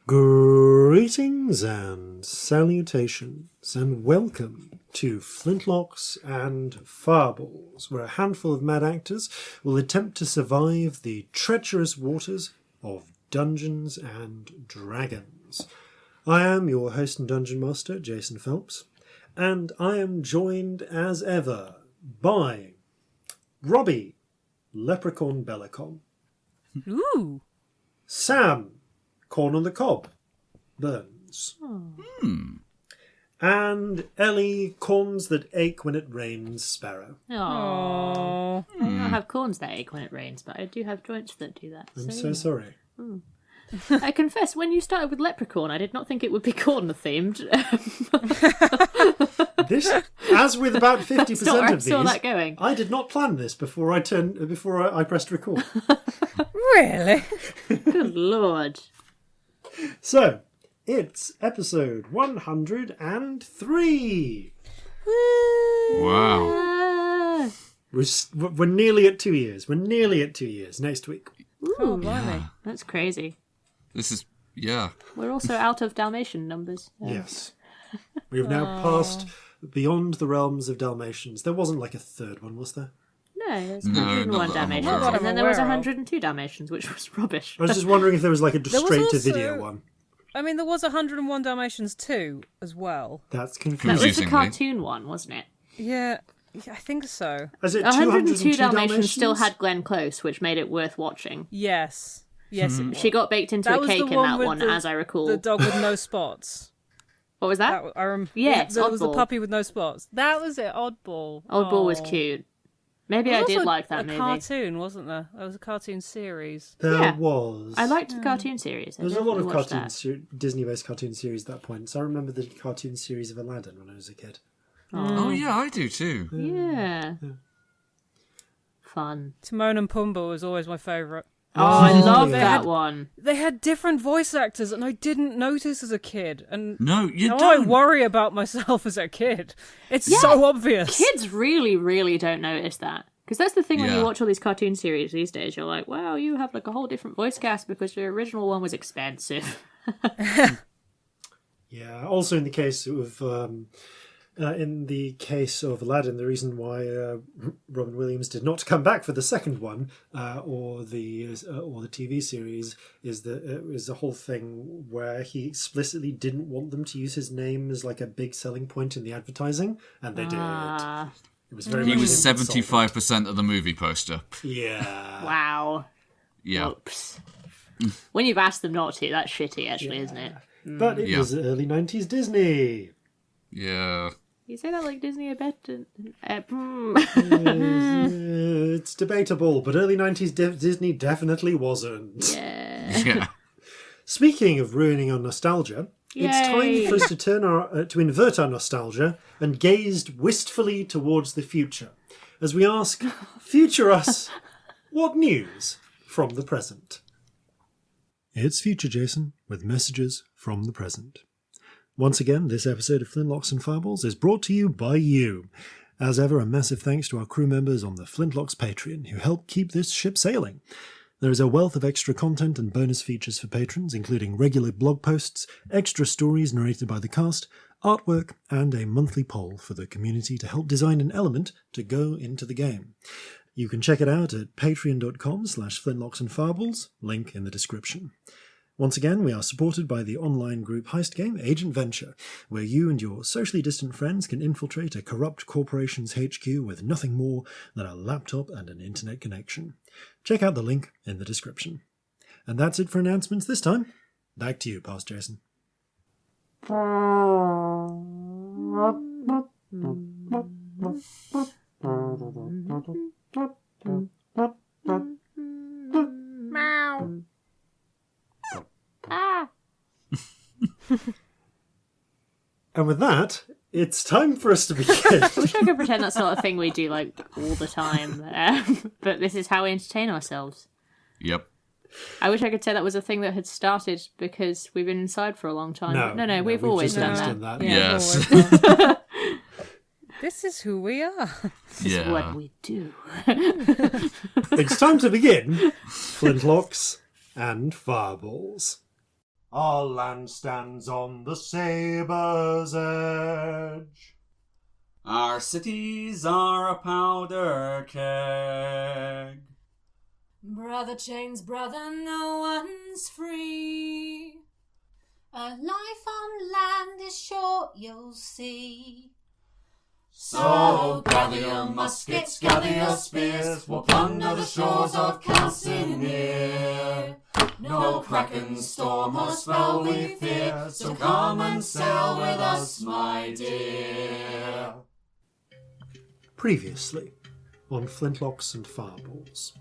Greetings and salutations, and welcome to Flintlocks and Fireballs, where a handful of mad actors will attempt to survive the treacherous waters of Dungeons and Dragons. I am your host and Dungeon Master, Jason Phelps, and I am joined as ever by Robbie Bellekom. Ooh. Sam, Corn on the Cob, Burns. And Ellie, Corns That Ache When It Rains, Sparrow. Aww. I don't have corns that ache when it rains, but I do have joints that do that. I'm so sorry. I confess, when you started with Leprechaun, I did not think it would be corn-themed. This, as with about 50% That's not where I of saw these, that going. I did not plan this before I pressed record. Really? Good lord. So, it's episode 103. Wow. Ah. We're nearly at 2 years. We're nearly at 2 years next week. Oh, Ooh, blimey. that's crazy. This is, yeah. We're also out of Dalmatian numbers. Yes. We have now passed beyond the realms of Dalmatians. There wasn't like a third one, was there? No, there's No, 101 not that I'm Dalmatians, aware of. and then there was Not that I'm 102 Dalmatians, which was rubbish. I was just wondering if there was like a There was straight-to-video also- one. I mean, there was 101 Dalmatians too, as well. That's That confusing. was the Confusingly. cartoon one, wasn't it? Yeah, I think so. Is it 102 202 Dalmatians still had Glenn Close, which made it worth watching. Yes. Yes, it was. She got baked into That a was cake the in one that with one, the- as I recall. The dog with no spots. What was that? Yes, there was the Oddball. puppy with no spots. That was it, Oddball. Oddball was Aw. cute. Maybe There I was did also like that a movie. cartoon, wasn't there? There was a cartoon series. There Yeah. was. I liked the cartoon series. There was a lot of cartoon Disney-based cartoon series at that point. So I remember the cartoon series of Aladdin when I was a kid. Oh, yeah, I do too. Yeah. Fun. Timon and Pumbaa was always my favourite. Oh, I love yeah. that one. They had different voice actors, and I didn't notice as a kid. And No, you now I don't. worry about myself as a kid. It's so obvious. Kids really, really don't notice that. Because that's the thing when you Yeah. watch all these cartoon series these days. You're like, wow, you have like a whole different voice cast because your original one was expensive. Yeah. Also, in the case of Aladdin, the reason why Robin Williams did not come back for the second one or the TV series is that it was a whole thing where he explicitly didn't want them to use his name as like a big selling point in the advertising, and they did. It was very He much was an insult. 75% of the movie poster. Yeah. Wow. Yeah. Oops. When you've asked them not to, that's shitty, actually, isn't it? But it Yeah. was early 90s Disney. Yeah. You say that like Disney a bit. It's debatable, but early 90s Disney definitely wasn't. Yeah. Yeah. Speaking of ruining our nostalgia, it's time Yay. for us to turn to invert our nostalgia and gaze wistfully towards the future, as we ask, future us, what news from the present? It's Future Jason with messages from the present. Once again, this episode of Flintlocks and Fireballs is brought to you by you. As ever, a massive thanks to our crew members on the Flintlocks Patreon who help keep this ship sailing. There is a wealth of extra content and bonus features for patrons, including regular blog posts, extra stories narrated by the cast, artwork, and a monthly poll for the community to help design an element to go into the game. You can check it out at patreon.com/Flintlocks and Fireballs, link in the description. Once again, we are supported by the online group heist game Agent Venture, where you and your socially distant friends can infiltrate a corrupt corporation's HQ with nothing more than a laptop and an internet connection. Check out the link in the description. And that's it for announcements this time. Back to you, Past Jason. Meow. Ah. And with that, it's time for us to begin. I wish I could pretend that's not a thing we do like all the time, but this is how we entertain ourselves. Yep. I wish I could say that was a thing that had started because we've been inside for a long time. No, we've always just done always that. done Yes. always. This is who we are. This is Yeah. what we do. It's time to begin Flintlocks and Fireballs. Our land stands on the sabre's edge. Our cities are a powder keg. Brother chains brother, no one's free. A life on land is short, you'll see. So gather your muskets, gather your spears, we'll plunder the shores of Calcinea. No kraken, storm or spell we fear, so come and sail with us, my dear. Previously on Flintlocks and Fireballs.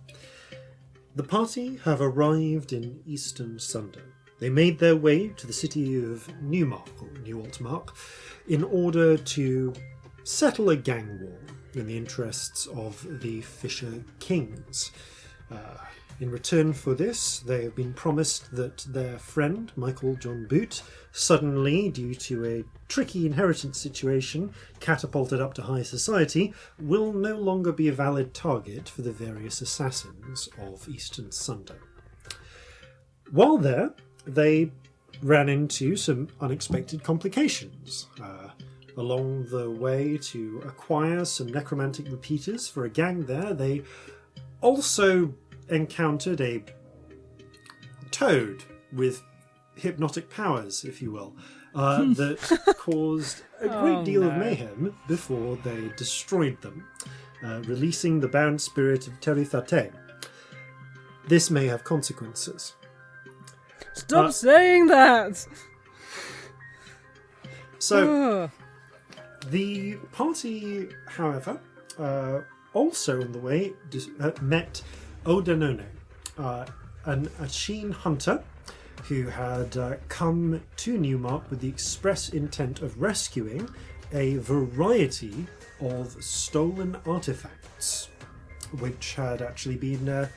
The party have arrived in eastern Sunder. They made their way to the city of Newmark, or New Altmark, in order to settle a gang war in the interests of the Fisher Kings. In return for this, they have been promised that their friend, Michael John Boot, suddenly, due to a tricky inheritance situation, catapulted up to high society, will no longer be a valid target for the various assassins of Eastern Sunder. While there, they ran into some unexpected complications. Along the way to acquire some necromantic repeaters for a gang there, they also encountered a toad with hypnotic powers, if you will, that caused a great deal of mayhem before they destroyed them, releasing the bound spirit of Terithate. This may have consequences. Stop saying that! So, the party, however, also on the way met Odanone, an Achene hunter who had come to Newmark with the express intent of rescuing a variety of stolen artifacts, which had actually been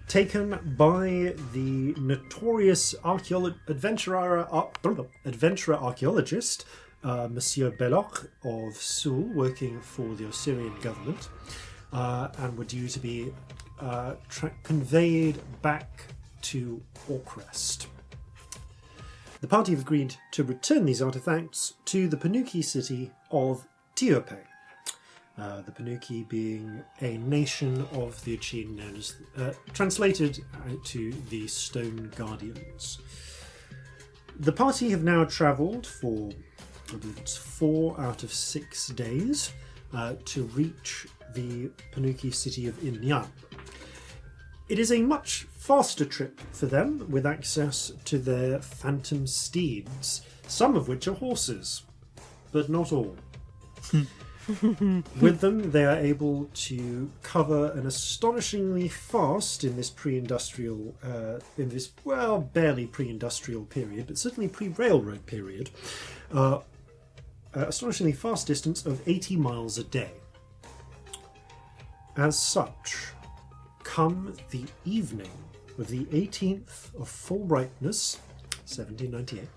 taken by the notorious adventurer archaeologist Monsieur Belloc of Soul, working for the Osirian government, and were due to be conveyed back to Orcrest. The party have agreed to return these artifacts to the Panuki city of Tiope, the Panuki being a nation of the Achene known as, translated to the Stone Guardians. The party have now travelled for, I believe it's 4 out of 6 days to reach the Panuki city of Inyan. It is a much faster trip for them, with access to their phantom steeds, some of which are horses, but not all. With them, they are able to cover an astonishingly fast, in this pre-industrial, barely pre-industrial period, but certainly pre-railroad period, astonishingly fast distance of 80 miles a day. As such, come the evening of the 18th of Full Brightness, 1798,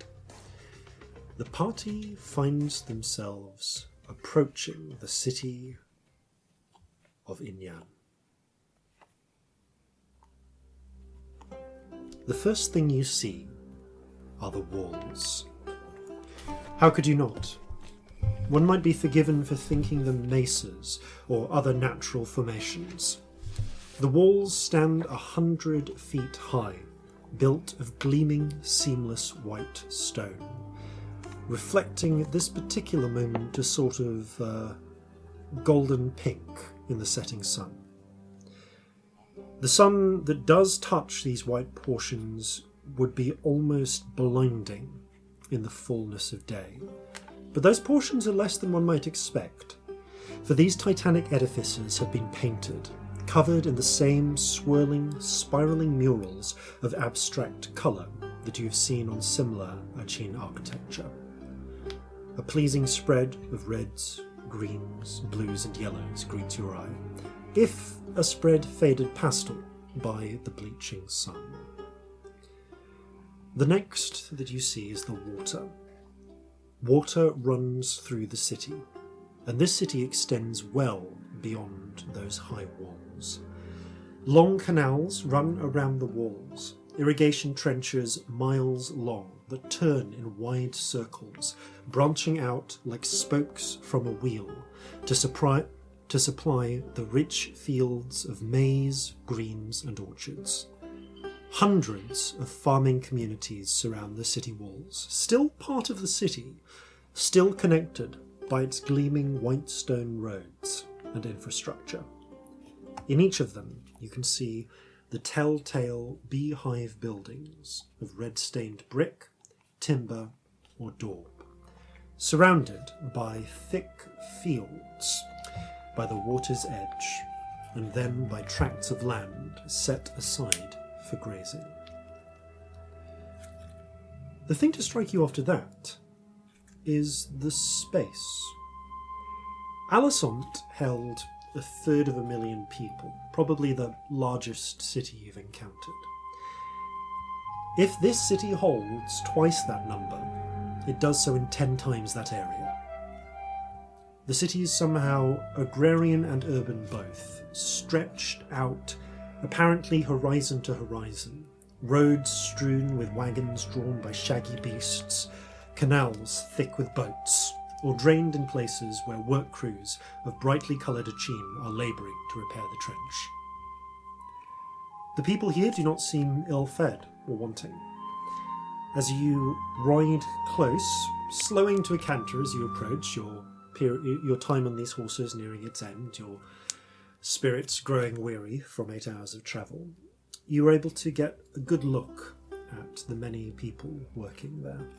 the party finds themselves approaching the city of Inyan. The first thing you see are the walls. How could you not? One might be forgiven for thinking them mesas or other natural formations. The walls stand 100 feet high, built of gleaming, seamless white stone, reflecting at this particular moment a sort of golden pink in the setting sun. The sun that does touch these white portions would be almost blinding in the fullness of day. But those portions are less than one might expect, for these titanic edifices have been painted, covered in the same swirling, spiralling murals of abstract colour that you've seen on similar Achene architecture. A pleasing spread of reds, greens, blues and yellows greets your eye, if a spread faded pastel by the bleaching sun. The next that you see is the water. Water runs through the city, and this city extends well beyond those high walls. Long canals run around the walls, irrigation trenches miles long, that turn in wide circles, branching out like spokes from a wheel to supply the rich fields of maize, greens and orchards. Hundreds of farming communities surround the city walls, still part of the city, still connected by its gleaming white stone roads and infrastructure. In each of them, you can see the telltale beehive buildings of red-stained brick, timber or daub, surrounded by thick fields by the water's edge, and then by tracts of land set aside for grazing. The thing to strike you after that is the space. Alisont held 1/3 people, probably the largest city you've encountered. If this city holds twice that number, it does so in 10 times that area. The city is somehow agrarian and urban both, stretched out, apparently horizon to horizon, roads strewn with wagons drawn by shaggy beasts, canals thick with boats, or drained in places where work crews of brightly coloured achene are labouring to repair the trench. The people here do not seem ill-fed or wanting. As you ride close, slowing to a canter as you approach, your time on these horses nearing its end, your spirits growing weary from 8 hours of travel, you are able to get a good look at the many people working there.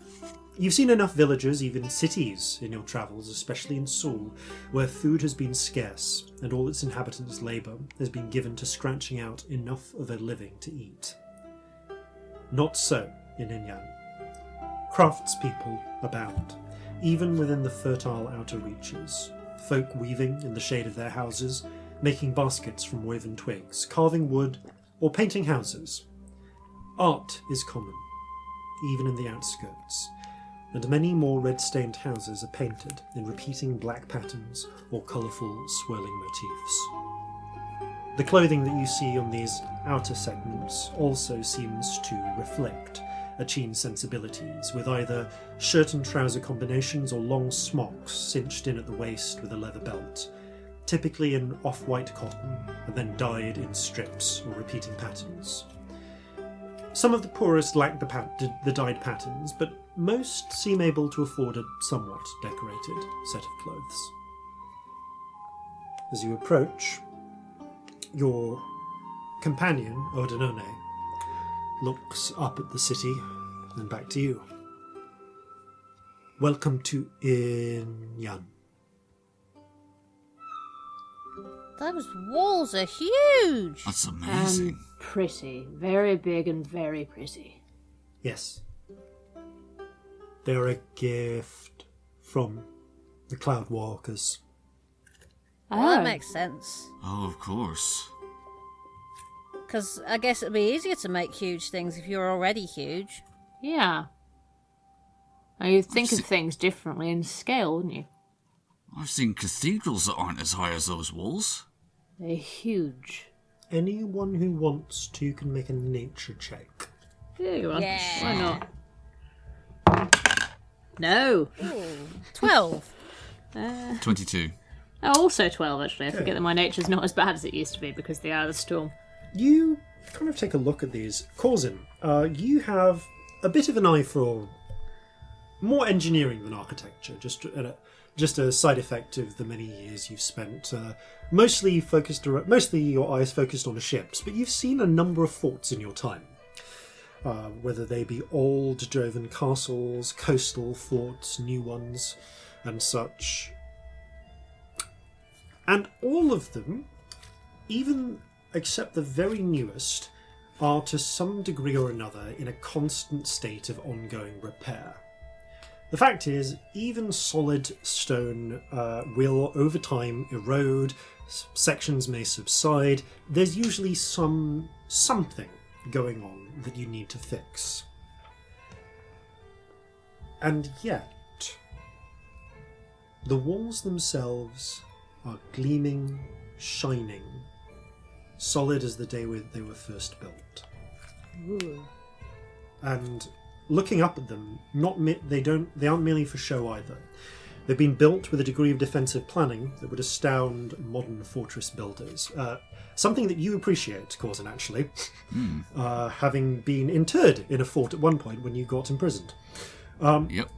You've seen enough villages, even cities, in your travels, especially in Seoul, where food has been scarce and all its inhabitants' labour has been given to scratching out enough of a living to eat. Not so in Inyan. Craftspeople abound, even within the fertile outer reaches, folk weaving in the shade of their houses, making baskets from woven twigs, carving wood, or painting houses. Art is common, even in the outskirts, and many more red-stained houses are painted in repeating black patterns or colourful swirling motifs. The clothing that you see on these outer segments also seems to reflect achene sensibilities, with either shirt and trouser combinations or long smocks cinched in at the waist with a leather belt, typically in off-white cotton and then dyed in strips or repeating patterns. Some of the poorest lack the dyed patterns, but most seem able to afford a somewhat decorated set of clothes. As you approach, your companion, Odinone, looks up at the city and back to you. Welcome to Inyan. Those walls are huge! That's amazing. And pretty. Very big and very pretty. Yes. They're a gift from the Cloud Walkers. Well, that makes sense. Oh, of course. Because I guess it'd be easier to make huge things if you're already huge. Yeah. Now, you'd think of things differently in scale, wouldn't you? I've seen cathedrals that aren't as high as those walls. They're huge. Anyone who wants to can make a nature check. There you are. Yeah. Why not? No. Ooh, 12. 22. Oh, also 12, actually. I Okay. forget that my nature's not as bad as it used to be because of the Eye of the Storm. You kind of take a look at these. Corzin, you have a bit of an eye for more engineering than architecture, just a side effect of the many years you've spent, mostly your eyes focused on ships, but you've seen a number of forts in your time, whether they be old Jovan castles, coastal forts, new ones, and such. And all of them, even except the very newest, are to some degree or another in a constant state of ongoing repair. The fact is, even solid stone will over time erode, sections may subside, there's usually something going on that you need to fix. And yet, the walls themselves are gleaming, shining, solid as the day they were first built. Ooh. And looking up at them, they aren't merely for show either. They've been built with a degree of defensive planning that would astound modern fortress builders. Something that you appreciate, Corzin, actually, having been interred in a fort at one point when you got imprisoned. Yep.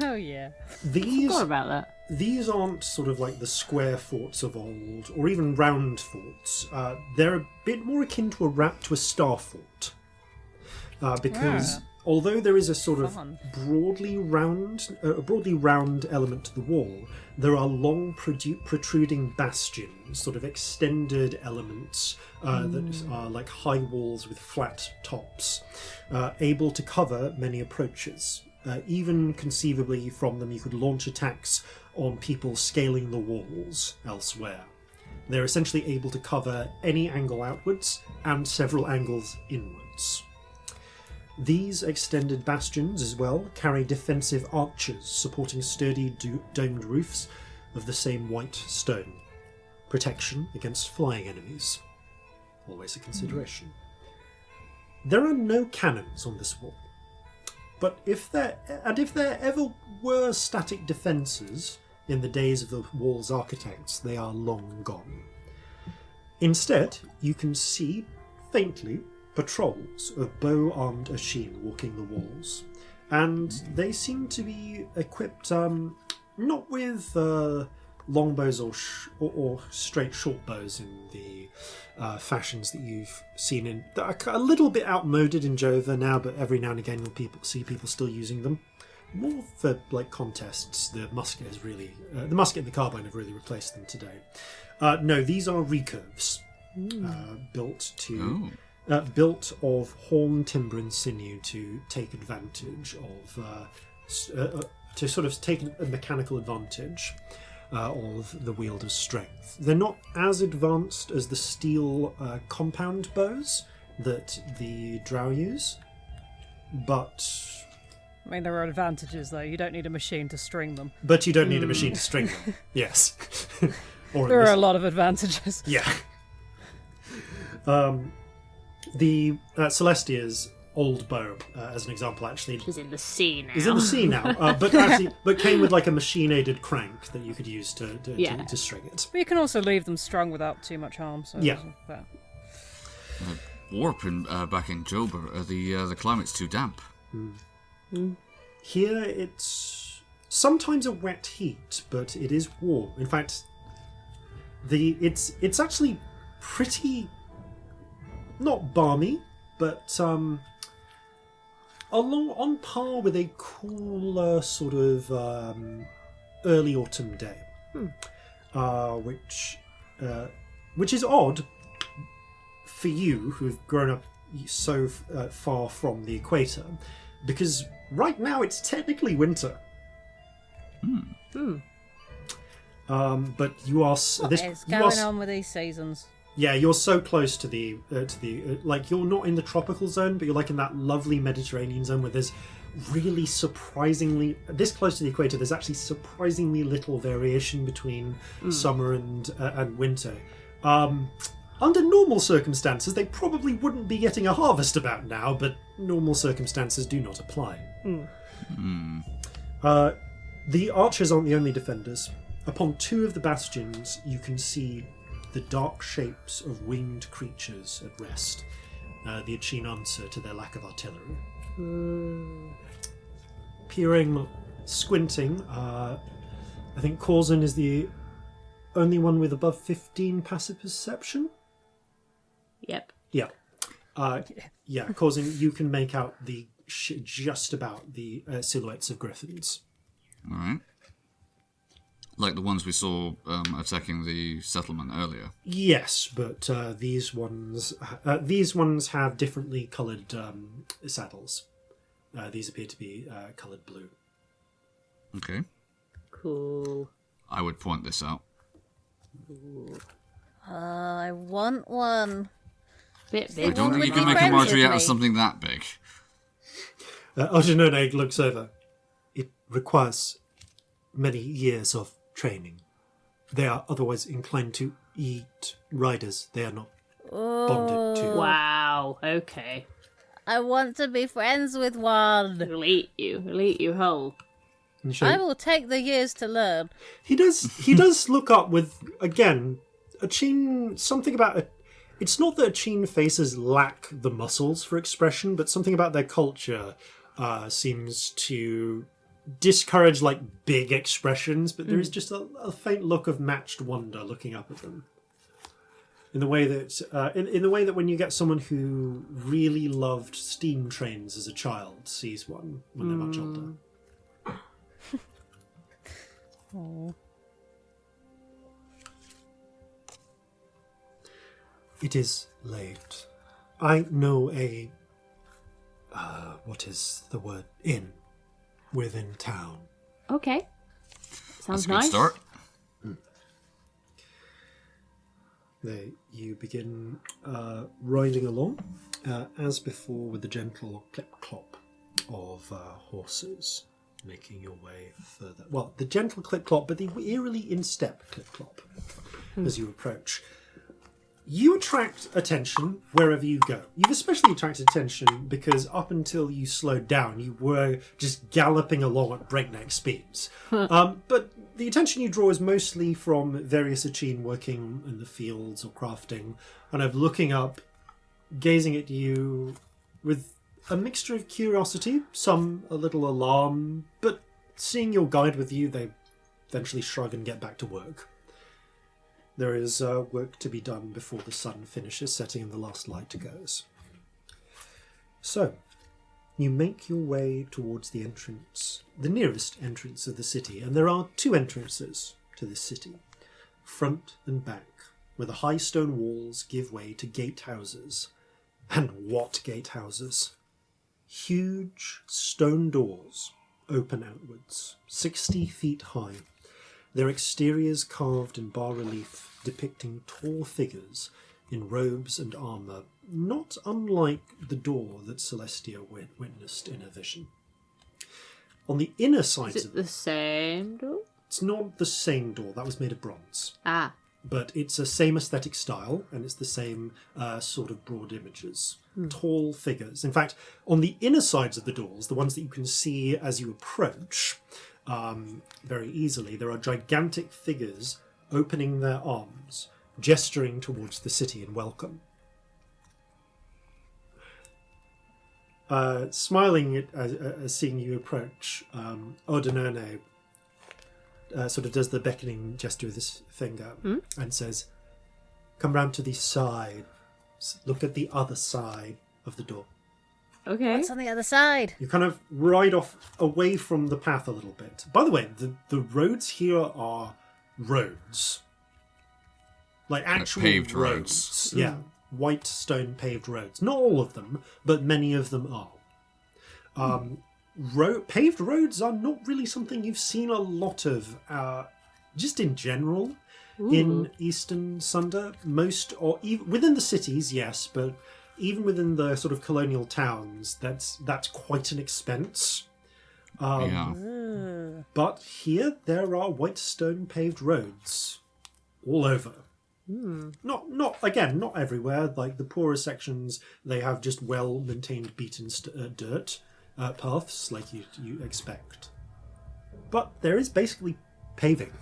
Oh, yeah. Forgot about that. These aren't sort of like the square forts of old, or even round forts. They're a bit more akin to a star fort, because although there is a sort of broadly round element to the wall, there are long protruding bastions, sort of extended elements that are like high walls with flat tops, able to cover many approaches. Even conceivably from them you could launch attacks on people scaling the walls elsewhere. They're essentially able to cover any angle outwards and several angles inwards. These extended bastions as well carry defensive arches supporting sturdy domed roofs of the same white stone. Protection against flying enemies. Always a consideration. There are no cannons on this wall. But if there ever were static defences in the days of the wall's architects, they are long gone. Instead, you can see, faintly, patrols of bow-armed Ashin walking the walls, and they seem to be equipped not with longbows or straight short bows in the fashions that you've seen in that are a little bit outmoded in Jova now, but every now and again you'll see people still using them. More for like contests. The musket and the carbine have really replaced them today. No, these are recurves built of horn, timber, and sinew to take advantage of to sort of take a mechanical advantage of the wield of strength. They're not as advanced as the steel compound bows that the drow use, but... I mean, there are advantages, though. You don't need a machine to string them. But you don't need a machine to string them, yes. There are a lot of advantages. Yeah. The Celestia's old bow, as an example, actually... Is in the sea now. Is in the sea now, but came with like a machine-aided crank that you could use to string it. But you can also leave them strung without too much harm. So yeah. Warp back in Joba, the climate's too damp. Here it's sometimes a wet heat, but it is warm. In fact, it's actually pretty not balmy, but on par with a cooler sort of early autumn day, which is odd for you who have grown up so far from the equator, because right now it's technically winter. But you are What is going on with these seasons? Yeah, you're so close to the like you're not in the tropical zone, but you're like in that lovely Mediterranean zone where there's really surprisingly this close to the equator. There's actually surprisingly little variation between summer and winter. Under normal circumstances, they probably wouldn't be getting a harvest about now, but normal circumstances do not apply. The archers aren't the only defenders. Upon two of the bastions, you can see the dark shapes of winged creatures at rest. The Achin answer to their lack of artillery. Peering, squinting, I think Corzin is the only one with above 15 passive perception. Yep. Yeah. Corzin, you can make out just about the silhouettes of griffins. All right. Like the ones we saw attacking the settlement earlier. Yes, but these ones have differently coloured saddles. These appear to be coloured blue. Okay. Cool. I would point this out. I want one. Bit I big. don't think would you can be make a friends Marjorie with out of me. something that big. Ojinone looks over. It requires many years of training. They are otherwise inclined to eat riders. They are not bonded to. Wow. Okay. I want to be friends with one. He'll eat you. He'll eat you whole. And show I will take the years to learn. He does look up with, again, Achene, something about it. It's not that Achene faces lack the muscles for expression, but something about their culture seems to discourage like big expressions, but there is just a faint look of matched wonder looking up at them. In the way that in the way that when you get someone who really loved steam trains as a child sees one when they're much older. Oh. It is late. I know a what is the word? Inn within town. Okay. Sounds That's a good nice. start. You begin riding along, as before, with the gentle clip-clop of horses, making your way further. Well, the gentle clip-clop, but the eerily in-step clip-clop as you approach. You attract attention wherever you go. You've especially attracted attention because up until you slowed down, you were just galloping along at breakneck speeds. But the attention you draw is mostly from various Achene working in the fields or crafting, kind of looking up, gazing at you with a mixture of curiosity, some a little alarm, but seeing your guide with you, they eventually shrug and get back to work. There is work to be done before the sun finishes setting and the last light goes. So, you make your way towards the entrance, the nearest entrance of the city, and there are two entrances to this city, front and back, where the high stone walls give way to gatehouses. And what gatehouses? Huge stone doors open outwards, 60 feet high. Their exteriors carved in bas-relief, depicting tall figures in robes and armour, not unlike the door that Celestia witnessed in her vision. On the inner sides Is of it the same door? it's not the same door, that was made of bronze. Ah. But it's the same aesthetic style, and it's the same sort of broad images. Tall figures. In fact, on the inner sides of the doors, the ones that you can see as you approach very easily, there are gigantic figures opening their arms, gesturing towards the city in welcome. Smiling at seeing you approach, Odinone sort of does the beckoning gesture with his finger and says, "Come round to the side. Look at the other side of the door." Okay. What's on the other side? You kind of ride off away from the path a little bit. By the way, the roads here are roads. Like actual paved roads. Yeah, white stone paved roads. Not all of them, but many of them are. Paved roads are not really something you've seen a lot of, just in general, in Eastern Sunder. Most, or even within the cities, yes, but even within the sort of colonial towns, that's quite an expense. But here there are white stone paved roads all over. Not everywhere. Like the poorer sections, they have just well maintained beaten dirt paths, like you expect. But there is basically paving.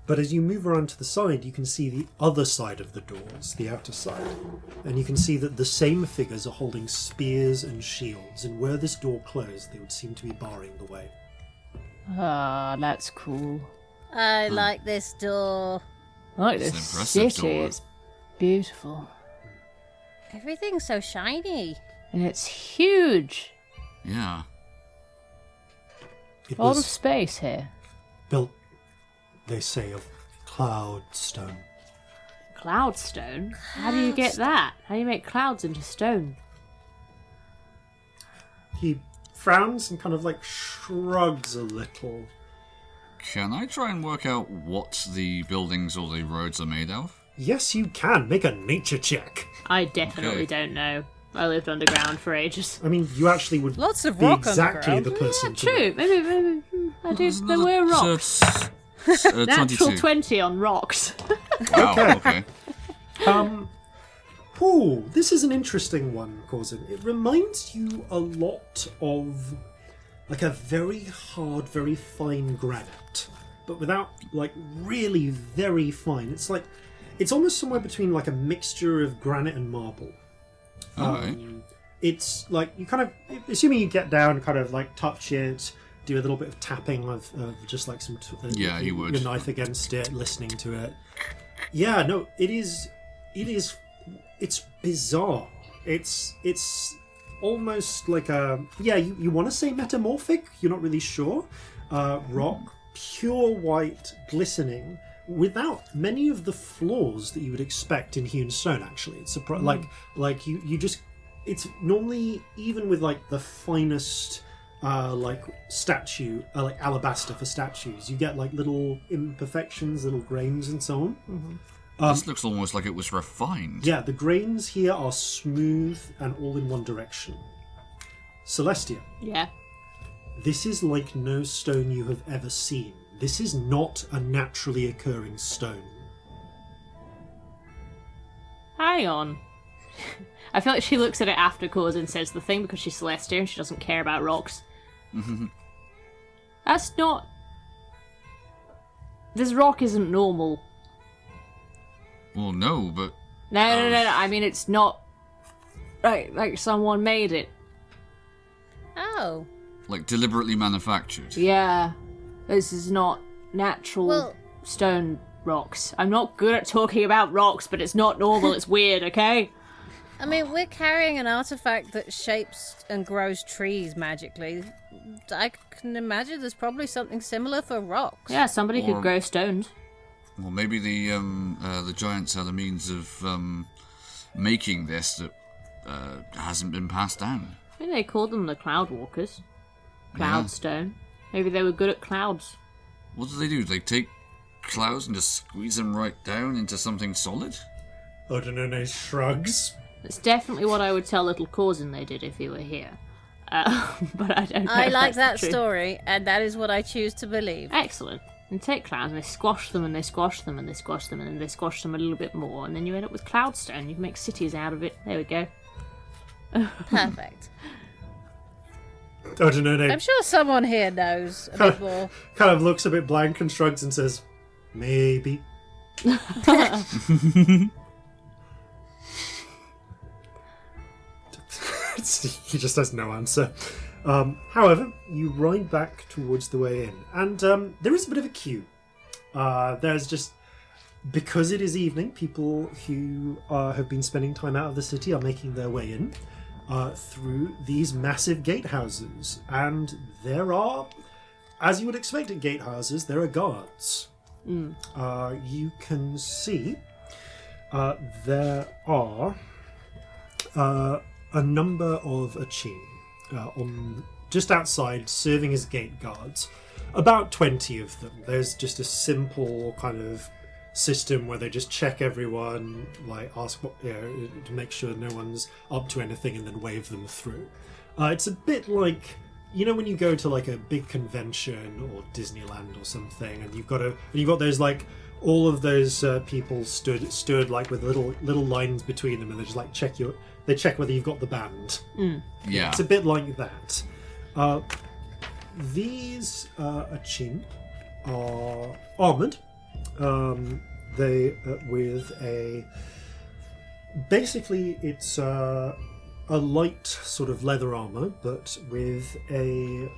But as you move around to the side, you can see the other side of the doors, the outer side. And you can see that the same figures are holding spears and shields, and where this door closed, they would seem to be barring the way. Ah, that's cool. I like this door. I like It's this an impressive city. door. It's beautiful. Everything's so shiny. And it's huge. Yeah. It A lot of was space here. built, they say, of cloud stone. Cloudstone? How do you get that? How do you make clouds into stone? He frowns and kind of like shrugs a little. Can I try and work out what the buildings or the roads are made of? Yes, you can. Make a nature check. I definitely Okay. don't know. I lived underground for ages. I mean, you actually would Lots of be rock exactly underground. the person to True. know. Maybe I do. There were rocks. Natural Natural 22. 20 on rocks. Wow, okay. Ooh, this is an interesting one, Corzin. It reminds you a lot of like a very hard, very fine granite, but without like really very fine. It's almost somewhere between like a mixture of granite and marble. Alright. It's like you kind of, assuming you get down, kind of like touch it, do a little bit of tapping of just like some Yeah, you would. your knife against it, listening to it. Yeah, no, it's bizarre. It's almost like you want to say metamorphic, you're not really sure. Rock, pure white, glistening, without many of the flaws that you would expect in hewn stone. Actually, it's like you just, it's normally, even with like the finest like statue, like alabaster for statues, you get like little imperfections, little grains and so on. This looks almost like it was refined. Yeah, the grains here are smooth and all in one direction. Celestia, Yeah. this is like no stone you have ever seen. This is not a naturally occurring stone. Hang on. I feel like she looks at it after Corzin says the thing because she's Celestia and she doesn't care about rocks. That's not... This rock isn't normal. Well, no, but No. I mean, it's not... Like someone made it. Oh. like deliberately manufactured. Yeah. This is not natural Well- stone rocks. I'm not good at talking about rocks, but it's not normal, it's weird, okay? I mean, we're carrying an artifact that shapes and grows trees magically. I can imagine there's probably something similar for rocks. Yeah, somebody Or- could grow stones. Well, maybe the giants had a means of making this that hasn't been passed down. I think they called them the Cloud Walkers. Cloudstone. Maybe they were good at clouds. What do? They take clouds and just squeeze them right down into something solid? Odinone shrugs. That's definitely what I would tell little Corzin they did if he were here. But I don't know. I if like that's that true. story, and that is what I choose to believe. Excellent. And take clouds and they squash them and they squash them and they squash them and then they squash them a little bit more and then you end up with cloudstone. You can make cities out of it. There we go. Perfect. Odinone I'm sure someone here knows a bit more. kind of looks a bit blank and shrugs and says, maybe. He just has no answer. However, you ride back towards the way in, and there is a bit of a queue. There's just, because it is evening, people who have been spending time out of the city are making their way in through these massive gatehouses, and there are, as you would expect at gatehouses, there are guards. You can see there are a number of Achin on just outside serving as gate guards. About 20 of them. There's just a simple kind of system where they just check everyone, like ask what, to make sure no one's up to anything, and then wave them through. It's a bit like, you know, when you go to like a big convention or Disneyland or something, and you've got those like all of those people stood like with little lines between them, and they just like they check whether you've got the band. Yeah. It's a bit like that. These Achin are armoured. They with a, basically it's a light sort of leather armour, but with a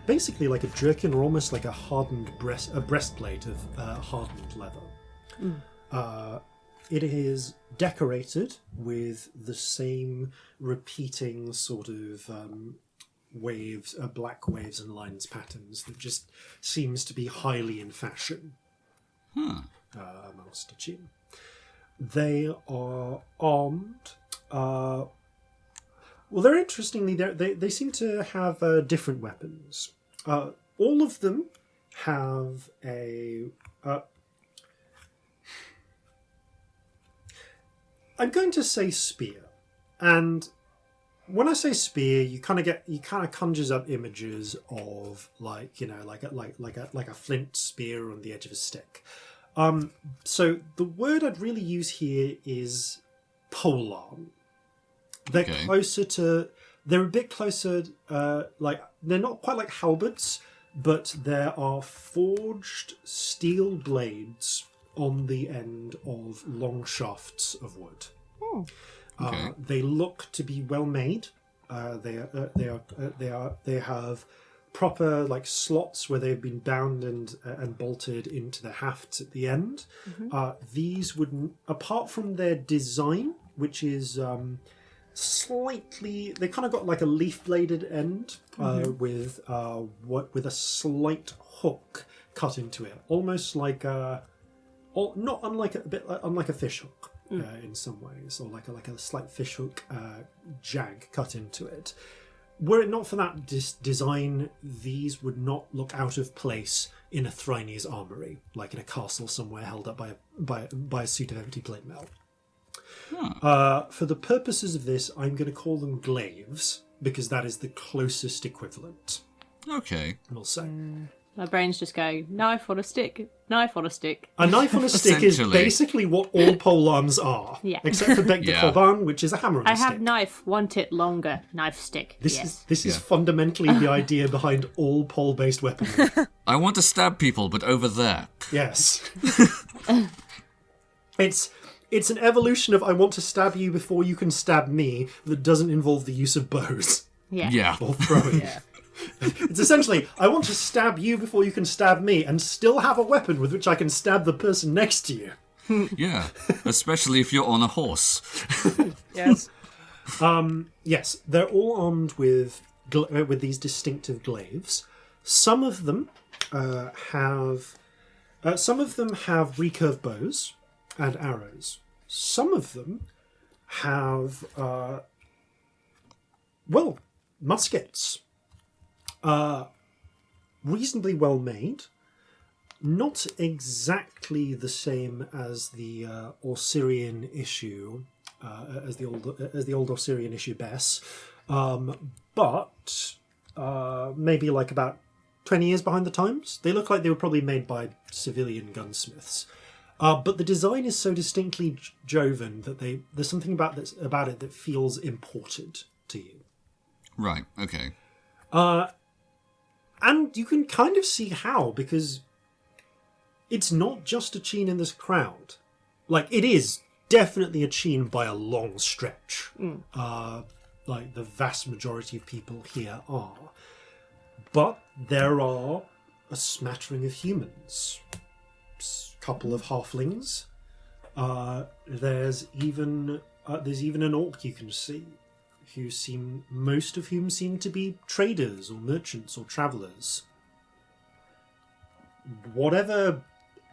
basically like a jerkin, or almost like a hardened breastplate of hardened leather. It is decorated with the same repeating sort of waves, black waves and lines patterns that just seems to be highly in fashion amongst Achin. They are armed. Well, they're interestingly, they seem to have different weapons. All of them have a. I'm going to say spear, and when I say spear, you kind of conjures up images of like, you know, like a flint spear on the edge of a stick. So the word I'd really use here is polar. They're Okay. closer to... They're a bit closer, they're not quite like halberds, but there are forged steel blades on the end of long shafts of wood. Okay. They look to be well made. They have proper like slots where they've been bound and bolted into the hafts at the end. These wouldn't, apart from their design, which is slightly, they kind of got like a leaf bladed end with a slight hook cut into it, almost like not unlike unlike a fish hook. In some ways, or like a slight fishhook jag cut into it. Were it not for that design, these would not look out of place in a Thryne's armory, like in a castle somewhere held up by a suit of empty plate mail. For the purposes of this, I'm going to call them glaives, because that is the closest equivalent, Okay. we'll say. My brains just go, knife on a stick, knife on a stick. A knife on a stick is Essentially. basically what all polearms are, Yeah. except for bec de Yeah. Corban, which is a hammer on a I stick. have knife, want it longer, knife stick. This yes. is Yeah. fundamentally the idea behind all pole-based weaponry. I want to stab people, but over there. Yes. It's an evolution of I want to stab you before you can stab me that doesn't involve the use of bows Yeah. Yeah. or throwing. It's essentially I want to stab you before you can stab me and still have a weapon with which I can stab the person next to you. Yeah. Especially if you're on a horse. Yes. Yes, they're all armed with these distinctive glaives. Some of them have recurve bows and arrows. Some of them have muskets. Reasonably well made. Not exactly the same as the Orsirian issue, as the old Orsirian issue Bess, but maybe like about 20 years behind the times. They look like they were probably made by civilian gunsmiths. But the design is so distinctly Jovan that there's something about it that feels imported to you. Right. Okay. And you can kind of see how, because it's not just a Cheen in this crowd. Like, it is definitely a Cheen by a long stretch. Like, the vast majority of people here are. But there are a smattering of humans. Couple of halflings. There's even an orc you can see, most of whom seem to be traders or merchants or travellers. Whatever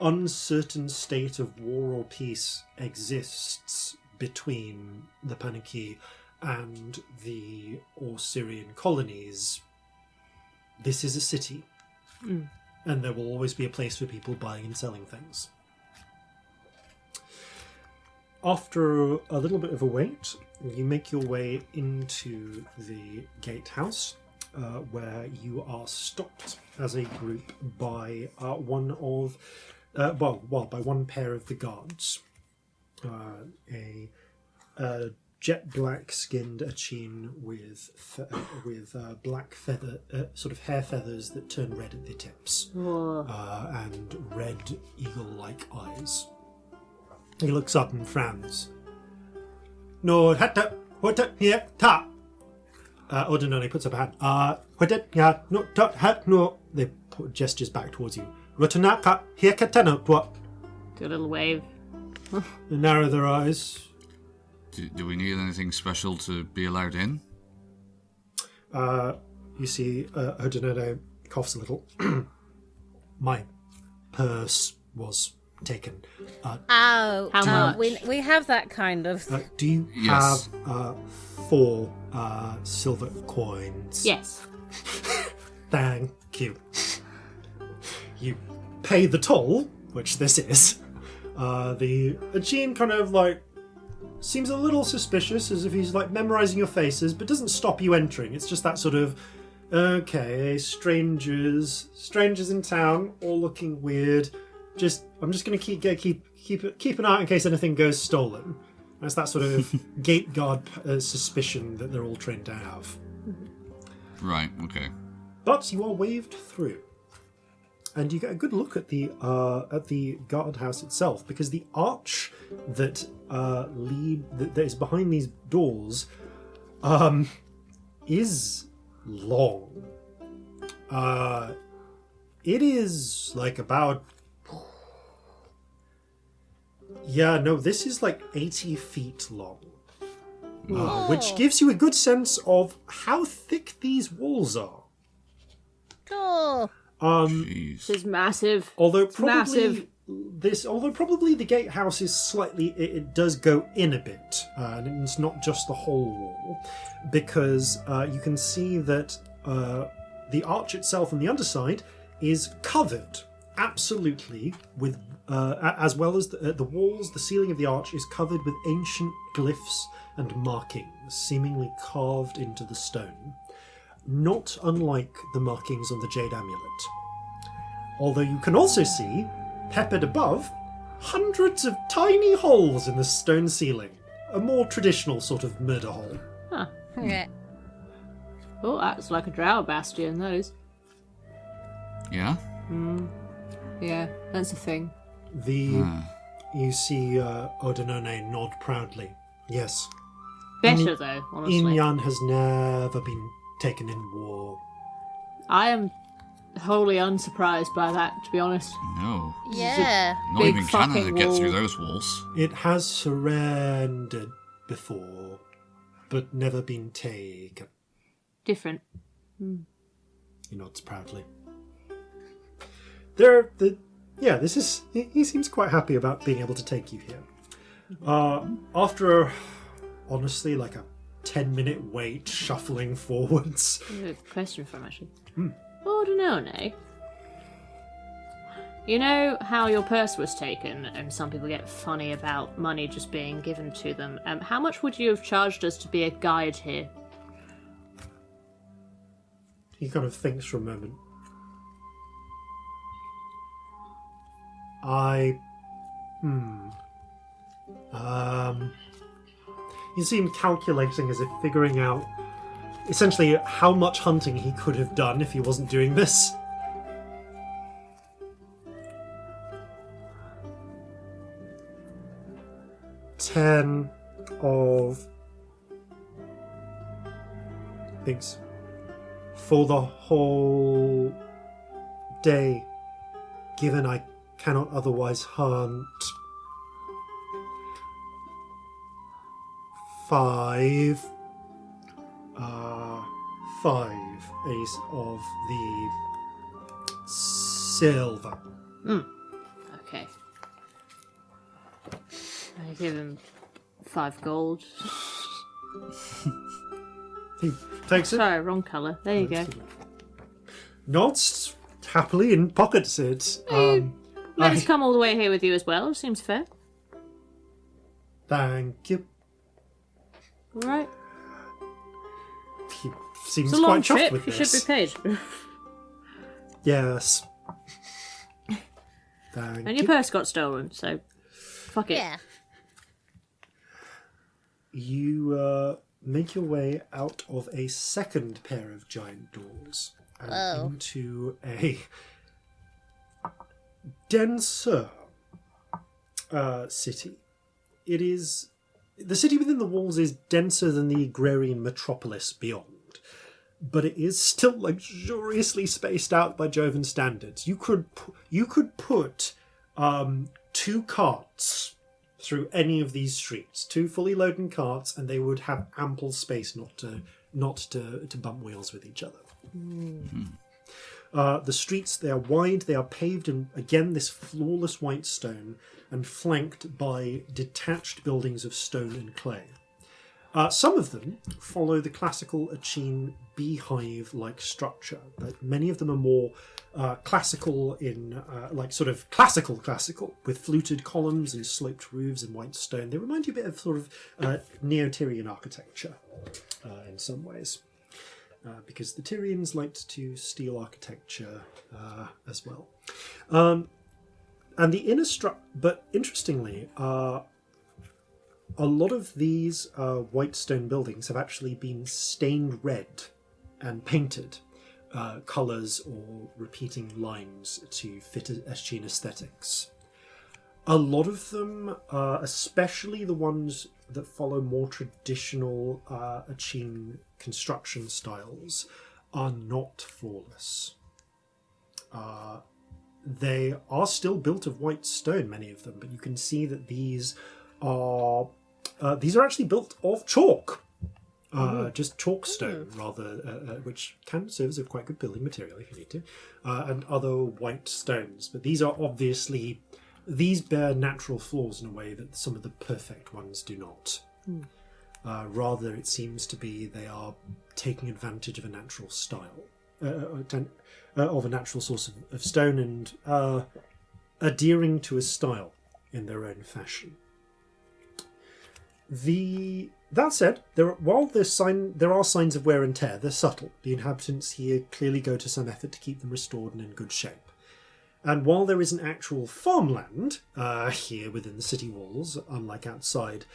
uncertain state of war or peace exists between the Paniki and the Orsirian colonies, this is a city. And there will always be a place for people buying and selling things. After a little bit of a wait, you make your way into the gatehouse, where you are stopped as a group by one pair of the guards. A jet black skinned Acheen with black sort of hair feathers that turn red at the tips, and red eagle-like eyes. He looks up and frowns. No, hata, hota, here, ta. Odinone puts up a hand. Hota, ya, no, ta, hat, no. They gestures back towards you. Rotanaka, here, katana, twa. Do a little wave. They narrow their eyes. Do we need anything special to be allowed in? You see, Odinone coughs a little. My purse was taken. How much? We have that kind of. Do you Yes. have 4 silver coins? Yes. Thank you. You pay the toll, which this is. The Acheen kind of like seems a little suspicious, as if he's like memorizing your faces, but doesn't stop you entering. It's just that sort of, okay, strangers in town, all looking weird. I'm just going to keep an eye out in case anything goes stolen. That's that sort of gate guard suspicion that they're all trained to have. Right. Okay. But you are waved through, and you get a good look at the guardhouse itself, because the arch that that is behind these doors is long. It is like about... Yeah, no, this is like 80 feet long. Which gives you a good sense of how thick these walls are. Oh. Jeez. This is massive. Although It's massive. probably the gatehouse is slightly... It does go in a bit. And it's not just the whole wall. Because you can see that the arch itself on the underside is covered absolutely with... as well as the walls, the ceiling of the arch is covered with ancient glyphs and markings, seemingly carved into the stone. Not unlike the markings on the Jade Amulet. Although you can also see, peppered above, hundreds of tiny holes in the stone ceiling. A more traditional sort of murder hole. Huh. Yeah. Oh, that's like a drow bastion, that is. Yeah. Yeah, that's a thing. You see Odinone nod proudly. Yes. Better, though, honestly. Inyan has never been taken in war. I am wholly unsurprised by that, to be honest. No. Yeah. Not Big even Canada fucking gets through wall. those walls. It has surrendered before, but never been taken. Different. He nods proudly. This is... He seems quite happy about being able to take you here. After, honestly, like a 10-minute wait, shuffling forwards. I have a question for him, actually. Ordinone, you know how your purse was taken and some people get funny about money just being given to them? How much would you have charged us to be a guide here? He kind of thinks for a moment. You see him calculating as if figuring out essentially how much hunting he could have done if he wasn't doing this. $10 of things for the whole day, given I cannot otherwise hunt. 5 ace of the silver. Okay. I give him 5 gold. He takes it, Sorry, wrong colour. There you go. nods happily and pockets it. Let us come all the way here with you as well. Seems fair. Thank you. All right. He seems It's a long quite chuffed trip. with You this. should be paid. Yes. Thank And you. your purse got stolen, so fuck it. Yeah. You make your way out of a second pair of giant doors and into a denser city. It is... The city within the walls is denser than the agrarian metropolis beyond, but it is still luxuriously spaced out by Jovan standards. You could put 2 carts through any of these streets, 2 fully loaded carts, and they would have ample space not to bump wheels with each other. The streets, they are wide, they are paved in, again, this flawless white stone, and flanked by detached buildings of stone and clay. Some of them follow the classical Achene beehive-like structure, but many of them are more classical in, sort of classical, with fluted columns and sloped roofs and white stone. They remind you a bit of sort of Neo-Tyrian architecture in some ways. Because the Tyrians liked to steal architecture as well. And the inner but interestingly, a lot of these white stone buildings have actually been stained red and painted colours or repeating lines to fit Eschine aesthetics. A lot of them, especially the ones that follow more traditional Eschine construction styles, are not flawless. They are still built of white stone, many of them, but you can see that these are actually built of chalk. Just chalk stone, rather, which can serve as a quite good building material if you need to, and other white stones. But these are obviously, these bear natural flaws in a way that some of the perfect ones do not. Rather, it seems to be they are taking advantage of a natural style, of a natural source of stone, and adhering to a style in their own fashion. That said, while there are signs of wear and tear, they're subtle. The inhabitants here clearly go to some effort to keep them restored and in good shape. And while there isn't actual farmland here within the city walls, unlike outside,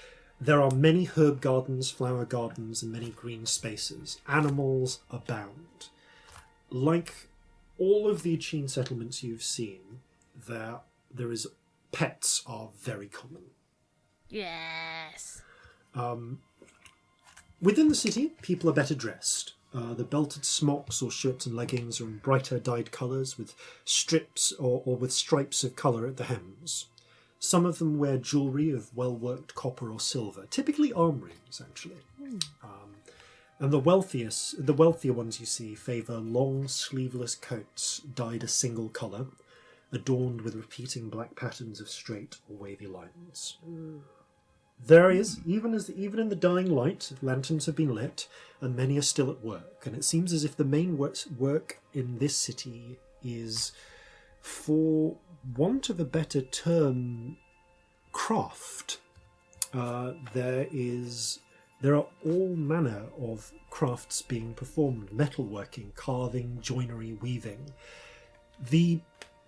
there are many herb gardens, flower gardens, and many green spaces. Animals abound. Like all of the Eschine settlements you've seen, pets are very common. Yes. Within the city, people are better dressed. The belted smocks or shirts and leggings are in brighter dyed colours with strips or with stripes of colour at the hems. Some of them wear jewellery of well-worked copper or silver, typically arm rings, actually. And the wealthier ones you see favour long, sleeveless coats dyed a single colour, adorned with repeating black patterns of straight or wavy lines. There is, even in the dying light, lanterns have been lit, and many are still at work. And it seems as if the main work in this city is, for want of a better term, craft. There are all manner of crafts being performed: metalworking, carving, joinery, weaving. The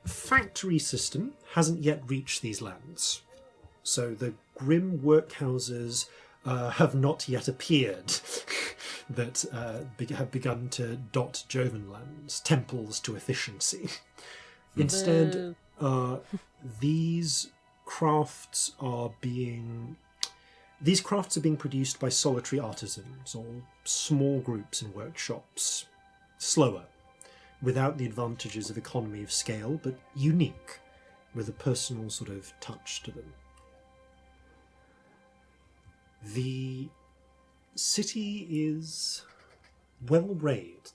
factory system hasn't yet reached these lands. So the grim workhouses have not yet appeared that have begun to dot Jovan lands, temples to efficiency. Instead, these crafts are being produced by solitary artisans or small groups in workshops, slower, without the advantages of economy of scale, but unique, with a personal sort of touch to them. The city is well raid.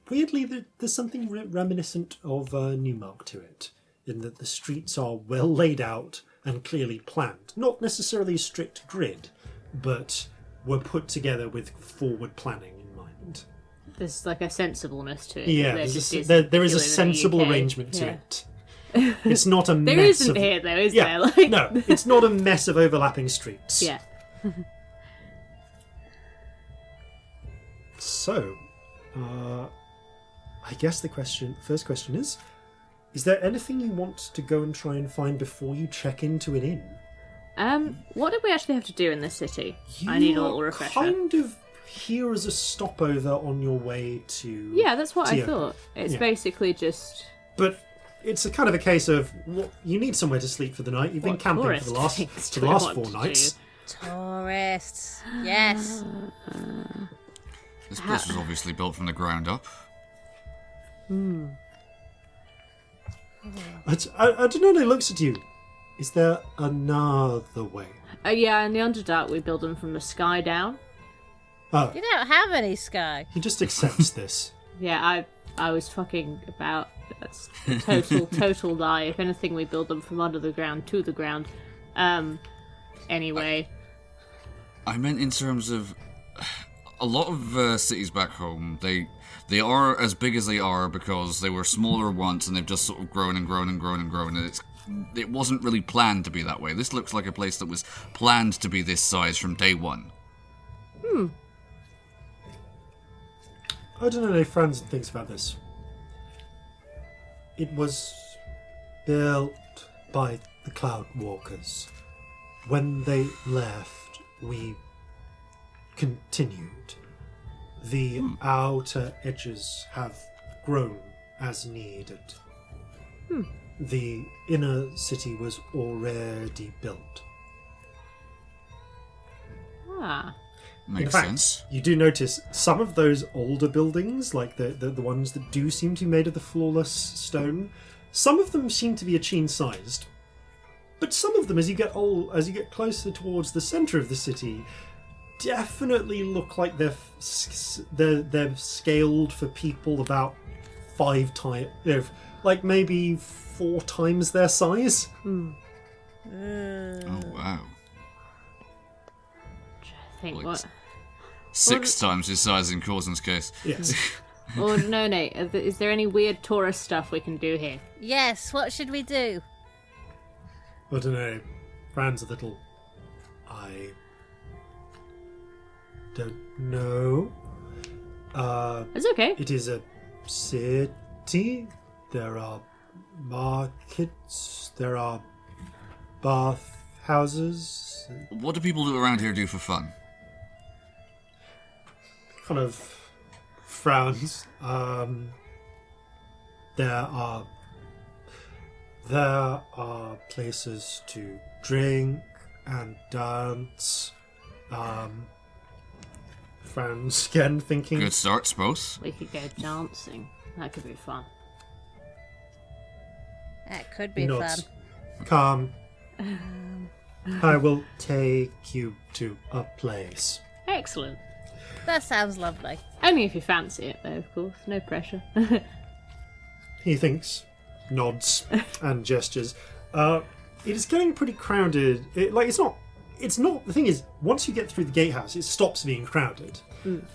Weirdly, there's something reminiscent of Newmark to it, in that the streets are well laid out and clearly planned. Not necessarily a strict grid, but were put together with forward planning in mind. There's like a sensibleness to it. Yeah, there is a sensible arrangement to it. It's not a mess. There isn't here, though, is there? Like... No, it's not a mess of overlapping streets. Yeah. So, I guess the first question is there anything you want to go and try and find before you check into an inn? What did we actually have to do in this city? I need a little refresher. Kind of here as a stopover on your way to... Yeah, that's what I Tio. thought. It's basically just... But it's a kind of a case of, you need somewhere to sleep for the night. You've been camping for the last 4 nights. Tourists. Yes. This place was obviously built from the ground up. I don't know, he looks at you. Is there another way? Yeah, in the Underdark we build them from the sky down. Oh, You don't have any sky. he just accepts this. Yeah, I was fucking about. That's a total lie. If anything, we build them from under the ground to the ground. Anyway. I meant in terms of a lot of cities back home. They are as big as they are because they were smaller once and they've just sort of grown and grown and grown and grown. And it wasn't really planned to be that way. This looks like a place that was planned to be this size from day one. I don't know any friends and things about this. It was built by the Cloud Walkers. When they left, we continued. The outer edges have grown as needed. The inner city was already built. Ah. In Makes fact, sense. you do notice some of those older buildings, like the ones that do seem to be made of the flawless stone, some of them seem to be Achene-sized. But some of them, as you get closer towards the centre of the city, definitely look like they're scaled for people about 5 times, like maybe 4 times their size. Oh, wow. I think Like- what? 6 times his size in Corzin's case. Yes. Or no, Nate. Is there any weird tourist stuff we can do here? Yes, what should we do? I don't know. Fran's a little. I don't know. It's okay. It is a city. There are markets. There are bath houses. What do people around here do for fun? Kind of frowns. There are places to drink and dance. Frowns again, thinking. Good start, suppose. We could go dancing. That could be fun. That could be Nods. fun. Calm. I will take you to a place. Excellent. That sounds lovely. Only if you fancy it, though, of course. No pressure. He thinks, nods, and gestures. It is getting pretty crowded. It's not. The thing is, once you get through the gatehouse, it stops being crowded.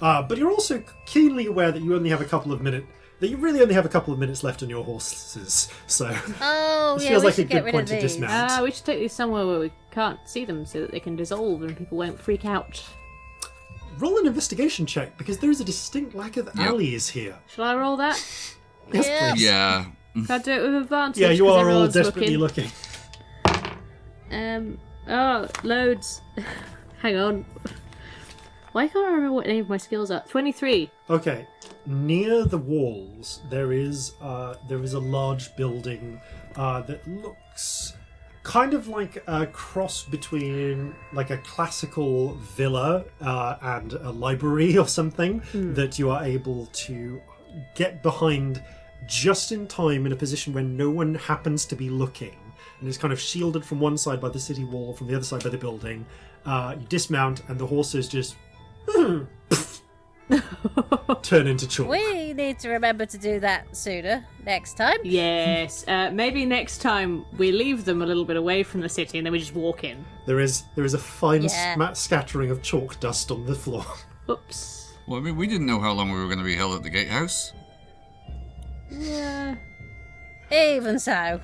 But you're also keenly aware that you only have a couple of minutes. That you really only have a couple of minutes left on your horses. So Oh, this yeah, feels we like a should get good rid point of to these. dismount. We should take these somewhere where we can't see them so that they can dissolve and people won't freak out. Roll an investigation check because there is a distinct lack of alleys here. Shall I roll that? Yes, Yeah. please. Yeah. Can I do it with advantage? Yeah, you 'cause are all everyone's desperately looking. Loads. Hang on. Why can't I remember what any of my skills are? 23. Okay, near the walls there is a large building that looks kind of like a cross between like a classical villa and a library or something that you are able to get behind just in time in a position where no one happens to be looking, and is kind of shielded from one side by the city wall, from the other side by the building. You dismount and the horses just turn into chalk. We need to remember to do that sooner. Next time. Yes. Maybe next time we leave them a little bit away from the city and then we just walk in. There is a fine Yeah. scattering of chalk dust on the floor. Oops. Well, I mean, we didn't know how long we were going to be held at the gatehouse. Yeah. Even so.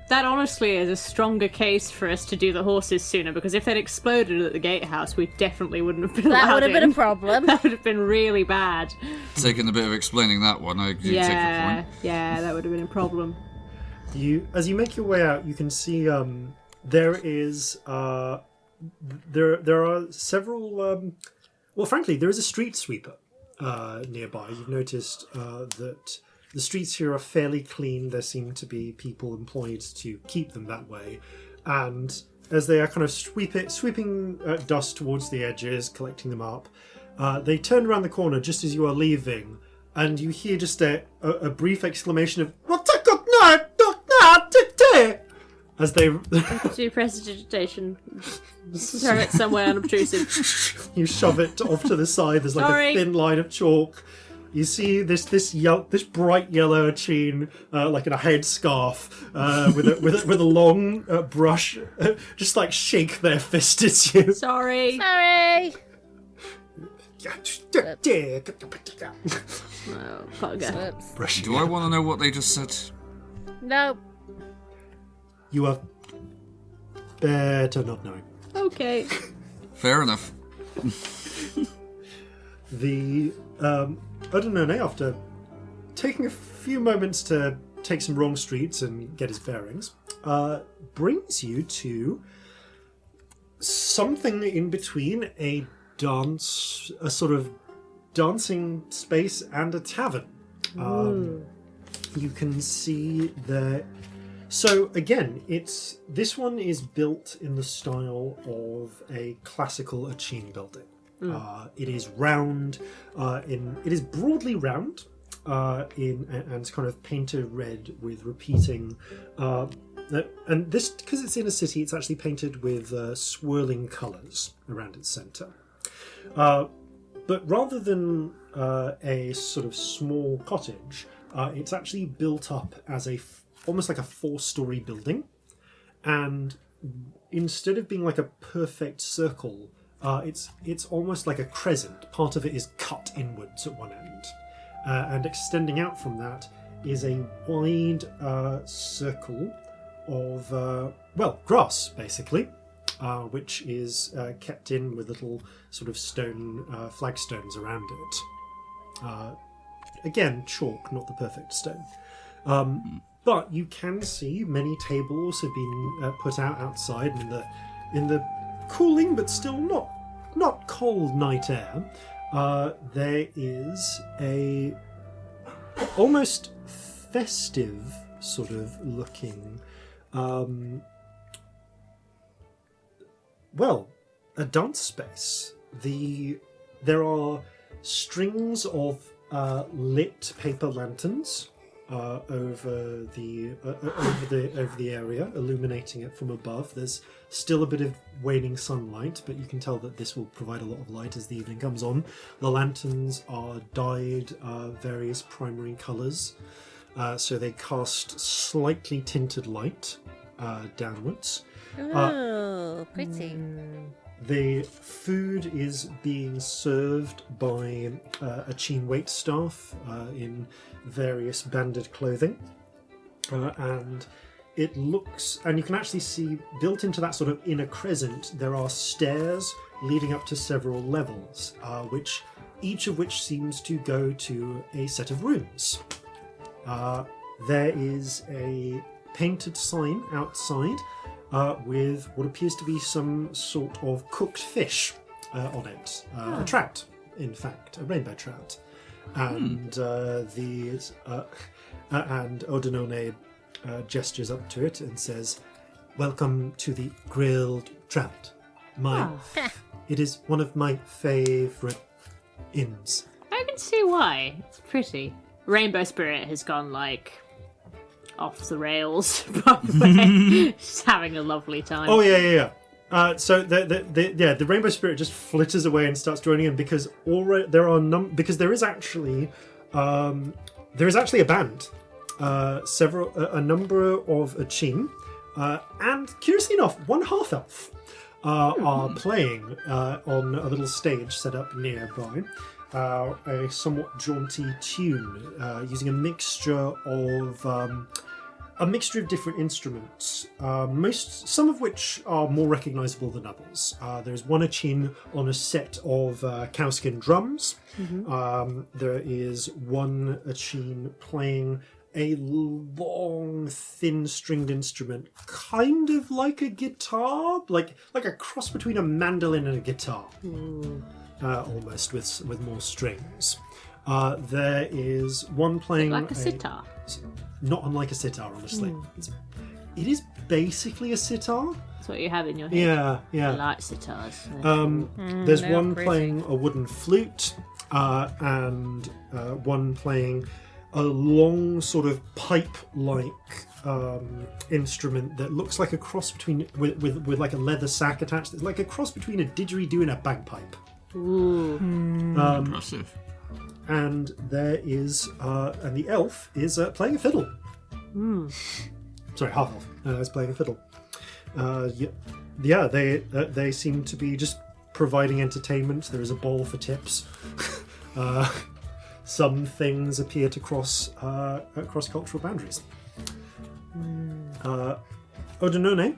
That honestly is a stronger case for us to do the horses sooner, because if they'd exploded at the gatehouse, we definitely wouldn't have been That allowed would have been in. a problem. That would have been really bad. Taking a bit of explaining that one, I do take your Yeah, point. yeah, that would have been a problem. As you make your way out, you can see there are several. Well, frankly, there is a street sweeper nearby. You've noticed that the streets here are fairly clean. There seem to be people employed to keep them that way, and as they are kind of sweeping dust towards the edges, collecting them up, they turn around the corner just as you are leaving, and you hear just a brief exclamation of as they Do prestidigitation. Throw it somewhere unobtrusive. you shove it off to the side. There's like Sorry. a thin line of chalk. You see this bright yellow chain, like in a headscarf, with a long brush, just like shake their fist at you. Sorry. Sorry. Oh, bugger. Oops. Brush Do I want to know what they just said? Nope. You are better not knowing. Okay. Fair enough. The Udinone, after taking a few moments to take some wrong streets and get his bearings, brings you to something in between a sort of dancing space and a tavern. You can see there. So again, this one is built in the style of a classical Achene building. It is round. It is broadly round. And it's kind of painted red with repeating. And this, because it's in a city, it's actually painted with swirling colours around its centre. But rather than a sort of small cottage, it's actually built up as almost like a 4-story building. And instead of being like a perfect circle, it's almost like a crescent. Part of it is cut inwards at one end. And extending out from that is a wide circle of, grass, basically, which is kept in with little sort of stone flagstones around it. Again, chalk, not the perfect stone. But you can see many tables have been put out outside in the cooling but still not cold night air. There is a almost festive sort of looking, a dance space. There are strings of lit paper lanterns over the area, illuminating it from above. There's still a bit of waning sunlight, but you can tell that this will provide a lot of light as the evening comes on. The lanterns are dyed various primary colours, so they cast slightly tinted light downwards. Oh, pretty. The food is being served by Achene waitstaff in various banded clothing, and it looks, and you can actually see built into that sort of inner crescent there are stairs leading up to several levels, each of which seems to go to a set of rooms. There is a painted sign outside with what appears to be some sort of cooked fish on it. A trout, in fact, a rainbow trout. And and Odinone gestures up to it and says, "Welcome to the grilled trout. It is one of my favourite inns." I can see why. It's pretty. Rainbow Spirit has gone off the rails, probably. Just having a lovely time. Oh yeah. So the Rainbow Spirit just flitters away and starts joining in because because there is actually a band, a number of Achene, and curiously enough, one half elf are playing on a little stage set up nearby. A somewhat jaunty tune using a mixture of different instruments, some of which are more recognisable than others. There's one Achene on a set of cowskin drums. There is one Achene playing a long, thin-stringed instrument, kind of like a guitar, like a cross between a mandolin and a guitar, almost with more strings. There is one playing like a sitar. Not unlike a sitar, honestly. It is basically a sitar. That's what you have in your head. Yeah. I like sitars. There's one playing a wooden flute, and one playing a long sort of pipe-like instrument that looks like a cross between with like a leather sack attached. It's like a cross between a didgeridoo and a bagpipe. Ooh. Impressive. And there is, and the elf is playing a fiddle. Sorry, half elf is playing a fiddle. They seem to be just providing entertainment. There is a bowl for tips. Some things appear to cross cultural boundaries. Odinone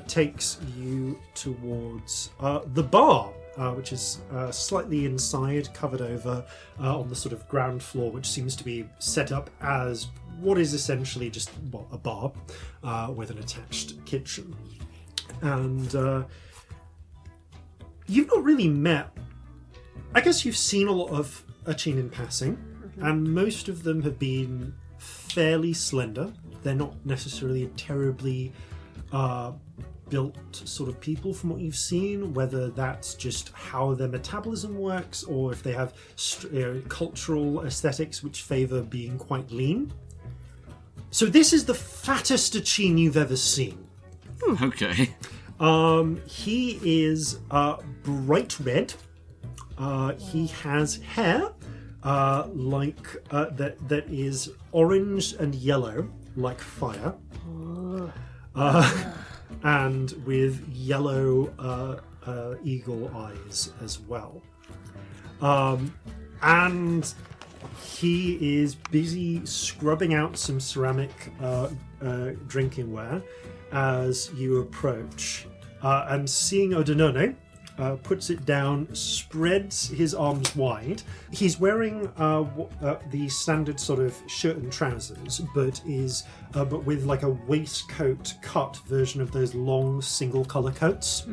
takes you towards the bar which is slightly inside, covered over on the sort of ground floor, which seems to be set up as what is essentially just a bar with an attached kitchen. And you've not really met... I guess you've seen a lot of Achin in passing, and most of them have been fairly slender. They're not necessarily terribly built sort of people from what you've seen, whether that's just how their metabolism works or if they have cultural aesthetics which favour being quite lean. So this is the fattest Achin you've ever seen. Okay. He is bright red. He has hair that is orange and yellow, like fire, and with yellow eagle eyes as well. And he is busy scrubbing out some ceramic drinking ware as you approach. And seeing Odenone, puts it down, spreads his arms wide. He's wearing the standard sort of shirt and trousers, but with like a waistcoat cut version of those long single colour coats.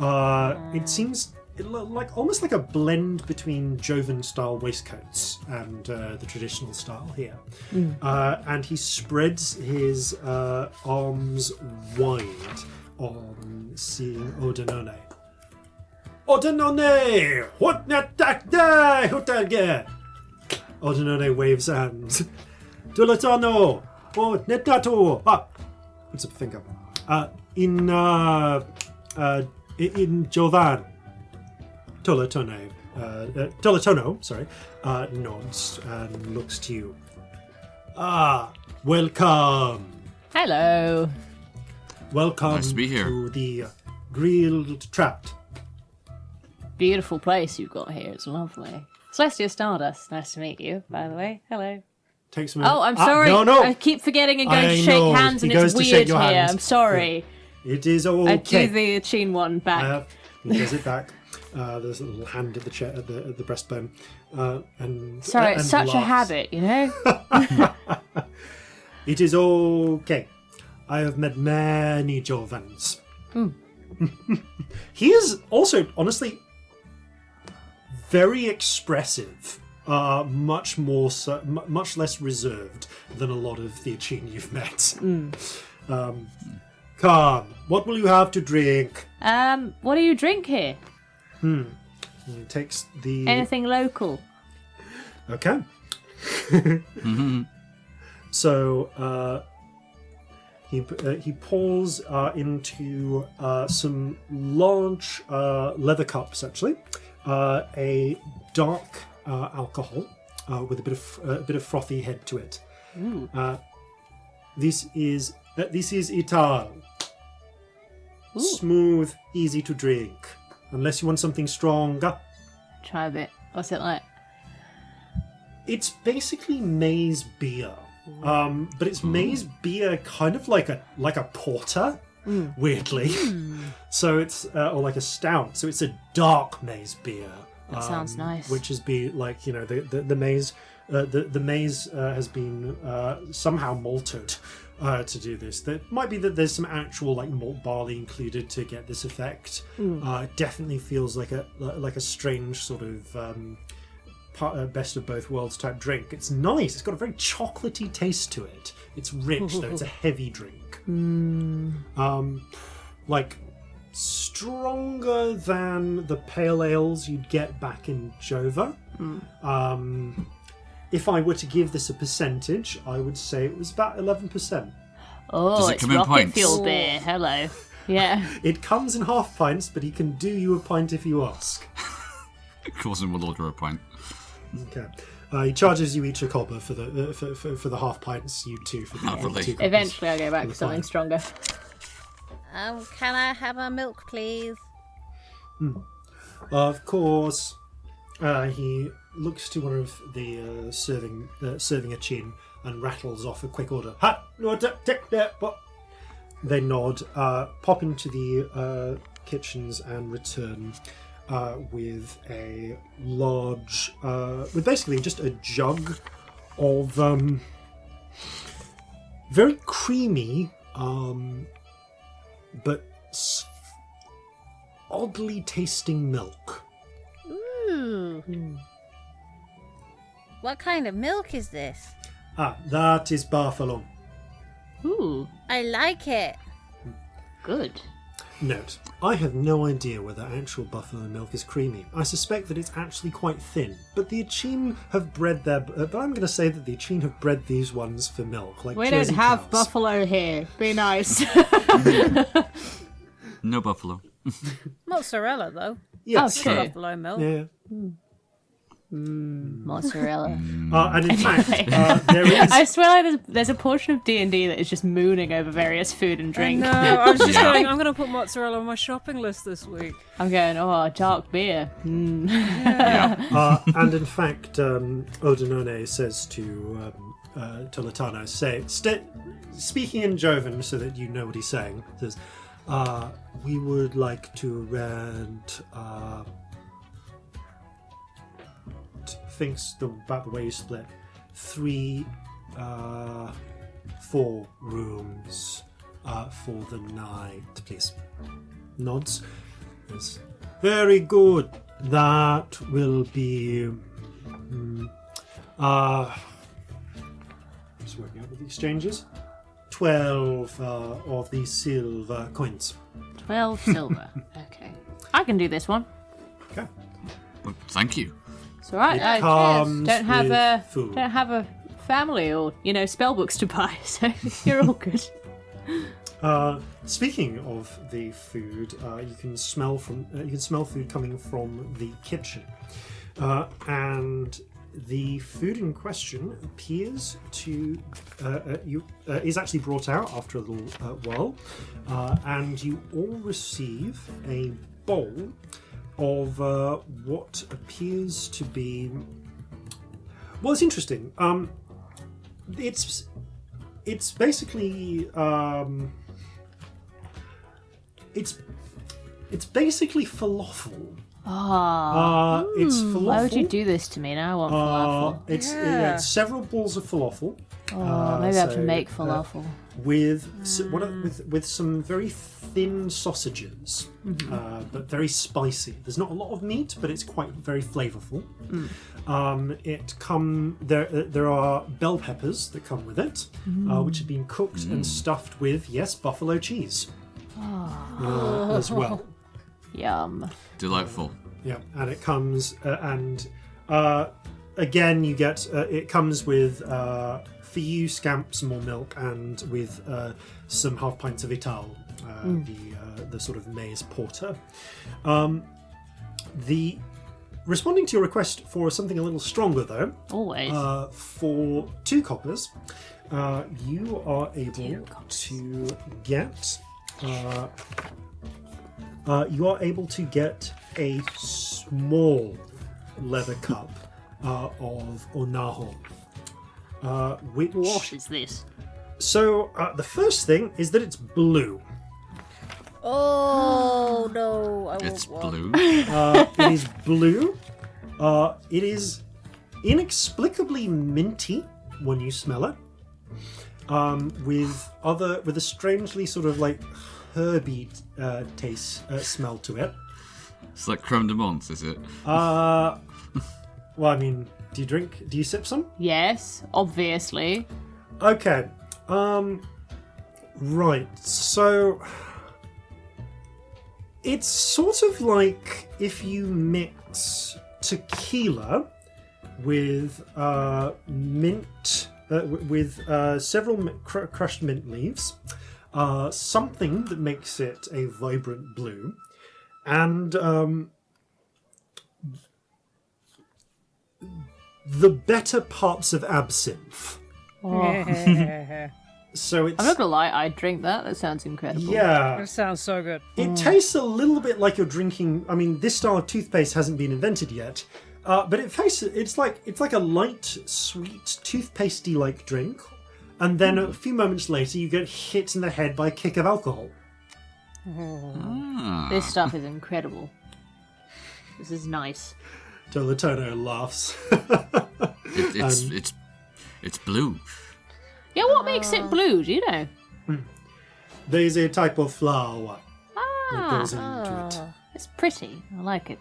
It seems like almost like a blend between Jovan style waistcoats and the traditional style here. And he spreads his arms wide on seeing Odenone. Odenone! What attack day? Odenone waves hands. Tulatano! Oh, netato! Puts up a finger. In Jovan. Tolatono, sorry, nods and looks to you. Welcome. Hello. Welcome Nice to be here. to the Grilled Trapped. Beautiful place you've got here. It's lovely. Celestia Stardust. Nice to meet you, by the way. Hello. Takes a minute. Oh, I'm sorry. No. I keep forgetting and going I to shake know. hands, and He goes it's to weird shake your here. hand. I'm sorry. It is okay. I do the Chin one back. He does it back. There's a little hand at the at the breastbone. And Sorry, and it's such a laughs. habit, you know? It is okay. I have met many Jovans. He is also, honestly, very expressive. Much less reserved than a lot of the Achin you've met. Come, what will you have to drink? What do you drink here? He takes the... Anything local? Okay. So he pours into some large leather cups, actually, a dark alcohol with a bit of frothy head to it. This is Ital. Smooth, easy to drink. Unless you want something stronger. Try a bit. What's it like? It's basically maize beer, but it's maize beer kind of like a porter, weirdly. So it's or like a stout. So it's a dark maize beer. That sounds nice. Which has been like the maize. The maize has been somehow malted to do this. There might be that there's some actual like malt barley included to get this effect. It definitely feels like a strange sort of best of both worlds type drink. It's nice. It's got a very chocolatey taste to it. It's rich though. It's a heavy drink. Like stronger than the pale ales you'd get back in Jova. If I were to give this a percentage, I would say it was about 11%. Oh, Does it it's come in rocket pints? fuel beer. Hello. Yeah. It comes in half pints, but he can do you a pint if you ask. Corzin will order a pint. Okay. He charges you each a cobber for the half pints. You two for the Lovely. 2 cobbers. Eventually I'll go back For for the something pint. stronger. Can I have a milk, please? Of course. He looks to one of the serving Achin and rattles off a quick order. Ha! No, take that. They nod, pop into the kitchens and return. with a large, with basically just a jug of very creamy, but oddly tasting milk. Ooh. What kind of milk is this? That is buffalo. Ooh, I like it. good. Note, I have no idea whether actual buffalo milk is creamy. I suspect that it's actually quite thin, but the Achene have bred their... but I'm going to say that the Achene have bred these ones for milk, like We Jersey don't have cows. buffalo here. Be nice. No buffalo. Mozzarella, though. Yes. Oh, sure. Buffalo milk. Yeah. Mozzarella. And in fact, there is... I swear like there's a portion of D&D that is just mooning over various food and drink. No, I was just Yeah. going, I'm going to put mozzarella on my shopping list this week. I'm going, oh, dark beer. Yeah. And in fact, Odinone says to Latano, speaking in Jovan so that you know what he's saying, says, we would like to rent... thinks about the way you split 3, 4 rooms for the night, please. Nods. Yes. Very good. That will be just working out with the exchanges. 12 of the silver coins. 12 silver. Okay. I can do this one. Okay. Well, thank you. It's all right. It I comes don't have with a food. don't have a family or spell books to buy, so you're all good. Speaking of the food, you can smell food coming from the kitchen, and the food in question appears to is actually brought out after a little while, and you all receive a bowl of what appears to be... Well, it's interesting. It's basically it's basically falafel. It's falafel. Why would you do this to me? Now I want falafel. It's several balls of falafel. Maybe I have to make falafel. With some very thin sausages, but very spicy. There's not a lot of meat, but it's quite very flavorful. There are bell peppers that come with it, which have been cooked and stuffed with buffalo cheese as well. Yum. Delightful. Yeah, and it comes again you get it comes with for you, Scamp, some more milk, and with some half pints of Ital, the sort of maize porter. Responding to your request for something a little stronger, though, Always. for 2 coppers, you are able to get. You are able to get a small leather cup of onaho. What is this? So the first thing is that it's blue. Oh no! I It's want one. blue. It is blue. It is inexplicably minty when you smell it. With a strangely sort of like herby smell to it. It's like creme de menthe, is it? Well, I mean, do you sip some? Yes, obviously. Okay. Right. So it's sort of like if you mix tequila with mint, with several crushed mint leaves, something that makes it a vibrant blue, and the better parts of absinthe. So it's... I'm not gonna lie, I'd drink that. That sounds incredible. Yeah. That sounds so good. It tastes a little bit like you're drinking... I mean, this style of toothpaste hasn't been invented yet, but it's like a light, sweet, toothpastey-like drink, and then a few moments later you get hit in the head by a kick of alcohol. This stuff is incredible. This is nice. Tolatono laughs. It's blue. Yeah, what makes it blue? Do you know? There's a type of flower that goes into it. It's pretty. I like it.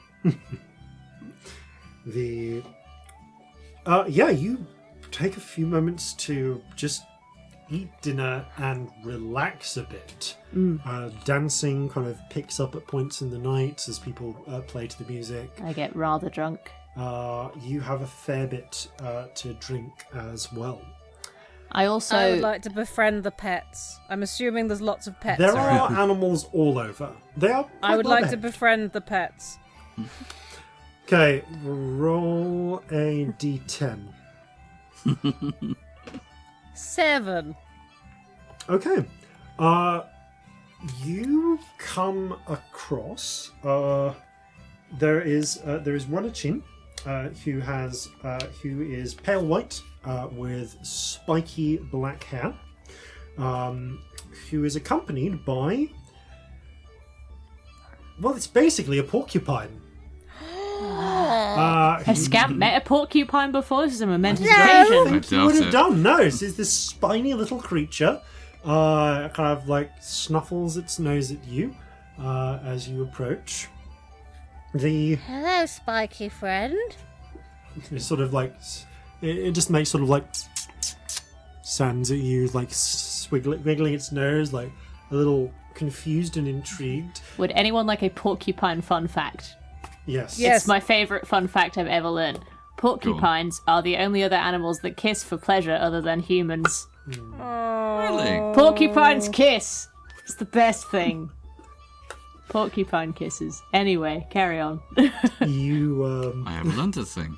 You take a few moments to just eat dinner and relax a bit. Dancing kind of picks up at points in the night as people play to the music. I get rather drunk. You have a fair bit to drink as well. I would like to befriend the pets. I'm assuming there's lots of pets There around. are animals all over. They are. I would like to befriend the pets. Okay, roll a d10. 7. Okay. You come across. There is one Achin who is pale white with spiky black hair, who is accompanied by. Well, it's basically a porcupine. Has Scamp met a porcupine before? This is a momentous I occasion. think you would have done. No, it's this spiny little creature. Kind of like snuffles its nose at you as you approach. Hello, spiky friend. It's sort of like it just makes sort of like sounds at you, like wiggling its nose, like a little confused and intrigued. Would anyone like a porcupine fun fact? Yes. It's my favourite fun fact I've ever learned. Porcupines are the only other animals that kiss for pleasure other than humans. Really? Porcupines kiss! It's the best thing. Porcupine kisses. Anyway, carry on. You I have learned a thing.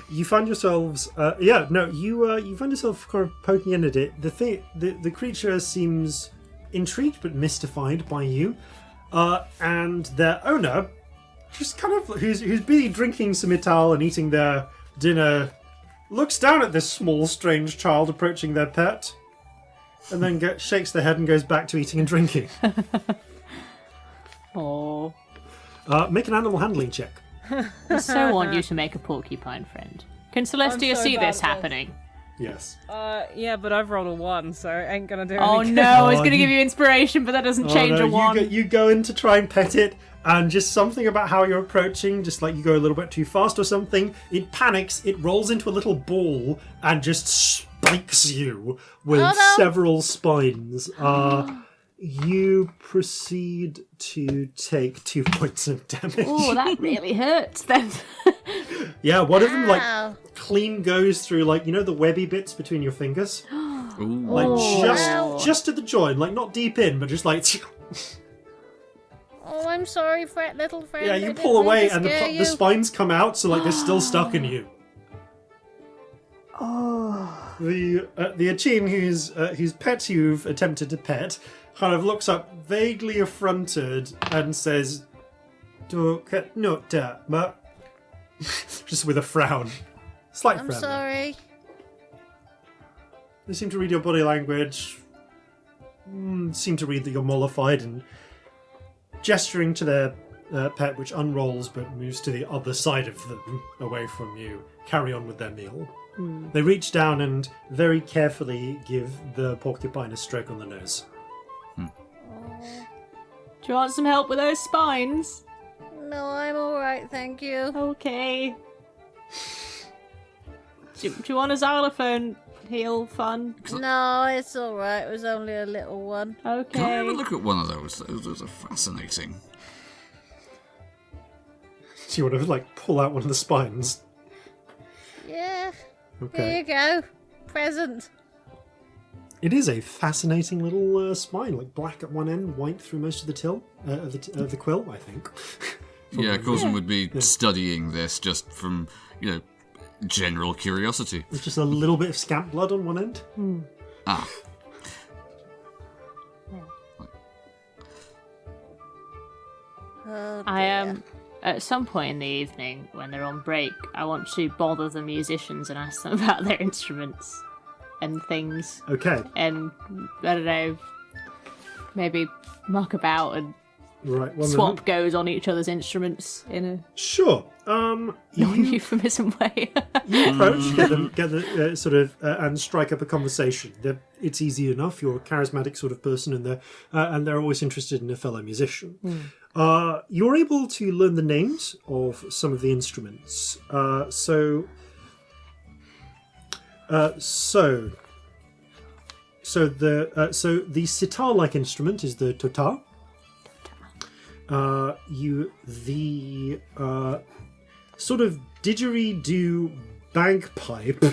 you find yourselves you find yourself kind of poking in at it. The creature seems intrigued but mystified by you, and their owner, just kind of who's busy drinking some Ital and eating their dinner, looks down at this small strange child approaching their pet, and then shakes their head and goes back to eating and drinking. Oh, Make an animal handling check. I so want you to make a porcupine friend. Can Celestia so see bad this at this. happening? Yes. Yeah, but I've rolled a 1, so it ain't gonna do Oh any no, it's Oh, going to you- give you inspiration, but that doesn't change a 1. You go in to try and pet it, and just something about how you're approaching, just like you go a little bit too fast or something, it panics, it rolls into a little ball, and just spikes you with Oh, no. several spines. You proceed to take 2 points of damage. Oh, that really hurts then. Yeah, one of them Ow. clean goes through the webby bits between your fingers, Ooh. Ow. just at the joint, not deep in, but just Oh, I'm sorry, little friend. yeah, I you didn't pull mean to away and scare the you. spines come out, so they're still stuck in you. The Achin whose pet you've attempted to pet kind of looks up vaguely affronted and says, "Do not but just with a frown, slight I'm frown. sorry. They seem to read your body language. Seem to read that you're mollified and gesturing to their pet, which unrolls but moves to the other side of them, away from you. Carry on with their meal. They reach down and very carefully give the porcupine a stroke on the nose. Do you want some help with those spines? No, I'm alright, thank you. Okay. Do you want a xylophone heal fun? No, it's alright. It was only a little one. Can I Okay. have a look at one of those? Those are fascinating. Do you want to pull out one of the spines? Yeah. Here Okay. you go. Present. It is a fascinating little spine, black at one end, white through most of the of the quill, I think. Yeah, Corzin would be studying this just from, general curiosity. There's just a little bit of scamp blood on one end. Ah, Oh, I dear. at some point in the evening when they're on break, I want to bother the musicians and ask them about their instruments and things, Okay. and I don't know, maybe muck about and Right, one swap moment. goes on each other's instruments in a Sure. non-euphemism way. You approach, get the and strike up a conversation. It's easy enough. You're a charismatic sort of person, and they're always interested in a fellow musician. You're able to learn the names of some of the instruments. So the sitar-like instrument is the totar. The sort of didgeridoo bagpipe.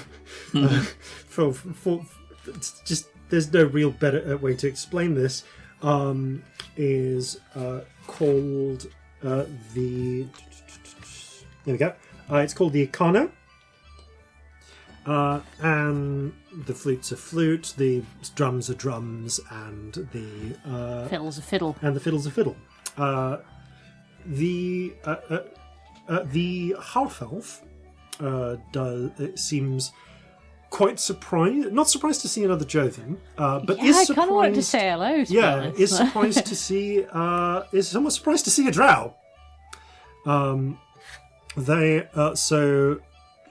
It's just there's no real better way to explain this. Is called the. There we go. It's called the Ikano. And the flute's a flute, the drums are drums, and the Fiddle's a fiddle. And the fiddle's a fiddle. The half elf seems quite surprised, not surprised to see another Joven, but is I surprised. kind of wanted to say hello. To be honest. Is surprised to see. Is somewhat surprised to see a drow.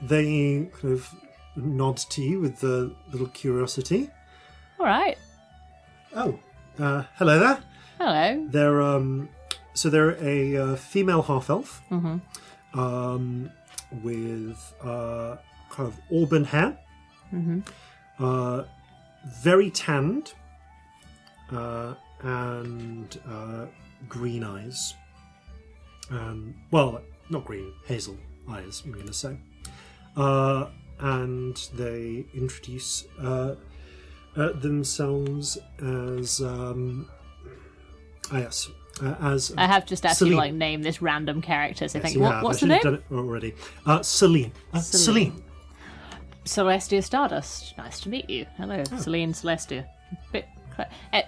They kind of nod to you with a little curiosity. All right. Oh, hello there. Hello. They're a female half elf, Mm-hmm. with kind of auburn hair, very tanned, and green eyes. Well, not green, hazel eyes, I'm going to say. And they introduce themselves as as I have just asked Celine. you to name this random character. So Yes, think, you have. what's I the should have name? done it already. Celine. Celine. Celestia Stardust. Nice to meet you. Hello, Celine Celestia.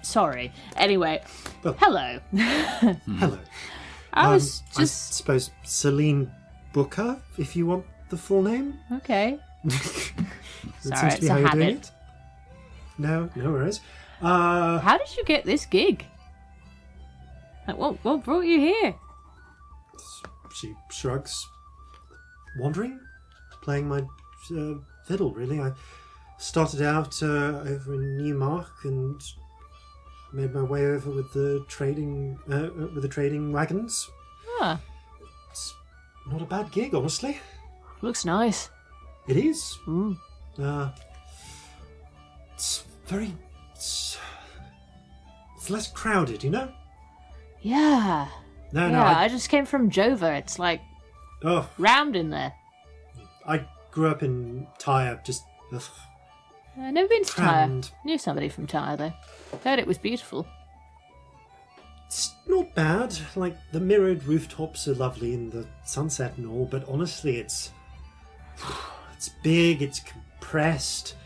Sorry. Anyway, Well- hello. Hello. I was I just suppose Celine Booker, if you want the full name. okay. That Sorry, seems to be it's how a you're doing habit. it. No worries. How did you get this gig? Like, what brought you here? She shrugs. Wandering? Playing my fiddle, really. I started out over in Newmark and made my way over with the trading wagons. Ah, It's not a bad gig, honestly. looks nice. It is. Mm. It's less crowded, you know? Yeah. No, I just came from Jova. It's like Oh, round in there. I grew up in Tyre, just ugh, I've never been to Tyre. crammed. Knew somebody from Tyre though. Heard it was beautiful. It's not bad. Like, the mirrored rooftops are lovely in the sunset and all, but honestly, it's big, it's compressed.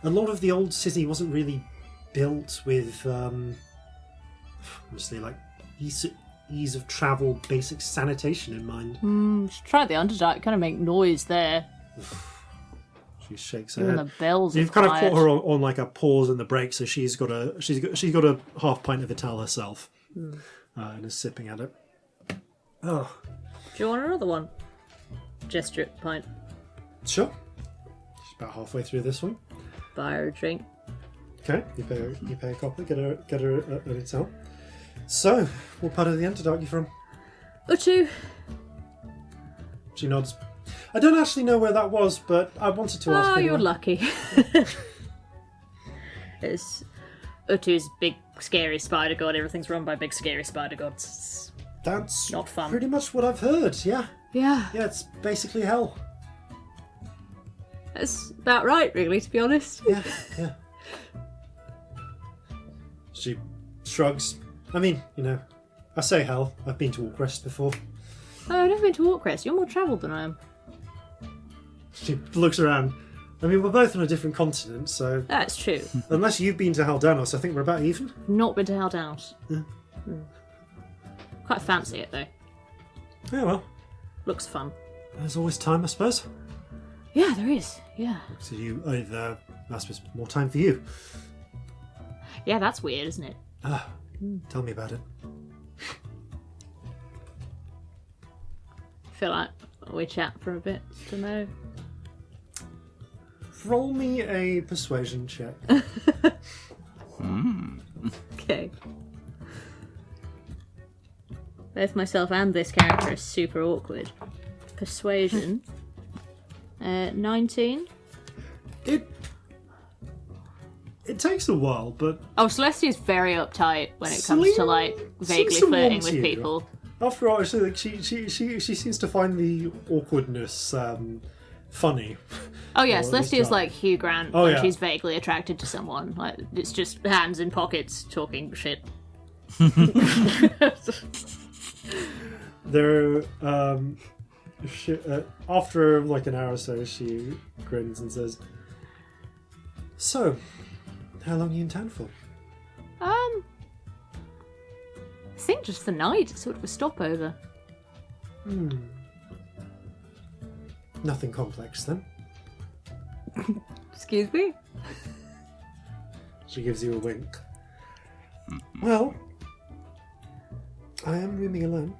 A lot of the old city wasn't really built with, honestly, like, ease of travel, basic sanitation in mind. Just try the Underdark. Kind of make noise there. She shakes her Even head. the bells. You've are kind of quiet. caught her on like a pause in the break, so she's got a half pint of Vital herself, and is sipping at it. Oh, Do you want another one? Gesture at the pint. sure. She's about halfway through this one. Buy her a drink. Okay, you pay a copper, get her a Vital. So, what part of the Underdark you from? Utu. She nods. I don't actually know where that was, but I wanted to ask. Oh, anyway. you're lucky. It's Utu's big, scary spider god. Everything's run by big, scary spider gods. That's Not fun. pretty much what I've heard. Yeah, Yeah, it's basically hell. that's about right, really, to be honest. Yeah. She shrugs. I mean, I say hell. I've been to Walkrest before. Oh, I've never been to Walkrest. You're more travelled than I am. She looks around. I mean, we're both on a different continent, so That's true. unless you've been to Haldanos, I think we're about even. Not been to Helldown. Yeah. Quite fancy it though. Yeah, well, Looks fun. there's always time, I suppose. Yeah, there is. Yeah. So I suppose more time for you. Yeah, that's weird, isn't it? Tell me about it. feel like we chat for a bit to know. Roll me a persuasion check. Okay. Both myself and this character are super awkward. Persuasion. 19. It takes a while, but Oh, Celestia's very uptight when it comes to, like, vaguely seems to flirting want with you. people. after all, actually, like, she seems to find the awkwardness funny. Oh yeah, Or at least Celestia's try. like Hugh Grant Oh, when yeah. she's vaguely attracted to someone. Like, it's just hands in pockets talking shit. There, after like an hour or so, she grins and says, "So, how long are you in town for?" I think just the night, sort of a stopover. Nothing complex then. Excuse me? She gives you a wink. Well, I am rooming alone.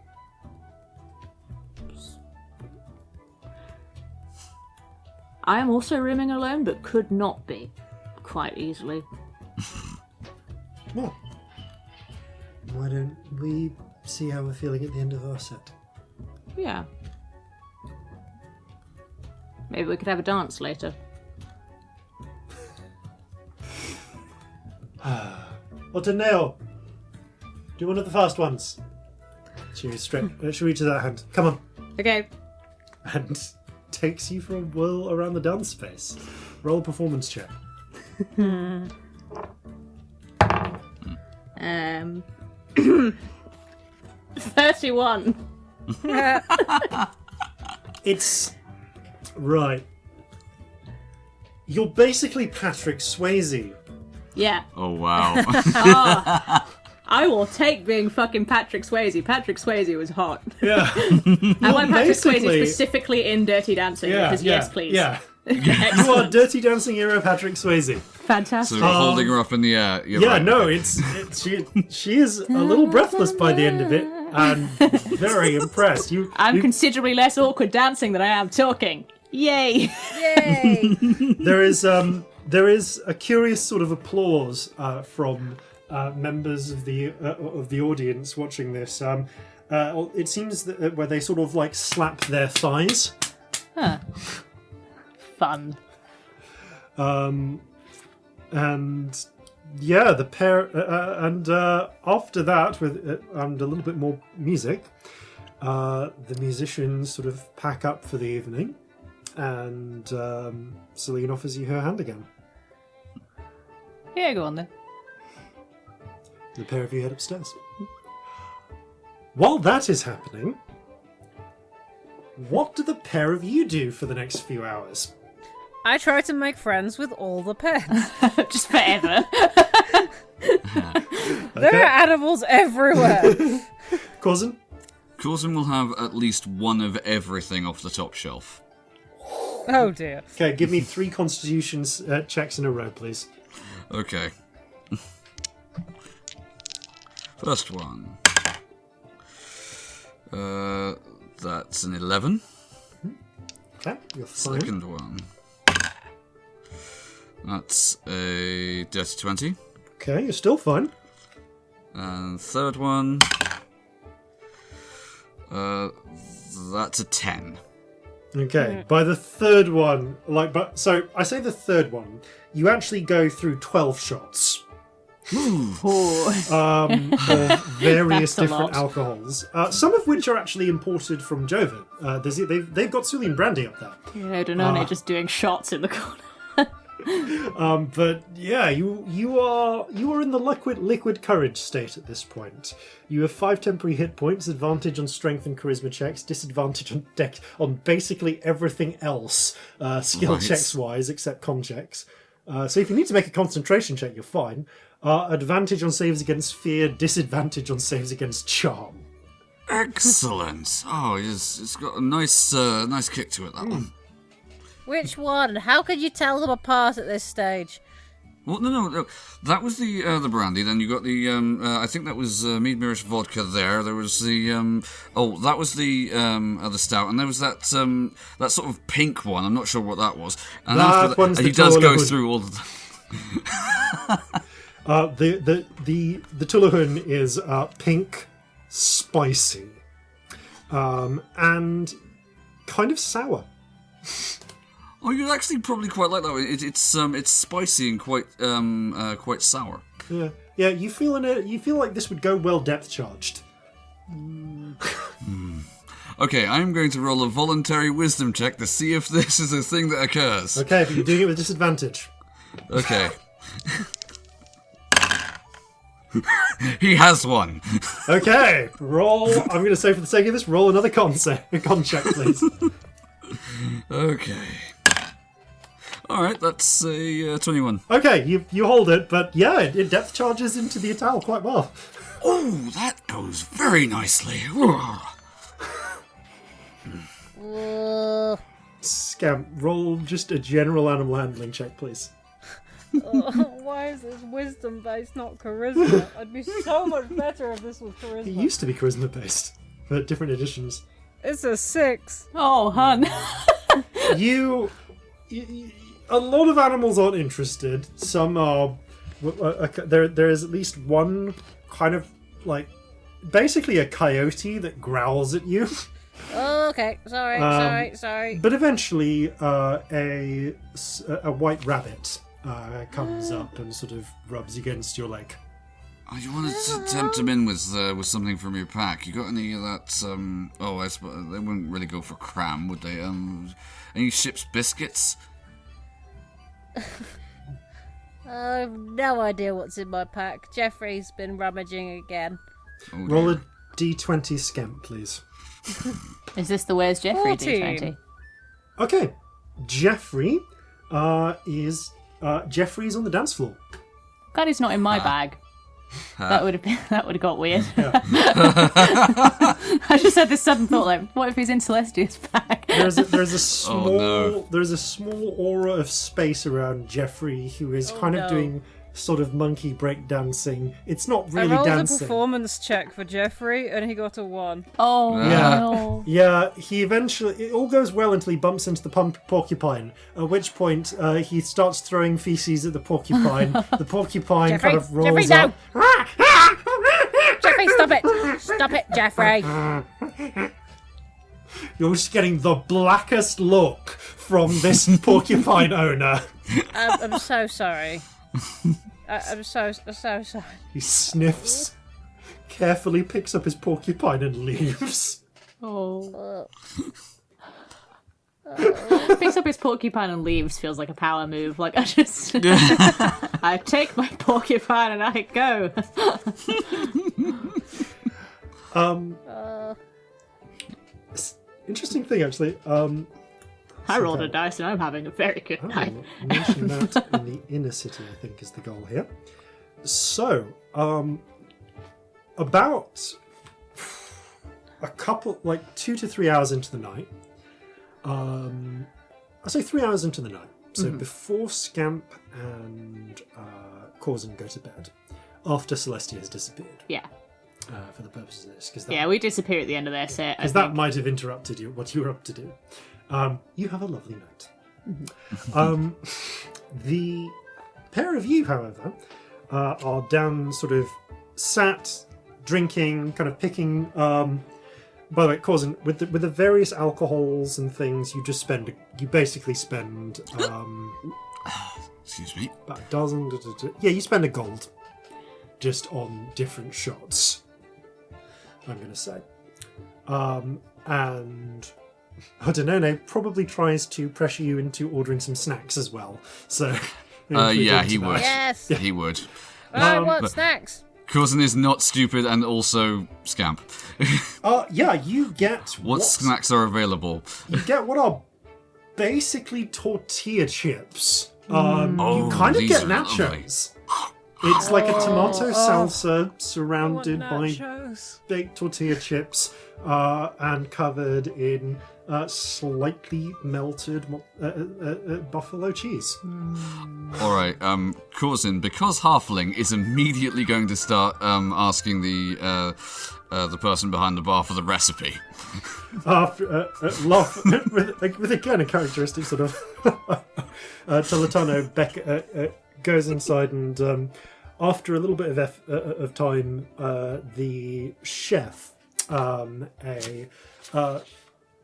I am also rooming alone, but could not be quite easily. Well, why don't we see how we're feeling at the end of our set? Yeah. Maybe we could have a dance later. Otteneo, do one of the fast ones. She reaches out her hand. Come on. Okay. And takes you for a whirl around the dance space. Roll a performance check. 31. It's right. You're basically Patrick Swayze. Yeah. Oh, wow. I will take being fucking Patrick Swayze. Patrick Swayze was hot. Yeah. I want Patrick Swayze basically- specifically in Dirty Dancing because yes, please. Yeah. You are Dirty Dancing era Patrick Swayze. Fantastic. So holding her up in the air. You're Yeah, right, no, okay. she is a little breathless by the end of it, and very impressed. I'm considerably less awkward dancing than I am talking. Yay! Yay! there is a curious sort of applause from members of the audience watching this. It seems that where they sort of like slap their thighs. Huh. Fun. And yeah, the pair, and after that, with and a little bit more music, the musicians sort of pack up for the evening, and Celine offers you her hand again. Yeah, go on then. The pair of you head upstairs. While that is happening, what do the pair of you do for the next few hours? I try to make friends with all the pets. Just forever. There are animals everywhere. Corzin? Corzin will have at least one of everything off the top shelf. Oh dear. Okay, give me 3 constitution checks in a row, please. Okay. First one. That's an 11. Okay, you're fine. Second one. That's a dirty 20. Okay, you're still fine. And third one. That's a 10. Okay, by the third one, so I say the third one, you actually go through 12 shots of various That's a different lot. alcohols, some of which are actually imported from Joven. They've got Celine brandy up there. Yeah, I don't know, just doing shots in the corner. But yeah, you are in the liquid courage state at this point. You have 5 temporary hit points, advantage on strength and charisma checks, disadvantage on dex on basically everything else, skill Right. checks wise, except con checks. So if you need to make a concentration check, you're fine. Advantage on saves against fear, disadvantage on saves against charm. Excellent. Oh, it's got a nice kick to it, that one. Which one? How could you tell them apart at this stage? Well, no. That was the brandy. Then you got the I think that was mead Mirish vodka. There was the that was the stout, and there was that that sort of pink one. I'm not sure what that was. And That one's and the he does go Tulahun. through all of them. The Tulahun is pink, spicy, and kind of sour. Oh, you'd actually probably quite like that one. It's spicy and quite sour. Yeah. You feel like this would go well depth charged. Okay, I'm going to roll a voluntary wisdom check to see if this is a thing that occurs. Okay, but you're doing it with disadvantage. Okay. He has one. Okay, roll. I'm going to say for the sake of this, roll another con check, please. Okay. All right, that's a 21. Okay, you hold it, but yeah, it depth charges into the Ital quite well. Oh, that goes very nicely. Scamp, roll just a general animal handling check, please. Why is this wisdom based, not charisma? I'd be so much better if this was It charisma. used to be charisma based, but different editions. It's a 6. Oh, hun. You a lot of animals aren't interested. Some are. There is at least one kind of like basically a coyote that growls at you. Oh, okay. Sorry. But eventually, a white rabbit comes up and sort of rubs against your leg. Oh, you wanted to tempt him in with something from your pack. You got any of that? I suppose they wouldn't really go for cram, would they? Any ship's biscuits? I've no idea what's in my pack. Jeffrey's been rummaging again. Oh, Roll dear. a d20 Scamp, please. Is this the Where's Jeffrey 14. D20? Okay, Jeffrey Jeffrey's on the dance floor. Glad he's not in my bag. That would have got weird. Yeah. I just had this sudden thought, like, what if he's in Celestia's bag? There's a small no. there's a small aura of space around Jeffrey, who is kind of no. doing sort of monkey break dancing. It's not I really rolled dancing. a performance check for Jeffrey, and he got a 1. Oh, Yeah. no. Yeah, it all goes well until he bumps into the porcupine, at which point he starts throwing feces at the porcupine. The porcupine Jeffrey, kind of rolls Jeffrey, up. Jeffrey, stop it! Stop it, Jeffrey! You're just getting the blackest look from this porcupine owner. I'm so sorry. I'm so sorry. He sniffs, carefully picks up his porcupine and leaves. Oh. Picks up his porcupine and leaves feels like a power move. Like, I take my porcupine and I go. Interesting thing, actually. I rolled a dice and I'm having a very good night. I'll mention that in the inner city, I think, is the goal here. So, about a couple, like 2 to 3 hours into the night, I'll say 3 hours into the night. So before Scamp and Corzin go to bed, after Celestia has disappeared, Yeah. for the purposes of this, because Yeah, we disappear at the end of their set. I because that think. might have interrupted you, what you were up to do. You have a lovely night. The pair of you, however, are down, sort of sat, drinking, kind of picking. By the way, Corzin, with the various alcohols and things, you basically spend Excuse me. about a dozen. Yeah, you spend a gold just on different shots. I'm going to say, and I don't know. Probably tries to pressure you into ordering some snacks as well. So, Yeah, he would. Yes! He would. I want snacks! Corzin is not stupid and also Scamp. Yeah, you get What snacks are available? You get what are basically tortilla chips. You Oh, kind of these get are nachos. It's like a tomato salsa surrounded I by want nachos. baked tortilla chips and covered in slightly melted buffalo cheese. All right, Corzin, because Halfling is immediately going to start asking the person behind the bar for the recipe. After laugh with again a characteristic sort of Toletano goes inside and after a little bit of time, the chef,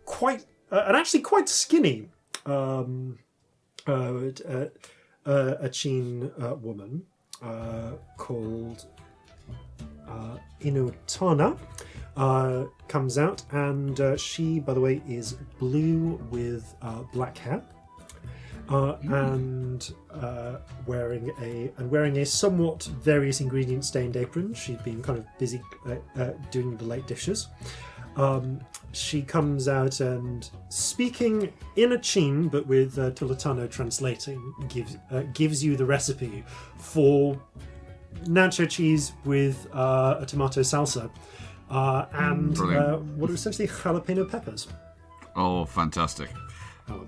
quite and actually quite skinny Achene woman called Inutana comes out, and she, by the way, is blue with black hair. And wearing a somewhat various ingredient stained apron. She'd been kind of busy doing the late dishes. She comes out and, speaking in Achene but with Toletano translating, gives you the recipe for nacho cheese with a tomato salsa and what are essentially jalapeno peppers. Oh, fantastic. Oh,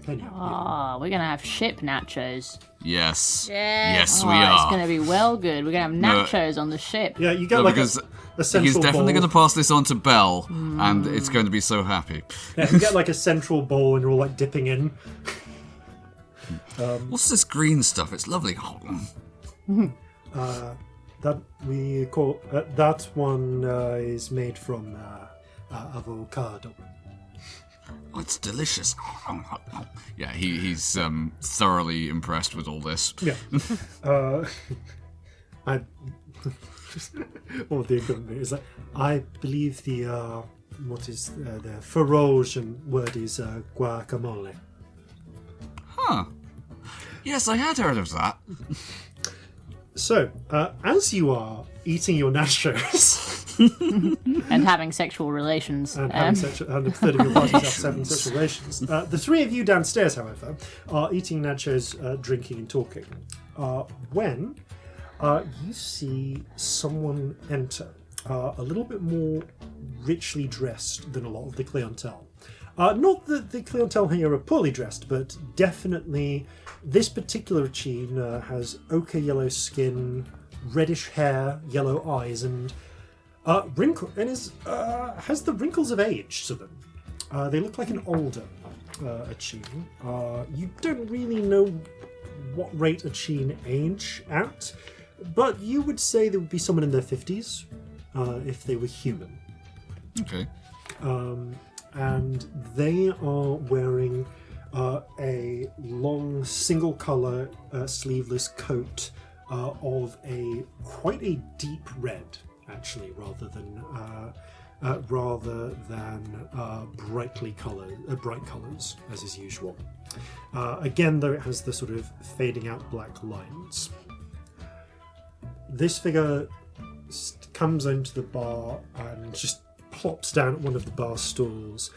we're gonna have ship nachos. Yes. Yeah. Yes, Oh, we are. it's gonna be well good. We're gonna have nachos on the ship. Yeah, you get No, like because a central he's definitely bowl. going to pass this on to Belle, and it's going to be so happy. Yeah, you get like a central bowl and you're all like dipping in. What's this green stuff? It's lovely. That we call that one is made from avocado. Oh, it's delicious. Yeah, he's thoroughly impressed with all this. Yeah. I. Or the equivalent is like, I believe the what is the Ferocian word is guacamole. Huh. Yes, I had heard of that. So, as you are eating your nachos And having sexual relations. and and a third of your party is having sexual relations, the three of you downstairs, however, are eating nachos, drinking, and talking. When you see someone enter, a little bit more richly dressed than a lot of the clientele. Not that the clientele here are poorly dressed, but definitely this particular Achene has ochre yellow skin, reddish hair, yellow eyes, and has the wrinkles of age to them. They look like an older Achene. You don't really know what rate Achene age at, but you would say there would be someone in their 50s if they were human. Okay. And they are wearing a long single colour sleeveless coat of quite a deep red, actually, rather than bright colours as is usual. Again, though, it has the sort of fading out black lines. This figure comes into the bar and just plops down at one of the bar stools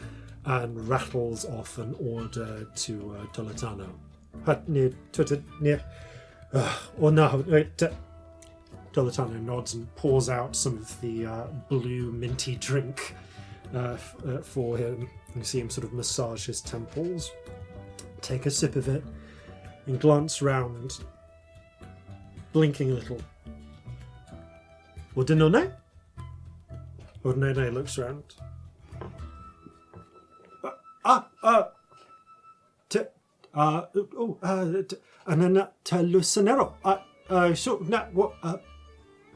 and rattles off an order to Toletano. Toletano nods and pours out some of the blue minty drink for him. You see him sort of massage his temples, take a sip of it, and glance round, blinking a little. Ordinone? Ordinone looks around. Lucinero.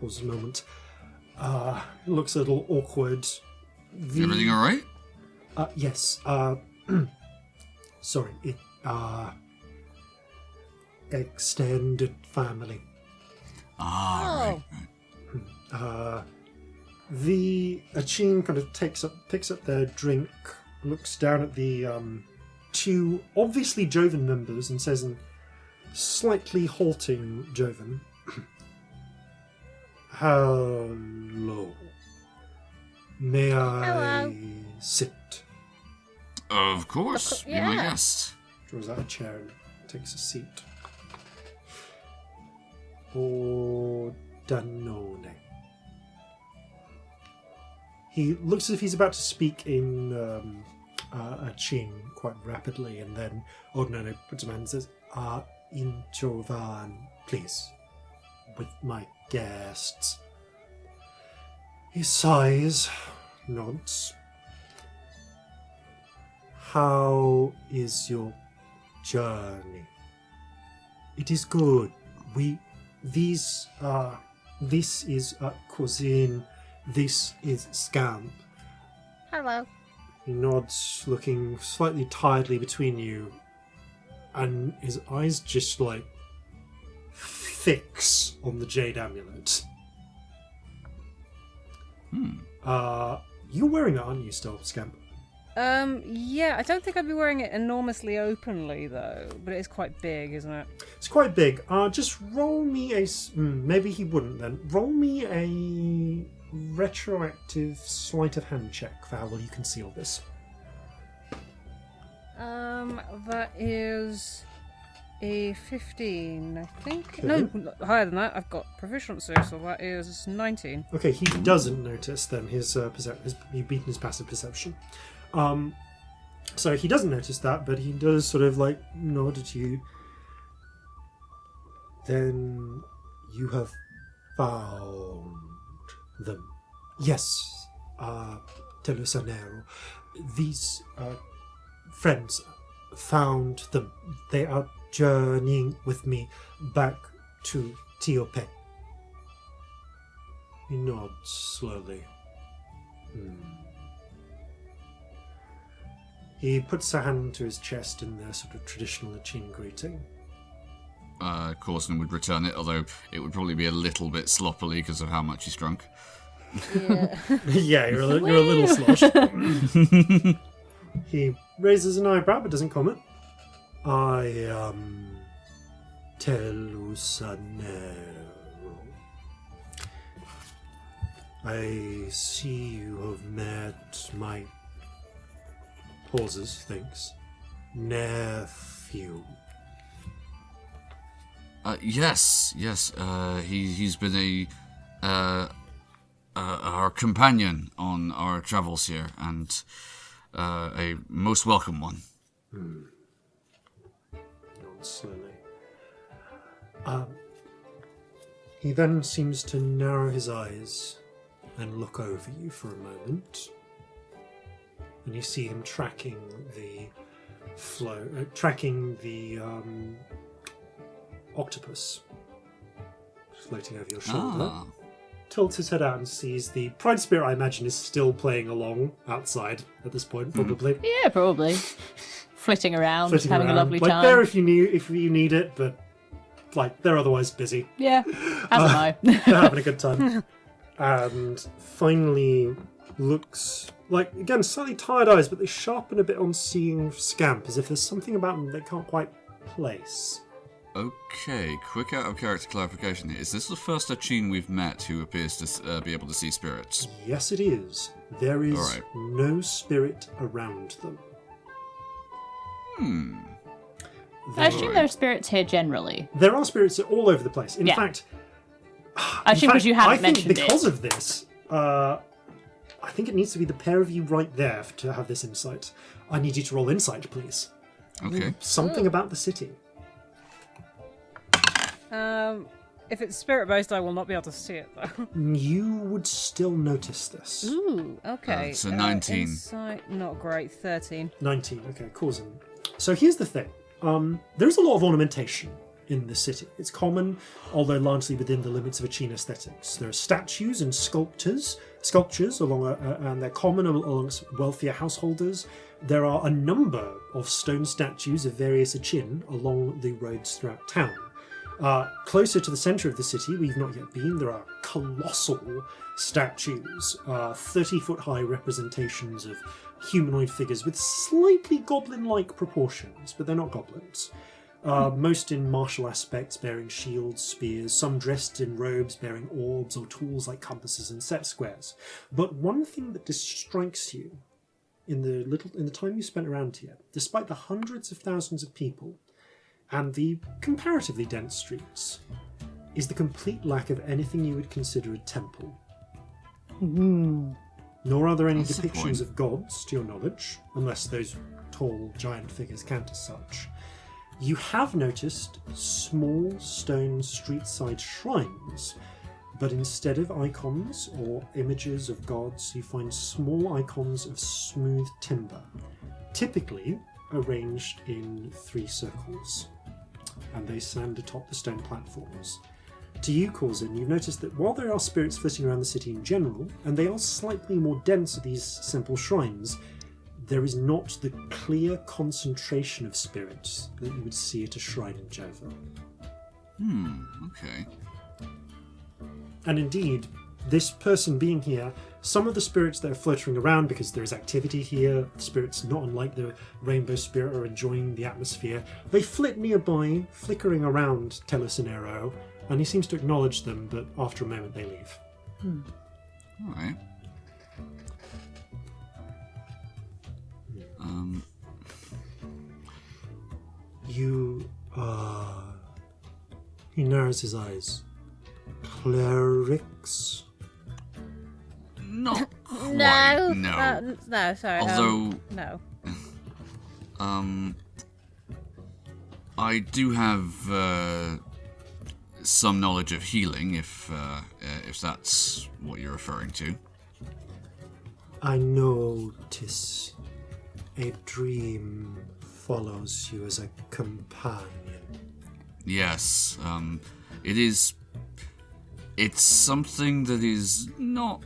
Pause a moment. Looks a little awkward. Everything all right? Yes. Sorry. Extended family. Right. The Achene kind of picks up their drink, looks down at the two obviously Jovan members and says in slightly halting Jovan, "Hello. May I Hello. sit?" Of course. Be my yeah. guest. Draws out a chair and takes a seat. Danone. He looks as if he's about to speak in a chin quite rapidly, and then Ognano puts him hand and says, Inchovan, please, with my guests. He sighs, nods. How is your journey? It is good. This is Corzin. This is Scamp. Hello. He nods, looking slightly tiredly between you, and his eyes just fix on the jade amulet. You're wearing that, aren't you, still, Scamp? Yeah, I don't think I'd be wearing it enormously openly, though, but it is quite big, isn't it? It's quite big. Just roll me a... maybe he wouldn't, then. Roll me a retroactive sleight of hand check for how well you conceal this. That is a 15, I think. Okay. No, higher than that. I've got proficiency, so that is 19. Okay, he doesn't notice then his you've beaten his passive perception. So he doesn't notice that, but he does sort of nod at you. Then you have found them. Yes, Telusanero. These friends found them. They are journeying with me back to Tiope. He nods slowly. He puts a hand to his chest in their sort of traditional Achin greeting. Corzin would return it, although it would probably be a little bit sloppily because of how much he's drunk. Yeah. Yeah, you're a little sloshed. He raises an eyebrow but doesn't comment. I am Telusanero. I see you have met my... Pauses, thinks. Nephew. Yes. He's been our companion on our travels here, and a most welcome one. Nods slowly. He then seems to narrow his eyes and look over you for a moment. And you see him tracking the octopus floating over your shoulder. Tilts his head out and sees the Pride Spirit, I imagine, is still playing along outside at this point, probably. Yeah, probably. Flitting around, having a lovely time. There if you need it, but they're otherwise busy. Yeah, as am I. They're having a good time. And finally looks again, slightly tired eyes, but they sharpen a bit on seeing Scamp, as if there's something about them they can't quite place. Okay, quick out of character clarification here. Is this the first Achin we've met who appears to be able to see spirits? Yes, it is. There is no spirit around them. I assume there are spirits here generally. There are spirits all over the place. In fact, I assume because you haven't mentioned it. Because of this, I think it needs to be the pair of you right there to have this insight. I need you to roll insight, please. Okay. Something about the city. If it's spirit-based, I will not be able to see it, though. You would still notice this. Ooh, okay. So 19. Insight, not great. 13. 19, okay, Corzin. So here's the thing. There's a lot of ornamentation in the city. It's common, although largely within the limits of Achin aesthetics. There are statues and sculptures and they're common amongst wealthier householders. There are a number of stone statues of various Achin along the roads throughout town. Closer to the centre of the city, we've not yet been, there are colossal statues, 30-foot high representations of humanoid figures with slightly goblin-like proportions, but they're not goblins. Most in martial aspects, bearing shields, spears, some dressed in robes bearing orbs or tools like compasses and set squares. But one thing that strikes you in the time you spent around here, despite the hundreds of thousands of people and the comparatively dense streets, is the complete lack of anything you would consider a temple. Nor are there any That's the depictions point. of gods, to your knowledge, unless those tall, giant figures count as such. You have noticed small stone street-side shrines, but instead of icons or images of gods, you find small icons of smooth timber, typically arranged in 3 circles, and they stand atop the stone platforms. To you, Corzin, you've noticed that while there are spirits flitting around the city in general, and they are slightly more dense at these simple shrines, there is not the clear concentration of spirits that you would see at a shrine in Jova. Okay. And indeed, this person being here, some of the spirits that are fluttering around, because there is activity here, spirits not unlike the rainbow spirit are enjoying the atmosphere, they flit nearby, flickering around Celestia, and he seems to acknowledge them, but after a moment they leave. Alright. You are... He narrows his eyes. Clerics? Not quite, No. no. No, sorry. Although, no. I do have some knowledge of healing, if that's what you're referring to. I notice a dream follows you as a companion. Yes, it is. It's something that is not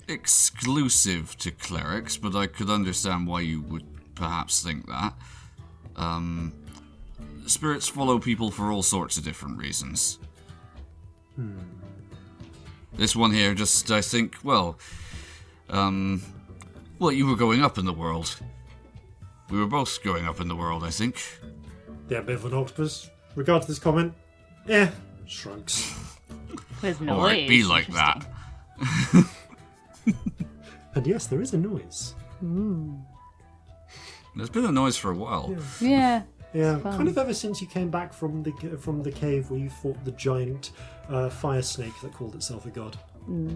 exclusive to clerics, but I could understand why you would perhaps think that. Spirits follow people for all sorts of different reasons. This one here, just, I think, well, you were going up in the world. We were both going up in the world, I think. Yeah, bit of an octopus. Regards this comment, shrugs. With noise. Alright, be like that. And yes, there is a noise. There's been a noise for a while. Yeah. Yeah, Fun. kind of ever since you came back from the cave where you fought the giant fire snake that called itself a god.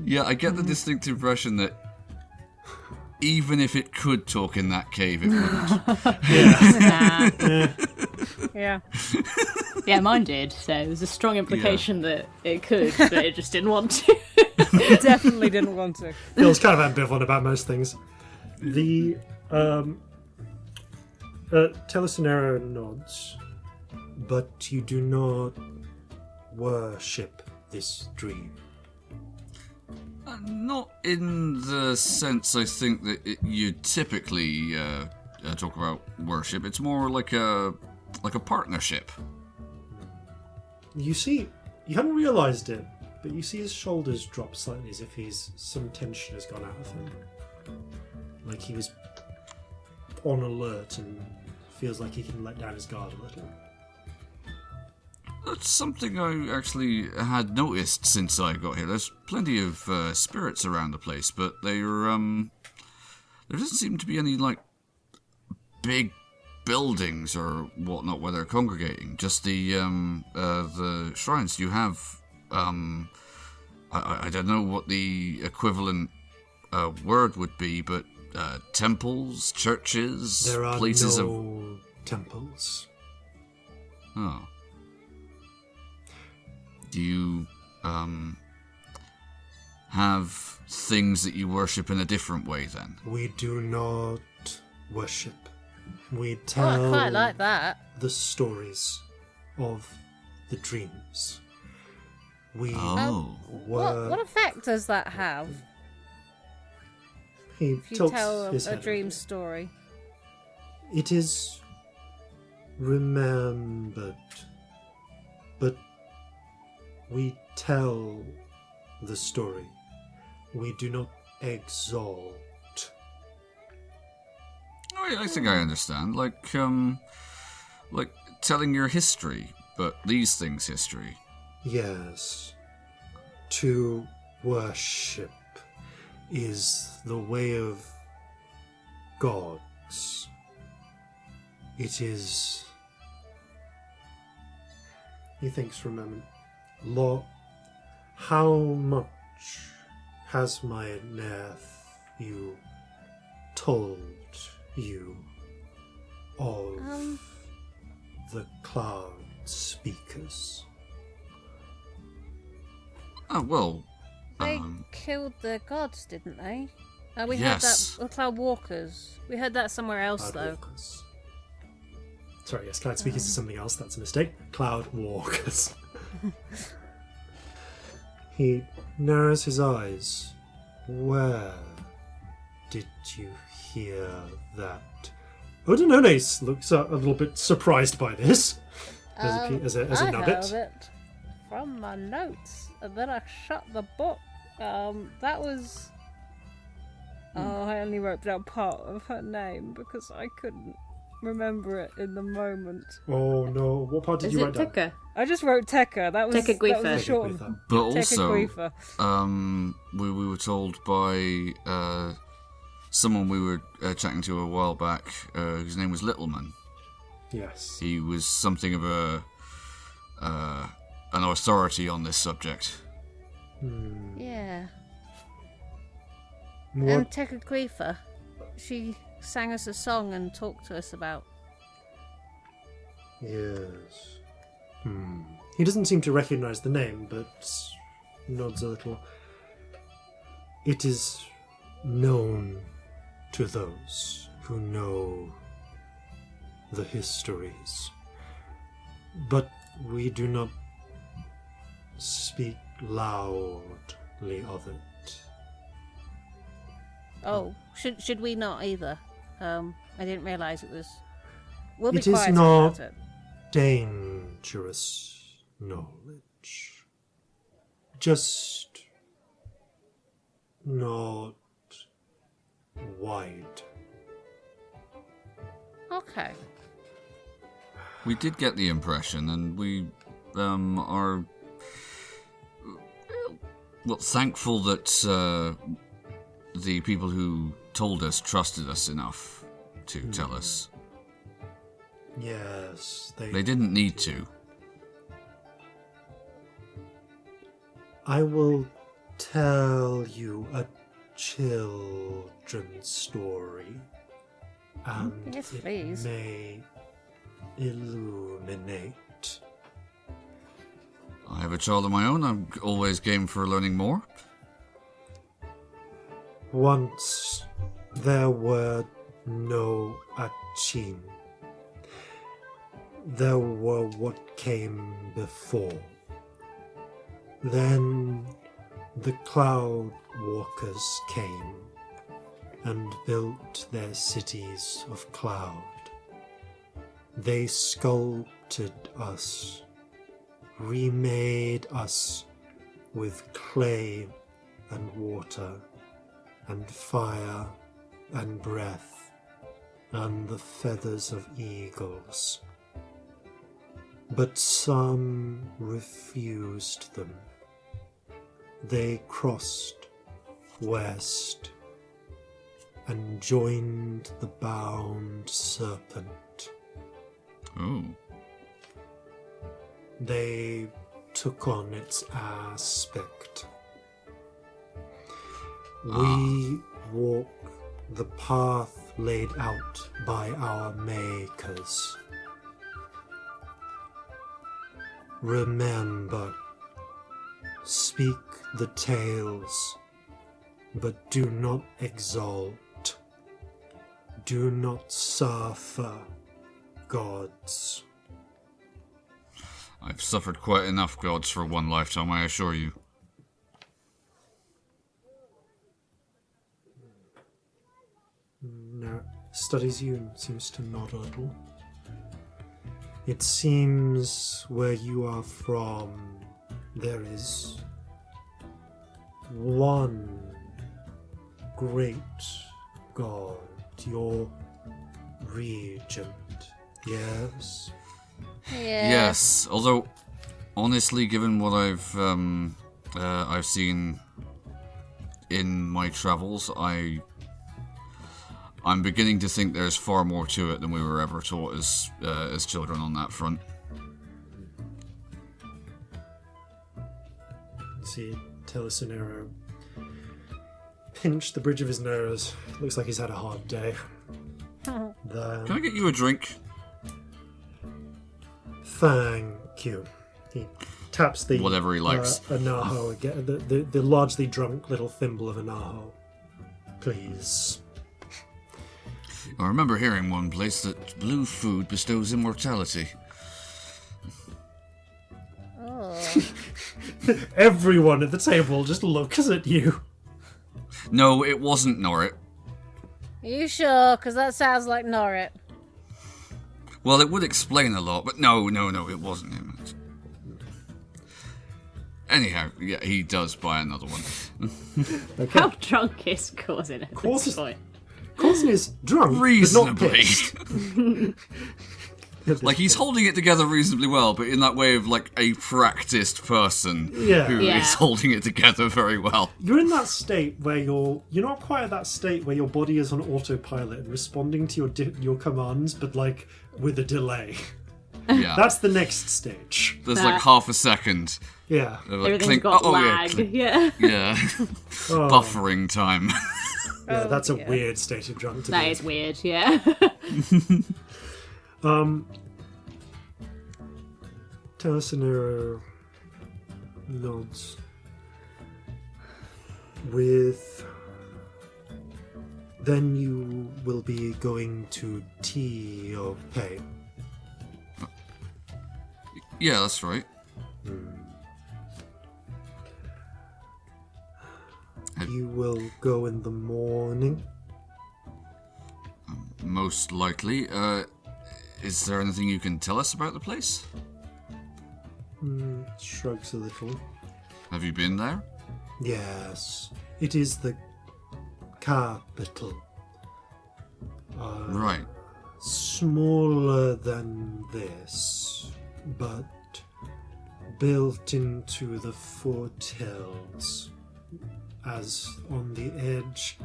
Yeah, I get the distinct impression that even if it could talk in that cave, it wouldn't. Yeah. Yeah, mine did. So there's a strong implication that it could, but it just didn't want to. Definitely didn't want to. Phil's kind of ambivalent about most things. The Celestia nods, but you do not worship this dream. Not in the sense I think that you typically talk about worship. It's more like a partnership. You see, you hadn't realised it, but you see his shoulders drop slightly as if some tension has gone out of him. Like he was on alert and feels like he can let down his guard a little. That's something I actually had noticed since I got here. There's plenty of spirits around the place, but there doesn't seem to be any, like, big buildings or whatnot where they're congregating. Just the shrines. You have, I don't know what the equivalent word would be, but temples, churches, There are places no temples. Oh. Do you have things that you worship in a different way then? We do not worship. We Oh, tell I quite like that. the stories of the dreams. We Oh. were... What effect does that have? He If you tilts tell his a head. dream story. It is remembered, but we tell the story. We do not exalt. I think I understand. Like telling your history, but these things' history. Yes. To worship is the way of gods. It is... He thinks for a moment. How much has my Neth you told you of the cloud speakers? Oh, well... They killed their gods, didn't they? We Yes. heard that... Cloud Walkers. We heard that somewhere else, Cloud though. walkers. Sorry, yes, cloud speakers is something else. That's a mistake. Cloud walkers. He narrows his eyes. Where did you hear that? Odinones looks a little bit surprised by this. As a I nugget. heard it from my notes, and then I shut the book. That was... Oh, I only wrote down part of her name because I couldn't remember it in the moment. Oh no, what part did Is you it write down? Tekka? I just wrote Tekka. That was Tekka that was Guifa. a short Tekka Guifa. But also, Guifa. we were told by someone we were chatting to a while back, whose name was Littleman. Yes. He was something of an authority on this subject. Yeah. What? And Tekka Guifa, she sang us a song and talked to us about... Yes. He doesn't seem to recognize the name, but nods a little. It is known to those who know the histories, but we do not speak loudly of it. Oh, should we not either? I didn't realise it was... We'll be It is quiet not about it. dangerous knowledge. Just not wide. Okay. We did get the impression, and we are thankful that the people who told us trusted us enough to tell us. Yes, They didn't need to. I will tell you a children's story, and Yes, it please. may illuminate. I have a child of my own. I'm always game for learning more. Once there were no Achin. There were what came before. Then the Cloud Walkers came and built their cities of cloud. They sculpted us, remade us with clay and water and fire and breath and the feathers of eagles. But some refused them. They crossed west and joined the bound serpent. Oh. They took on its aspect. We walk the path laid out by our makers. Remember, speak the tales, but do not exalt. Do not suffer gods. I've suffered quite enough gods for one lifetime, I assure you. No, studies you and seems to nod a little. It seems where you are from, there is one great god, your regent, yes? Yeah. Yes, although honestly, given what I've seen in my travels, I'm beginning to think there's far more to it than we were ever taught as children on that front. See, Telecinero pinch the bridge of his nose. Looks like he's had a hard day. Then, Can I get you a drink? thank you. He taps the Whatever he likes. Anaho again, the largely drunk little thimble of Anaho. Please. I remember hearing one place that blue food bestows immortality. Oh. Everyone at the table just looks at you. No, it wasn't Norrit. Are you sure? Because that sounds like Norrit. Well, it would explain a lot, but no, it wasn't him. Anyhow, yeah, he does buy another one. Okay. How drunk is Corzin at Corzin- this point? Corzin is drunk, but not Reasonably. pissed. Like, he's holding it together reasonably well, but in that way of, like, a practiced person Yeah. who Yeah. is holding it together very well. You're in that state where you're not quite at that state where your body is on autopilot and responding to your commands, but like with a delay. Yeah. That's the next stage. There's, like, half a second. Yeah. of, like, Everything's clink- got oh, lag. Yeah. Yeah. Oh, Buffering time. yeah, that's a dear. weird state of drunk to That be is weird, yeah. Calcinea nods with. Then you will be going to tea or pay. Yeah, that's right. You will go in the morning. Most likely. Is there anything you can tell us about the place? Shrugs a little. Have you been there? Yes, it is the capital. Right. Smaller than this, but built into the foothills, as on the edge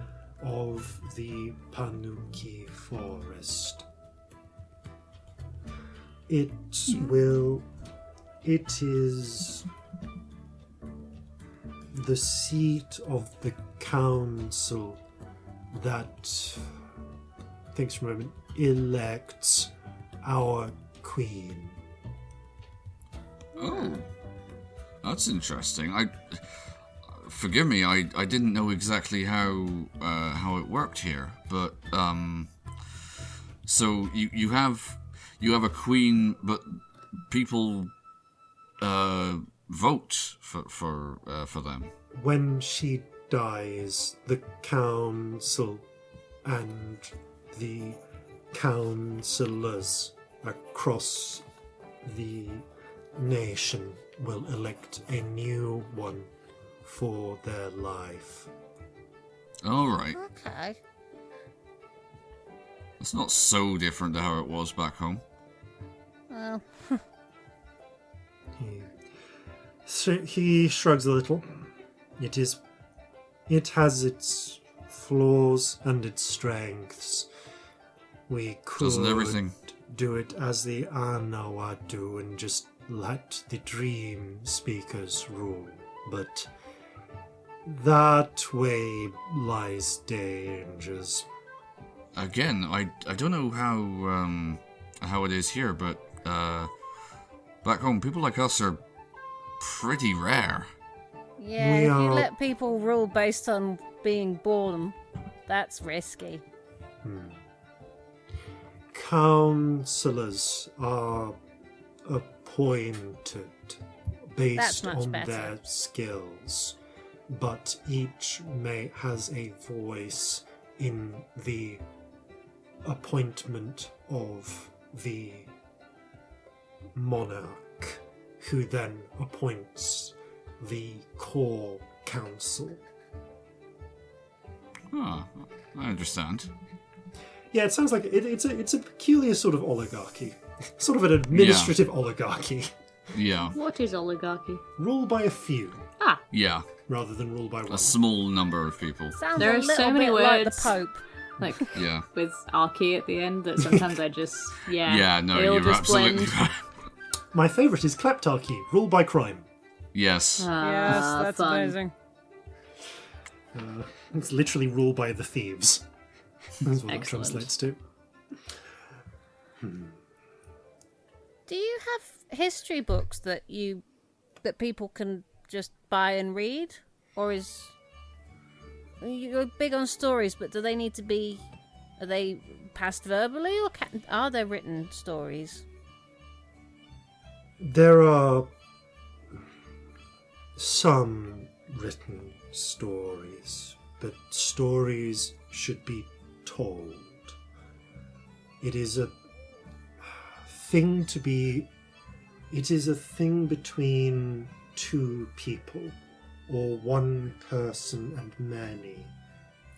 of the Panuki forest. It is the seat of the council that, thanks for a moment, elects our queen. Oh. That's interesting. Forgive me, I didn't know exactly how it worked here, but so you have a queen, but people vote for them. When she dies, the council and the councillors across the nation will elect a new one for their life. All right, Okay. it's not so different to how it was back home. Well, He shrugs a little. It has its flaws and its strengths. We could Doesn't everything? do it as the Anawa do and just let the dream speakers rule, but that way lies dangers. Again, I don't know how it is here, but back home, people like us are pretty rare. yeah, We if you are- let people rule based on being born, that's risky. Councillors are appointed That's based much on better. their skills, but each has a voice in the appointment of the monarch, who then appoints the core council. Ah, I understand. Yeah, it sounds like it's a peculiar sort of oligarchy, sort of an administrative oligarchy, Yeah, What is oligarchy? ruled by a few yeah, rather than ruled by one. a small number of people. Sounds There a are little so many bit like the words. Pope. Like, Yeah, with archy at the end, that sometimes I just, yeah, no, they all you're just absolutely blend. right. My favourite is kleptarchy, ruled by crime. Yes. Yes, that's fun. amazing. It's literally rule by the thieves. That's what it Excellent. translates to. Do you have history books that people can just buy and read, or you're big on stories? But do they need to be? Are they passed verbally, or are there written stories? There are some written stories, but stories should be told. It is a thing between two people, or one person and many,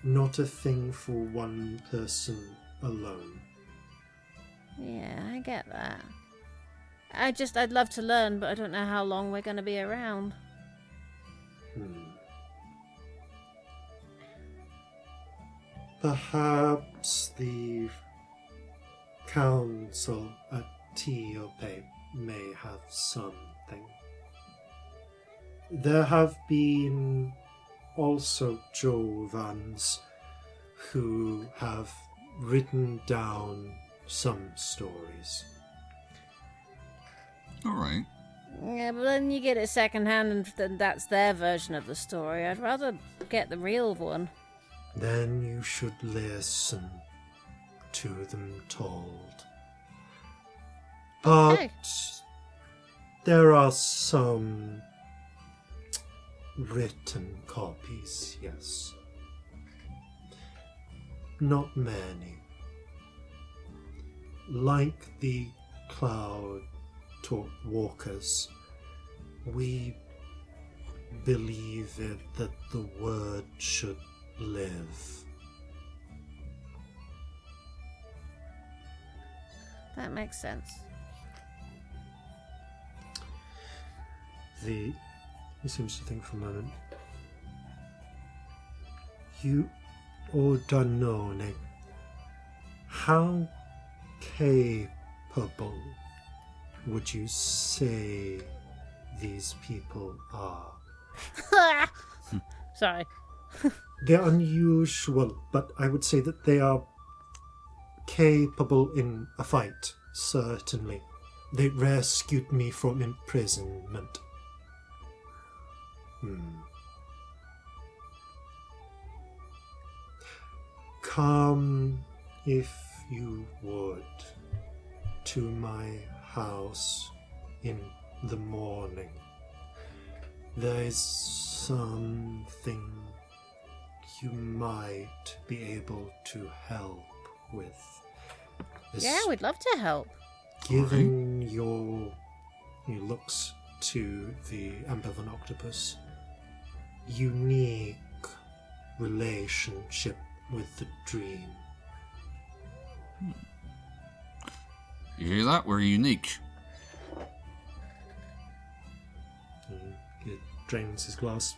not a thing for one person alone. Yeah, I get that. I'd love to learn, but I don't know how long we're going to be around. Perhaps the council at Tiope may have something. There have been also Jovans who have written down some stories. Alright. Yeah, but then you get it secondhand, and then that's their version of the story. I'd rather get the real one. Then you should listen to them told. But Okay. there are some written copies, yes. Not many. Like the Cloud Talk Walkers, we believe it that the word should live. That makes sense. He seems to think for a moment. You Ordinone, how capable would you say these people are? Sorry. They're unusual, but I would say that they are capable in a fight, certainly. They rescued me from imprisonment. Come, if you would, to my house in the morning. There is something you might be able to help with. Yeah, we'd love to help. Given your looks to the ambivalent octopus, unique relationship with the dream. You hear that? We're unique. He drains his glass.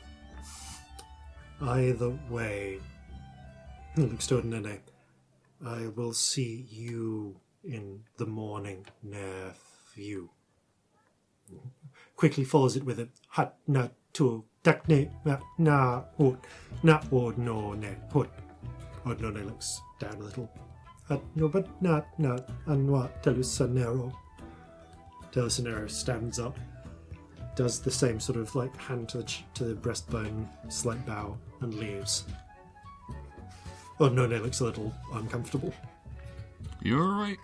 Either way, he looks to Nene. I will see you in the morning, nephew. Quickly follows it with a hat na to takne na wood no ne put. Nene looks down a little. No, but not anwa telusanero. Telusanero stands up, does the same sort of like hand to the breastbone, slight bow, and leaves. Nene looks a little uncomfortable. You alright?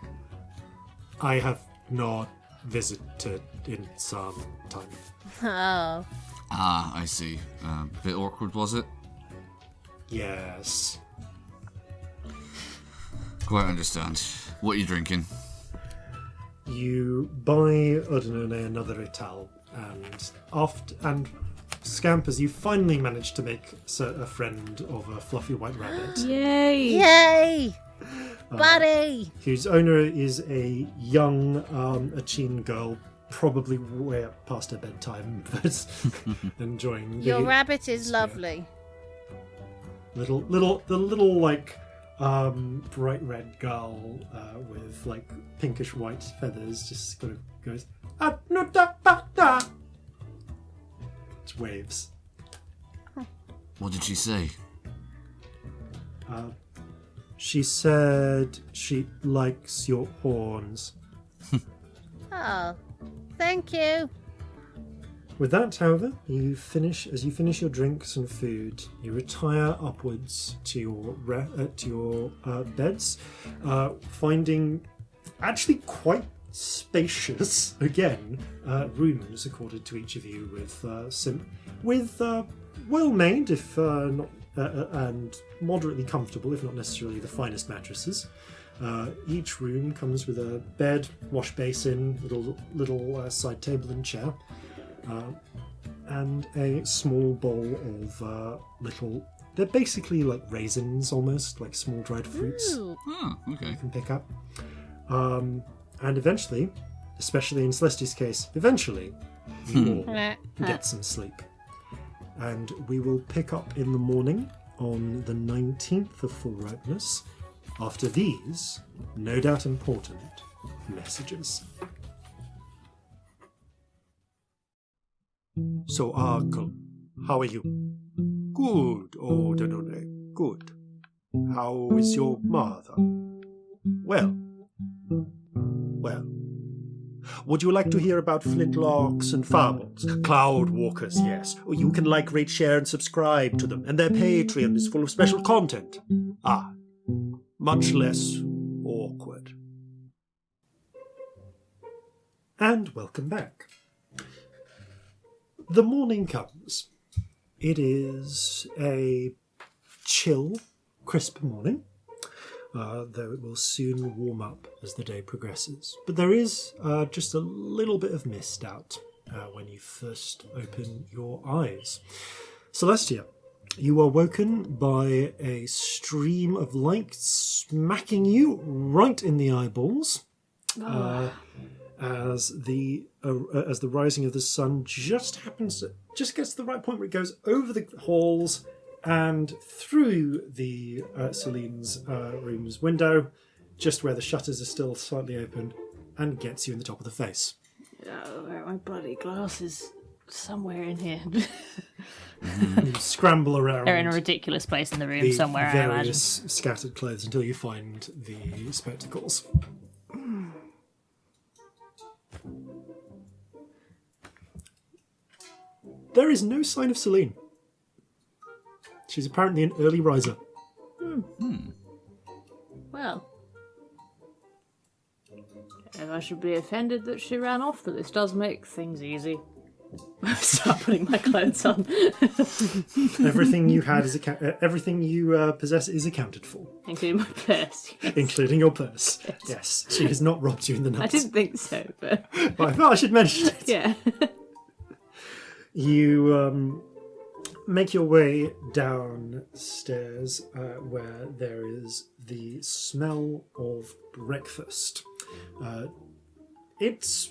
I have not visited in some time. Oh. Ah, I see. Bit awkward, was it? Yes. Quite understand. What are you drinking? You buy Udinone another Ital, and Scamp, as you finally manage to make a friend of a fluffy white rabbit, Yay! Yay! Buddy! whose owner is a young Achene girl, probably way past her bedtime, but enjoying Your the rabbit is lovely. little like bright red gull with like pinkish white feathers just kind of goes just waves. What did she say? She said she likes your horns. Oh, thank you. With that, however, as you finish your drinks and food, you retire upwards to your beds, finding actually quite spacious again rooms accorded to each of you with well made, if not and moderately comfortable, if not necessarily the finest mattresses. Each room comes with a bed, wash basin, little side table and chair. And a small bowl of they're basically like raisins almost, like small dried fruits. Ooh. Oh, okay. You can pick up. And eventually, especially in Celestia's case, you all get some sleep. And we will pick up in the morning on the 19th of full ripeness after these, no doubt important, messages. So, Uncle, how are you? Good, Odinone, good. How is your mother? Well. Would you like to hear about Flintlocks and Fireballs? Cloud Walkers, yes. Or you can like, rate, share, and subscribe to them. And their Patreon is full of special content. Much less awkward. And welcome back. The morning comes. It is a chill, crisp morning, though it will soon warm up as the day progresses. But there is just a little bit of mist out when you first open your eyes. Celestia, you are woken by a stream of light smacking you right in the eyeballs. As the rising of the sun just gets to the right point where it goes over the halls and through the Celine's room's window, just where the shutters are still slightly open, and gets you in the top of the face. Oh, where are my bloody glasses? Somewhere in here. You scramble around. They're in a ridiculous place in the room somewhere, I imagine. Various scattered clothes until you find the spectacles. There is no sign of Celine. She's apparently an early riser. Well, if I should be offended that she ran off, but this does make things easy. Start putting my clothes on. Everything you had everything you possess is accounted for, Including my purse. Yes. including your purse. Yes, she has not robbed you in the night. I didn't think so, but But I thought I should mention it. yeah. You make your way downstairs where there is the smell of breakfast. It's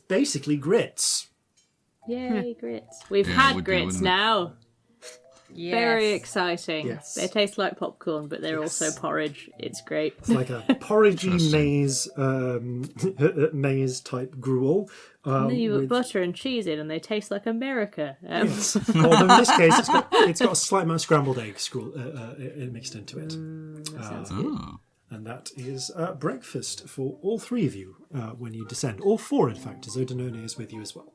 basically grits. Yay, grits. We've Yeah, it had would be, grits wouldn't it? now. Yes. Very exciting. Yes. They taste like popcorn, but they're also porridge. It's great. It's like a porridgey maize type gruel. And then you put with- butter and cheese in, and they taste like America. Yes. Although in this case, it's got a slight amount of scrambled egg mixed into it. That sounds good. Oh. And that is breakfast for all three of you when you descend. All four, in fact, as Odinone is with you as well.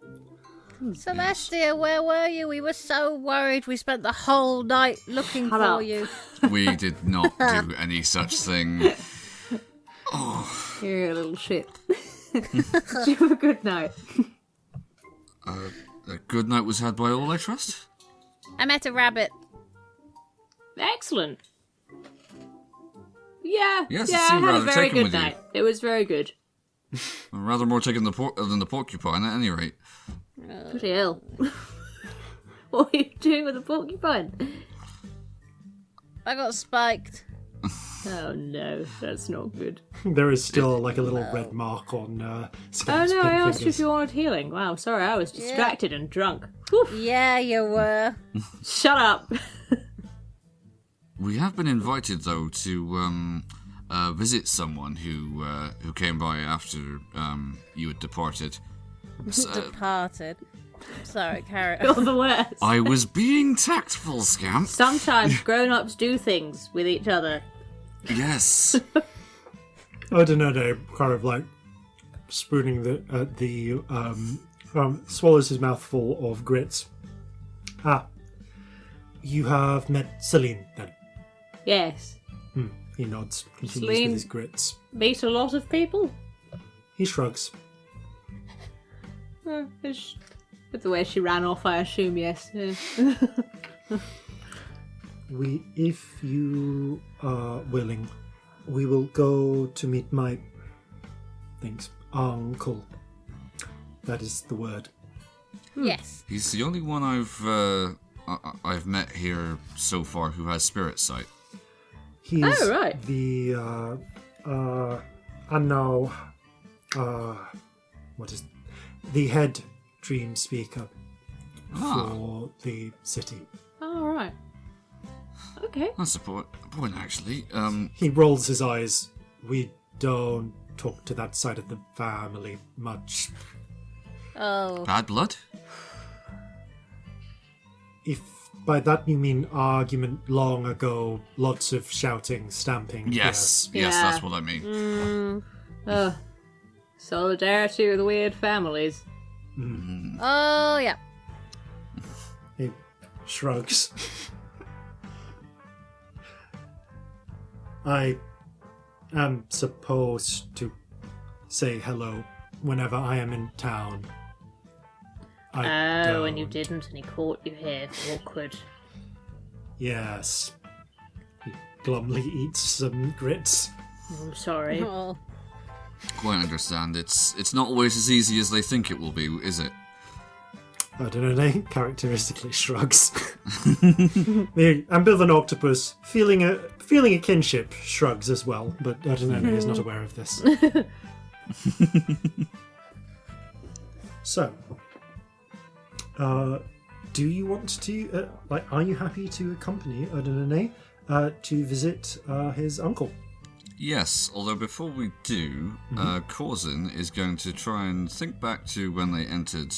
Celestia, where were you? We were so worried. We spent the whole night looking Shut for up. you. We did not do any such thing. You're a little shit. Did you have a good night? A good night was had by all, I trust? I met a rabbit. Excellent. Yeah, Yes, it yeah, I seemed had a rather very taken good with you. night. It was very good. Rather more taken than the porcupine, at any rate. Pretty hell. What are you doing with the porcupine? I got spiked. Oh no, that's not good. There is still like a little red mark on Oh Scamp's no, pink I asked you fingers. if you wanted healing. Wow, sorry, I was distracted and drunk. Whew. Yeah, you were. Shut up. We have been invited, though, to visit someone who came by after you had departed. Departed. Sorry, carry You're on. the worst. I was being tactful, Scamp. Sometimes grown-ups do things with each other. Yes. I don't know, Dave, kind of like spooning swallows his mouth full of grits. Ah, you have met Celine, then? Yes. He nods, continues Celine. with his grits. Meet a lot of people. He shrugs. With the way she ran off, I assume yes. Yeah. If you are willing, we will go to meet my uncle. That is the word. Yes. He's the only one I've met here so far who has spirit sight. He is right. the unknown what is the head dream speaker for the city. Oh, right. Okay. That's a point, actually. He rolls his eyes. We don't talk to that side of the family much. Oh. Bad blood? If by that you mean argument long ago, lots of shouting, stamping. Yes, Yeah. that's what I mean. Solidarity with weird families. Oh, yeah. He shrugs. I am supposed to say hello whenever I am in town. Oh, and you didn't, and he caught you here. Awkward. Yes. He glumly eats some grits. I'm sorry. Oh. Quite understand. It's not always as easy as they think it will be, is it? I don't know, they characteristically shrugs. The ambivalent octopus, feeling a kinship, shrugs as well, but I don't know, he's not aware of this. So, do you want to, are you happy to accompany Odinone to visit his uncle? Yes, although before we do, Corzin is going to try and think back to when they entered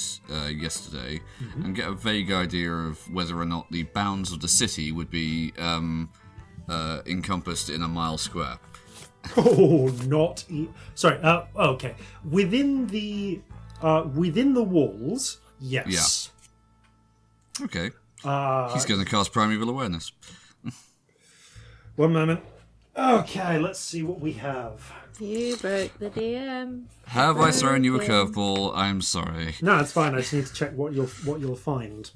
yesterday and get a vague idea of whether or not the bounds of the city would be encompassed in a mile square. Oh, not sorry. Okay, within the walls, yes. Yeah. Okay. He's going to cast Primeval Awareness. One moment. Okay, let's see what we have. You broke the DM. Have I thrown you a curveball? I'm sorry. No, it's fine. I just need to check what you'll find,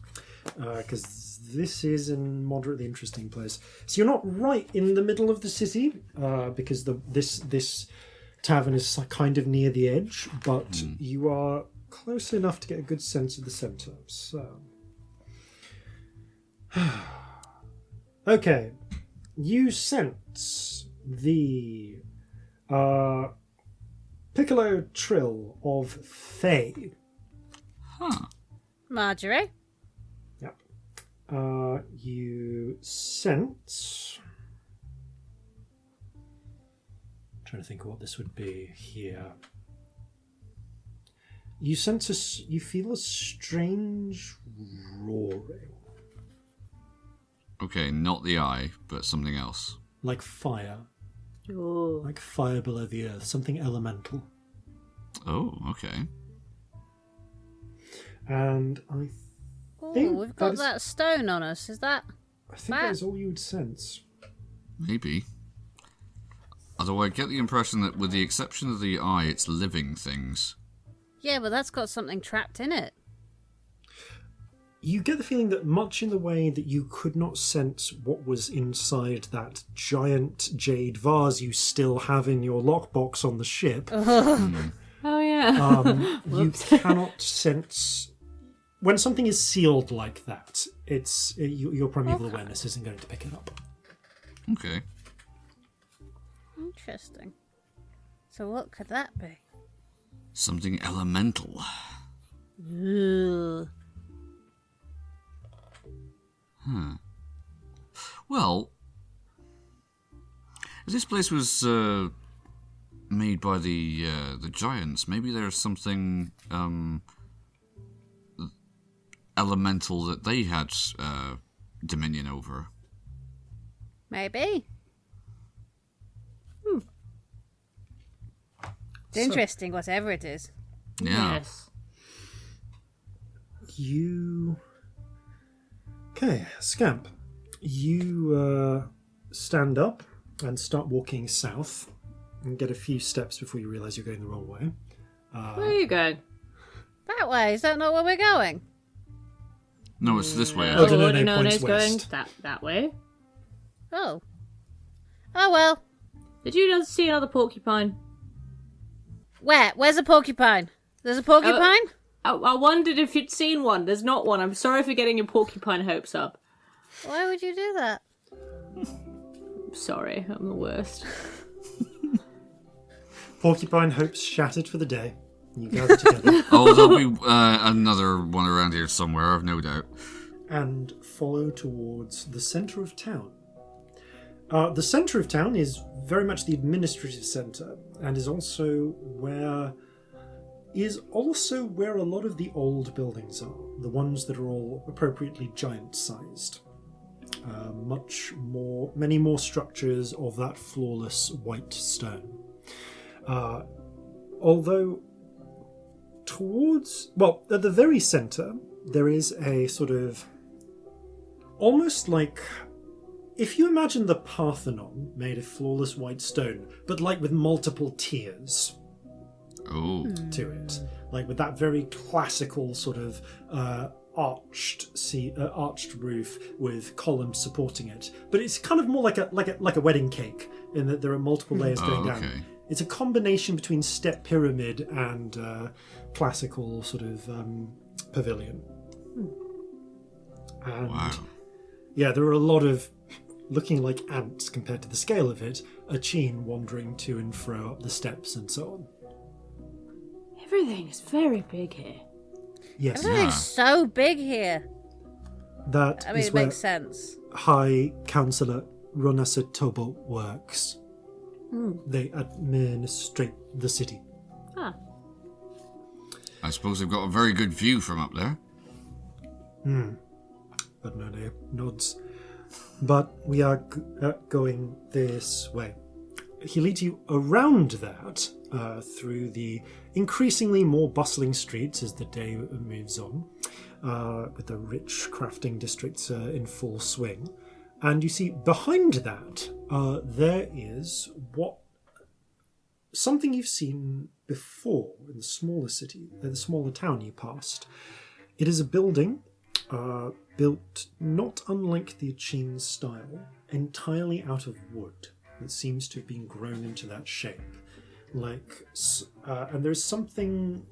because this is a moderately interesting place. So you're not right in the middle of the city, because this tavern is kind of near the edge, but you are close enough to get a good sense of the centre. So, okay, you sense the piccolo trill of Fae. Huh. Marjorie? Yep. You sense... I'm trying to think of what this would be here. You sense you feel a strange roaring. Okay, not the eye, but something else. Like fire. Oh. Like fire below the earth. Something elemental. Oh, okay. And I Oh, think we've got is- that stone on us. Is that... I think that is all you would sense. Maybe. Although I get the impression that with the exception of the eye, it's living things. Yeah, but that's got something trapped in it. You get the feeling that much in the way that you could not sense what was inside that giant jade vase you still have in your lockbox on the ship, Oh yeah. you cannot sense... When something is sealed like that, your primeval awareness isn't going to pick it up. Okay. Interesting. So what could that be? Something elemental. Ugh. Well, if this place was made by the giants, maybe there's something elemental that they had dominion over. Maybe. It's interesting, whatever it is. Yeah. Yes. Okay, Scamp. You stand up and start walking south and get a few steps before you realise you're going the wrong way. Where are you going? That way, is that not where we're going? No, it's this way. Oh, actually. no, no, points it's going west. that way. Oh. Oh well. Did you see another porcupine? Where? Where's a porcupine? There's a porcupine? I wondered if you'd seen one. There's not one. I'm sorry for getting your porcupine hopes up. Why would you do that? I'm sorry, I'm the worst. Porcupine hopes shattered for the day. You gather together Oh, there'll be another one around here somewhere, I've no doubt. and follow towards the centre of town. The centre of town is very much the administrative centre, and is also where a lot of the old buildings are. The ones that are all appropriately giant-sized. Many more structures of that flawless white stone. Although at the very centre, there is a sort of almost like, if you imagine the Parthenon made of flawless white stone, but like with multiple tiers Oh. to it, like with that very classical sort of arched roof with columns supporting it, but it's kind of more like a wedding cake in that there are multiple layers going down. Okay. It's a combination between step pyramid and classical sort of pavilion. And Wow. yeah, there are a lot of, looking like ants compared to the scale of it, a cheen wandering to and fro up the steps and so on. Everything is very big here. Yes, Everything's so big here. that I mean, is it where makes sense. High Councillor Runasatobo works. They administrate the city. Ah. I suppose they've got a very good view from up there. Bernardo nods. But we are going this way. He leads you around that, through the increasingly more bustling streets as the day moves on, with the rich crafting districts in full swing. And you see behind that, there is something you've seen before in the smaller city, the smaller town you passed. It is a building built not unlike the Achene style, entirely out of wood that seems to have been grown into that shape. And there's something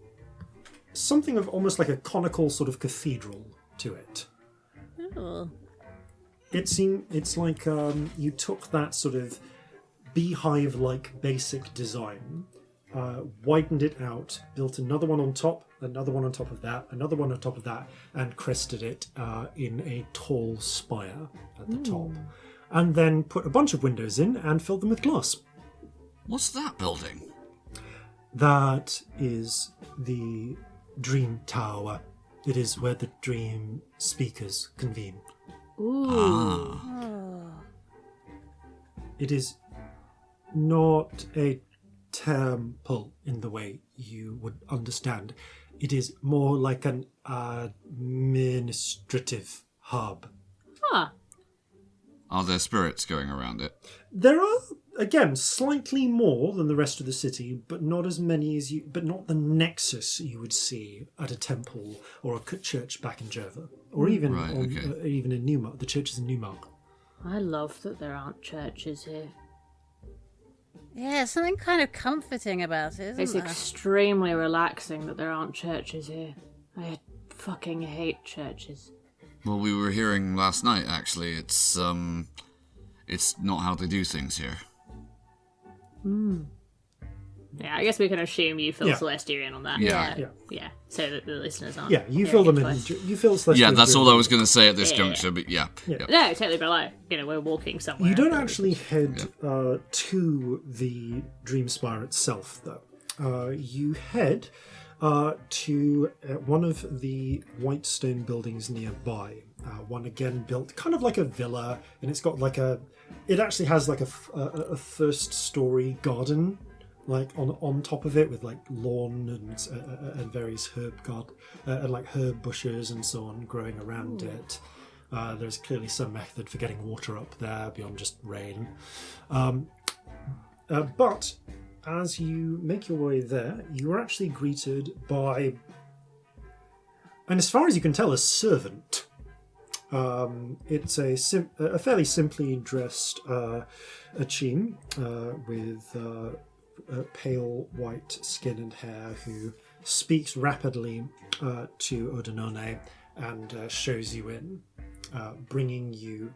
of almost like a conical sort of cathedral to it. Oh. It's like you took that sort of beehive-like basic design, widened it out, built another one on top of that, another one on top of that, and crested it in a tall spire at the top. And then put a bunch of windows in and filled them with glass. What's that building? That is the Dream Tower. It is where the dream speakers convene. Ooh. It is not a temple in the way you would understand. It is more like an administrative hub. Huh. Are there spirits going around it? There are, again, slightly more than the rest of the city, but not as many as but not the nexus you would see at a temple or a church back in Jova, or even even in Newmark. The churches in Newmark. I love that there aren't churches here. Yeah, something kind of comforting about it, It's isn't there? extremely relaxing that there aren't churches here. I fucking hate churches. Well, we were hearing last night, actually. It's not how they do things here. Yeah, I guess we can assume you feel Yeah. Celestian on that. Yeah. Yeah, so that the listeners aren't. Yeah, you fill them in. choice. You fill Celestial. Yeah, that's all I was going to say at this Yeah. juncture, but yeah. Yeah. Yep. No, totally, but like, we're walking somewhere. You don't actually head to the Dream Spire itself, though. You head to one of the white stone buildings nearby. One again built kind of like a villa, and it's got like it actually has like a first story garden, like on top of it with like lawn and various and like herb bushes and so on growing around it. There's clearly some method for getting water up there beyond just rain. But as you make your way there, you are actually greeted by, and as far as you can tell, a servant. It's a fairly simply dressed Achim with pale white skin and hair who speaks rapidly to Odinone and shows you in, bringing you,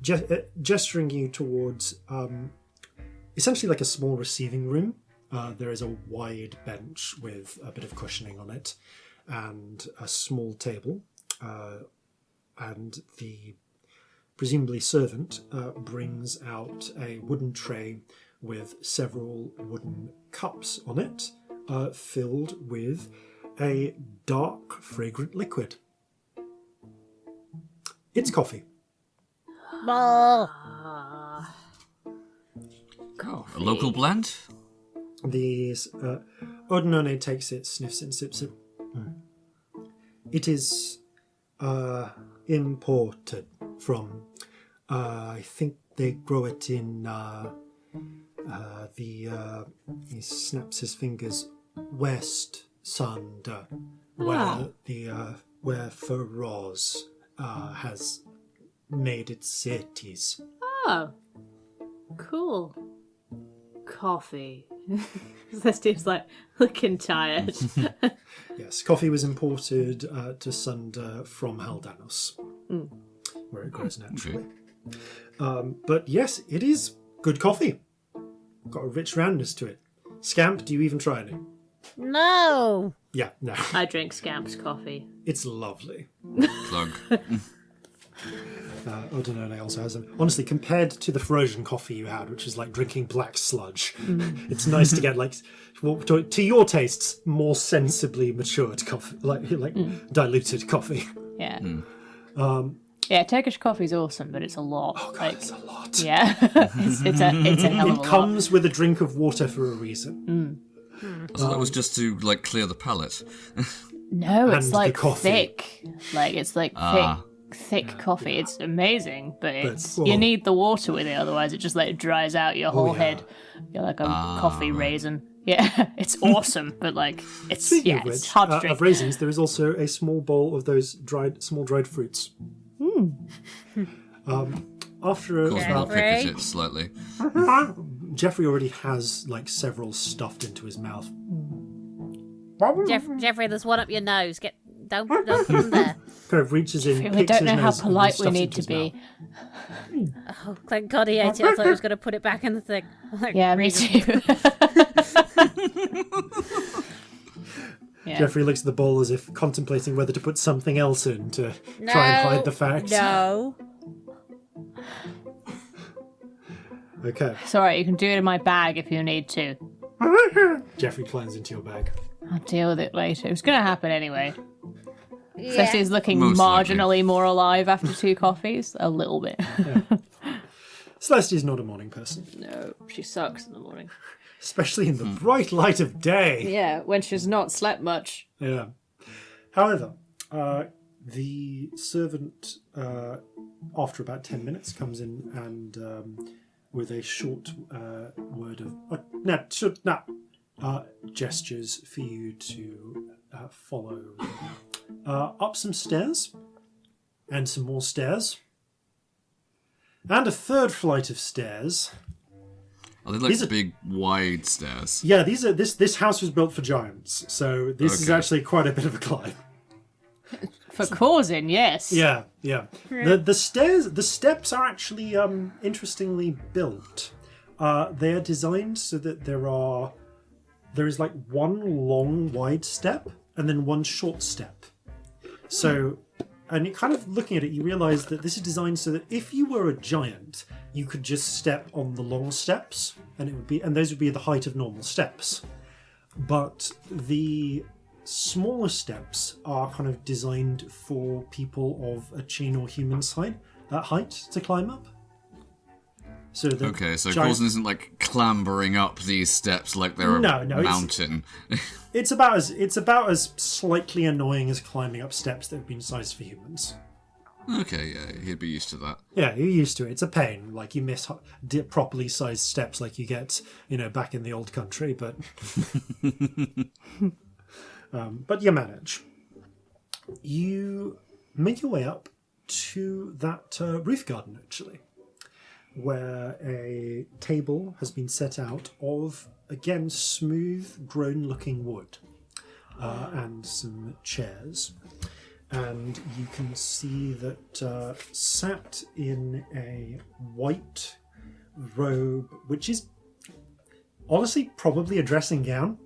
gesturing you towards essentially like a small receiving room. There is a wide bench with a bit of cushioning on it and a small table. And the presumably servant brings out a wooden tray with several wooden cups on it, filled with a dark, fragrant liquid. It's coffee. A local blend? These Odinone takes it, sniffs it, sips it. It is imported from, I think they grow it in he snaps his fingers, West Sander, where Feroz has made its cities. Oh, cool. Coffee. Celestia's like looking tired. Yes, coffee was imported to Sunder from Haldanos, where it grows naturally. But yes, it is good coffee. Got a rich roundness to it. Scamp, do you even try any? No. Yeah, no. I drink Scamp's coffee. It's lovely. Plug. Odinone also has them. Honestly, compared to the frozen coffee you had, which is like drinking black sludge, it's nice to get like, to your tastes, more sensibly matured coffee, like diluted coffee. Yeah. Yeah, Turkish coffee's awesome, but it's a lot. Oh god, it's a lot. Yeah, it's a hell of a It comes with a drink of water for a reason. So that was just to like clear the palate. No, it's And like the coffee. thick. Like it's like thick coffee. It's amazing, but it's whoa. you need the water with it, otherwise it just like dries out your whole yeah. head. You're like a coffee raisin. Yeah, it's awesome, but like it's Speaking of it's which, hard to drink. of raisins, there is also a small bowl of those small dried fruits. After Corzin will pick at it slightly. Jeffrey already has like several stuffed into his mouth. Jeffrey, there's one up your nose. Don't put them there. Kind of reaches in. We picks don't his know how nose and polite we stuffs need into to his be. mouth. Oh, thank God he ate it. I thought he was going to put it back in the thing. Like, Yeah, me really. too. Yeah. Jeffrey looks at the bowl as if contemplating whether to put something else in to try and hide the fact. No. Okay. It's alright, you can do it in my bag if you need to. Jeffrey climbs into your bag. I'll deal with it later. It's going to happen anyway. Yeah. Celestia's looking Most likely. marginally more alive after 2 coffees. A little bit. Celestia's not a morning person, No, she sucks in the morning. especially in the bright light of day. Yeah, when she's not slept much. Yeah. However, the servant, after about 10 minutes, comes in and with a short word of gestures for you to follow up some stairs and some more stairs and a third flight of stairs. Are they like These are- big, wide stairs? Yeah, these are this house was built for giants, so this is Okay. actually quite a bit of a climb. For Corzin, yes. Yeah. The steps are actually interestingly built. They are designed so that there is like one long wide step and then one short step. So, and you kind of looking at it, you realise that this is designed so that if you were a giant, you could just step on the long steps, and those would be the height of normal steps. but the smaller steps are kind of designed for people of a chain or human height to climb up. So Okay, so Corzin isn't like clambering up these steps like they're a mountain. It's about as slightly annoying as climbing up steps that have been sized for humans. Okay, yeah, he'd be used to that. Yeah, you're used to it. It's a pain. Like, you miss properly sized steps like you get, back in the old country, but... but you manage. You make your way up to that roof garden, actually, where a table has been set out of, again, smooth, grown-looking wood, and some chairs. And you can see that sat in a white robe, which is honestly probably a dressing gown,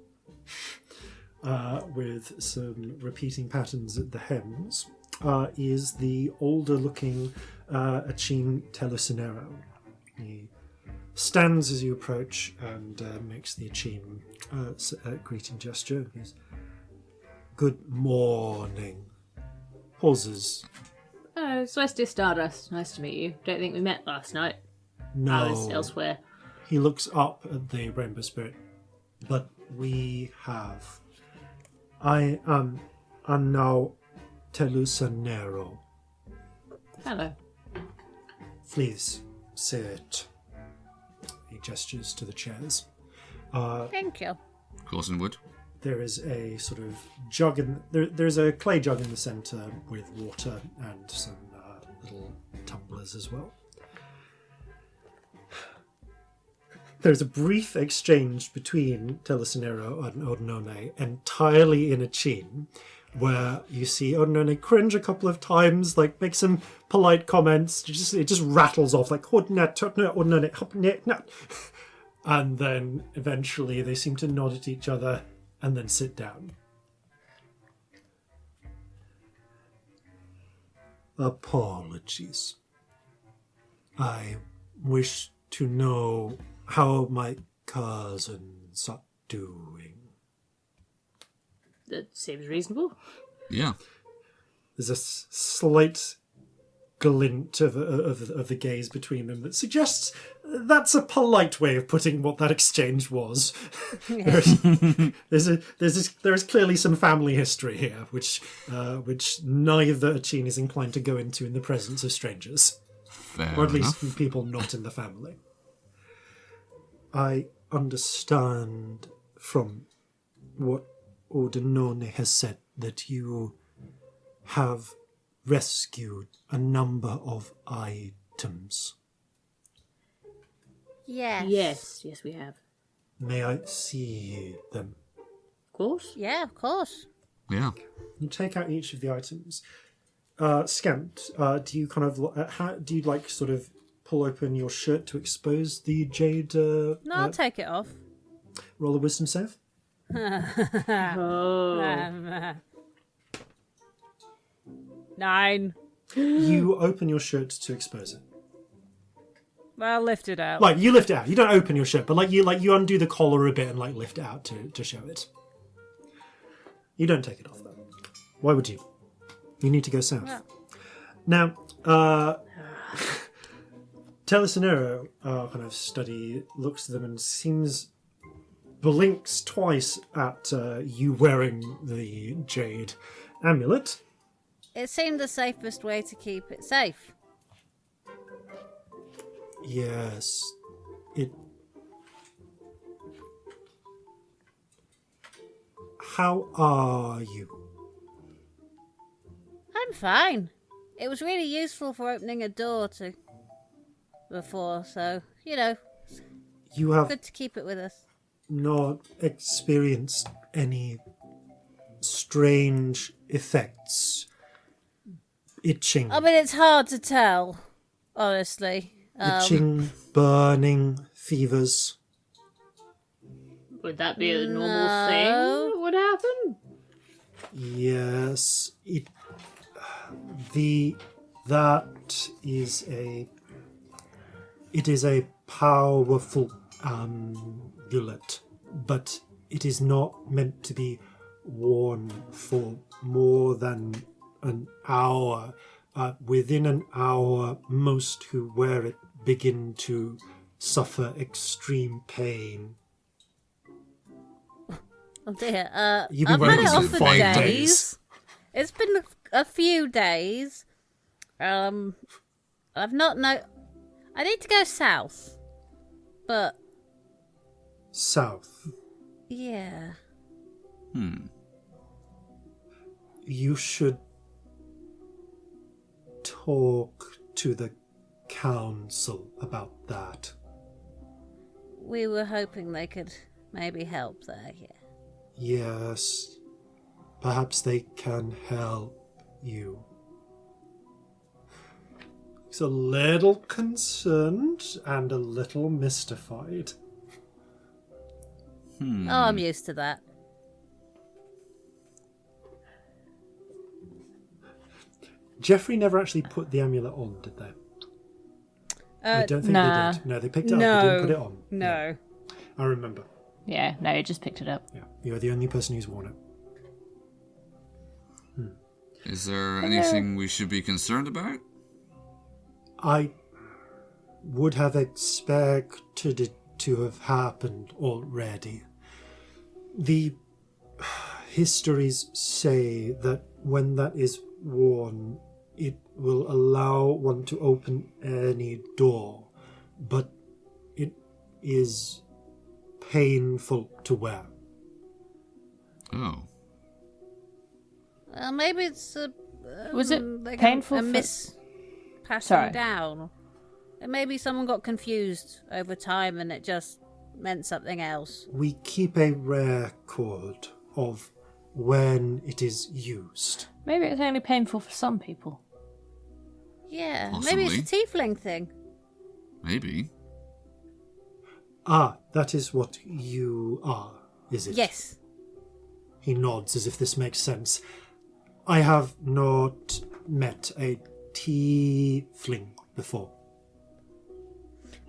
with some repeating patterns at the hems, is the older-looking Achene Telesinero. He stands as you approach and makes the Achene greeting gesture. He goes, "Good morning." Pauses. Oh, Celestia Stardust. Nice to meet you. Don't think we met last night. No. I was elsewhere. He looks up at the Rainbow Spirit. But we have. I am now Telesinero. Hello. Please sit. He gestures to the chairs. Thank you. Corzin would. There is a sort of jug there's a clay jug in the centre with water and some little tumblers as well. There's a brief exchange between Telesinero and Odinone, entirely in Achene, where you see Odinone cringe a couple of times, like make some polite comments. It just rattles off like Odinone, and then eventually they seem to nod at each other and then sit down. Apologies. I wish to know how my cousins are doing. That seems reasonable. Yeah. There's a slight glint of the gaze between them that suggests that's a polite way of putting what that exchange was. There is clearly some family history here, which neither Achene is inclined to go into in the presence of strangers, or at least people not in the family. I understand from what Odinone has said that you have rescued a number of items. Yes. Yes, we have. May I see them? Of course. Yeah, of course. Yeah. You take out each of the items. Scamp, do you kind of do you like sort of pull open your shirt to expose the jade? No, I'll take it off. Roll a wisdom save. Oh. 9. You open your shirt to expose it. Well, lift it out. Like you lift it out. You don't open your shirt, but you undo the collar a bit and lift it out to show it. You don't take it off though. Why would you? You need to go south. Yeah. Now, Telesinero kind of looks at them and blinks twice at you wearing the jade amulet. It seemed the safest way to keep it safe. Yes, How are you? I'm fine. It was really useful for opening a door before, so, You have good to keep it with us. not experienced any strange effects? Itching. I mean, it's hard to tell, honestly. Itching, burning, fevers. Would that be a normal thing that would happen? Yes, it is a powerful amulet, but it is not meant to be worn for more than an hour. Within an hour, most who wear it begin to suffer extreme pain. Oh dear. You've been I've wearing had it this on for for 5 days. days. It's been a few days. I've not I need to go south. But South. yeah. You should talk to the council about that. We were hoping they could maybe help there, yeah. Yes. Perhaps they can help you. He's a little concerned and a little mystified. Oh, I'm used to that. Jeffrey never actually put the amulet on, did they? I don't think nah. they did. No, they picked it up, but didn't put it on. No. Yeah, I remember. Yeah, no, he just picked it up. Yeah, you're the only person who's worn it. Is there anything we should be concerned about? I would have expected it to have happened already. The histories say that when that is worn, it will allow one to open any door, but it is painful to wear. Oh. Maybe it's a... Was it like painful a for- passing Sorry. down. And maybe someone got confused over time and it just meant something else. We keep a record of when it is used. Maybe it's only painful for some people. Yeah, Possibly. maybe it's a tiefling thing. Maybe. Ah, that is what you are, is it? Yes. He nods as if this makes sense. I have not met a tiefling before.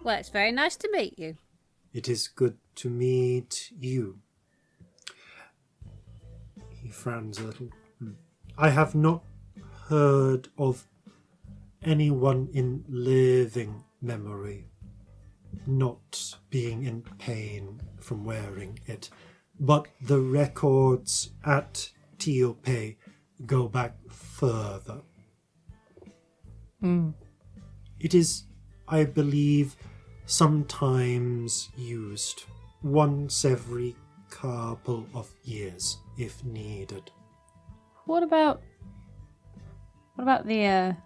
Well, it's very nice to meet you. It is good to meet you. He frowns a little. I have not heard of anyone in living memory not being in pain from wearing it, but the records at Tiope go back further. It is, I believe, sometimes used once every couple of years if needed. What about the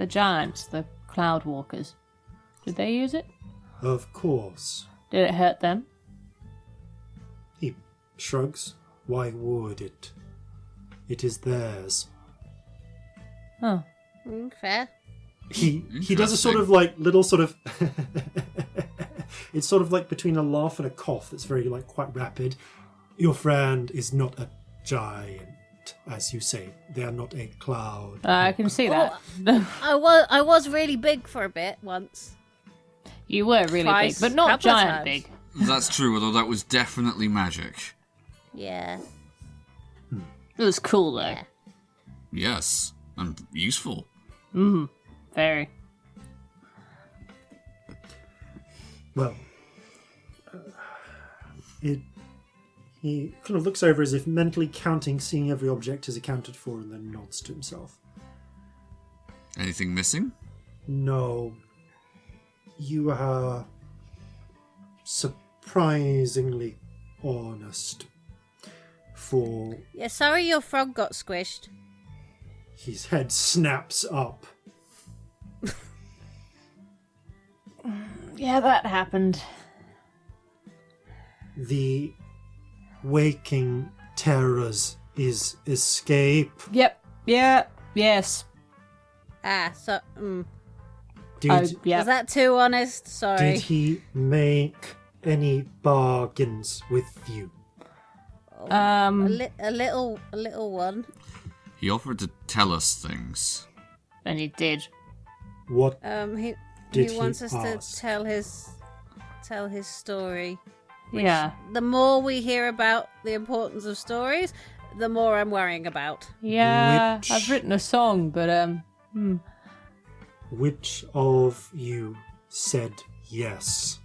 giants, the cloud walkers? Did they use it? Of course. Did it hurt them? He shrugs. Why would it? It is theirs. Oh. Fair. He does a sort of like little sort of it's sort of like between a laugh and a cough that's very like quite rapid. Your friend is not a giant, as you say. They are not a cloud. I can see that. I was really big for a bit once. You were really Twice, big, but not couple of giant times. big. That's true, although that was definitely magic. Yeah. It was cool though. Yeah. Yes, and useful. Very. Well, he kind of looks over as if mentally counting, seeing every object is accounted for, and then nods to himself. Anything missing? No. You are surprisingly honest for... Yeah, sorry your frog got squished. His head snaps up. Yeah, that happened. The waking terrors is escape. Yep. Yeah. Yes. So, Did, Yeah. was that too honest? Sorry. did he make any bargains with you? A little one. He offered to tell us things. And he did. What He Did he wants us ask? to tell his story. Yeah. The more we hear about the importance of stories, the more I'm worrying about. Yeah, Which- I've written a song, but Which of you said yes?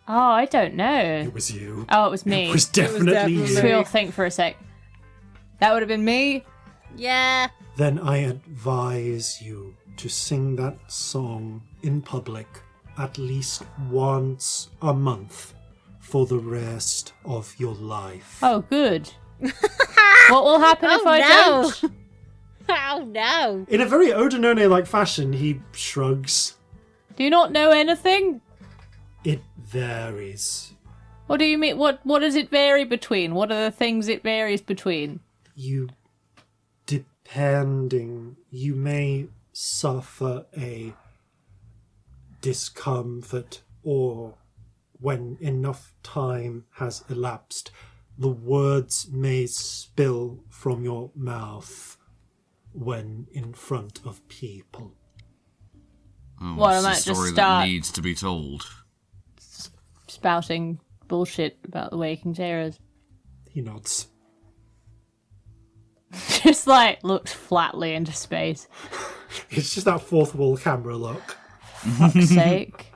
oh, I don't know. It was you. Oh, it was me. It was definitely definitely you. Should we all think for a sec? That would have been me. Yeah. Then I advise you to sing that song in public at least once a month for the rest of your life. Oh, good. What will happen if I don't? Oh no. In a very Odinone-like fashion, he shrugs. Do you not know anything? It varies. What do you mean? What does it vary between? What are the things it varies between? Depending, you may suffer a discomfort, or when enough time has elapsed, the words may spill from your mouth when in front of people. Oh, What, I it's might a just story start- that needs to be told. Spouting bullshit about the waking terrors. He nods. Just like looks flatly into space. It's just that fourth wall camera look. Fuck's sake.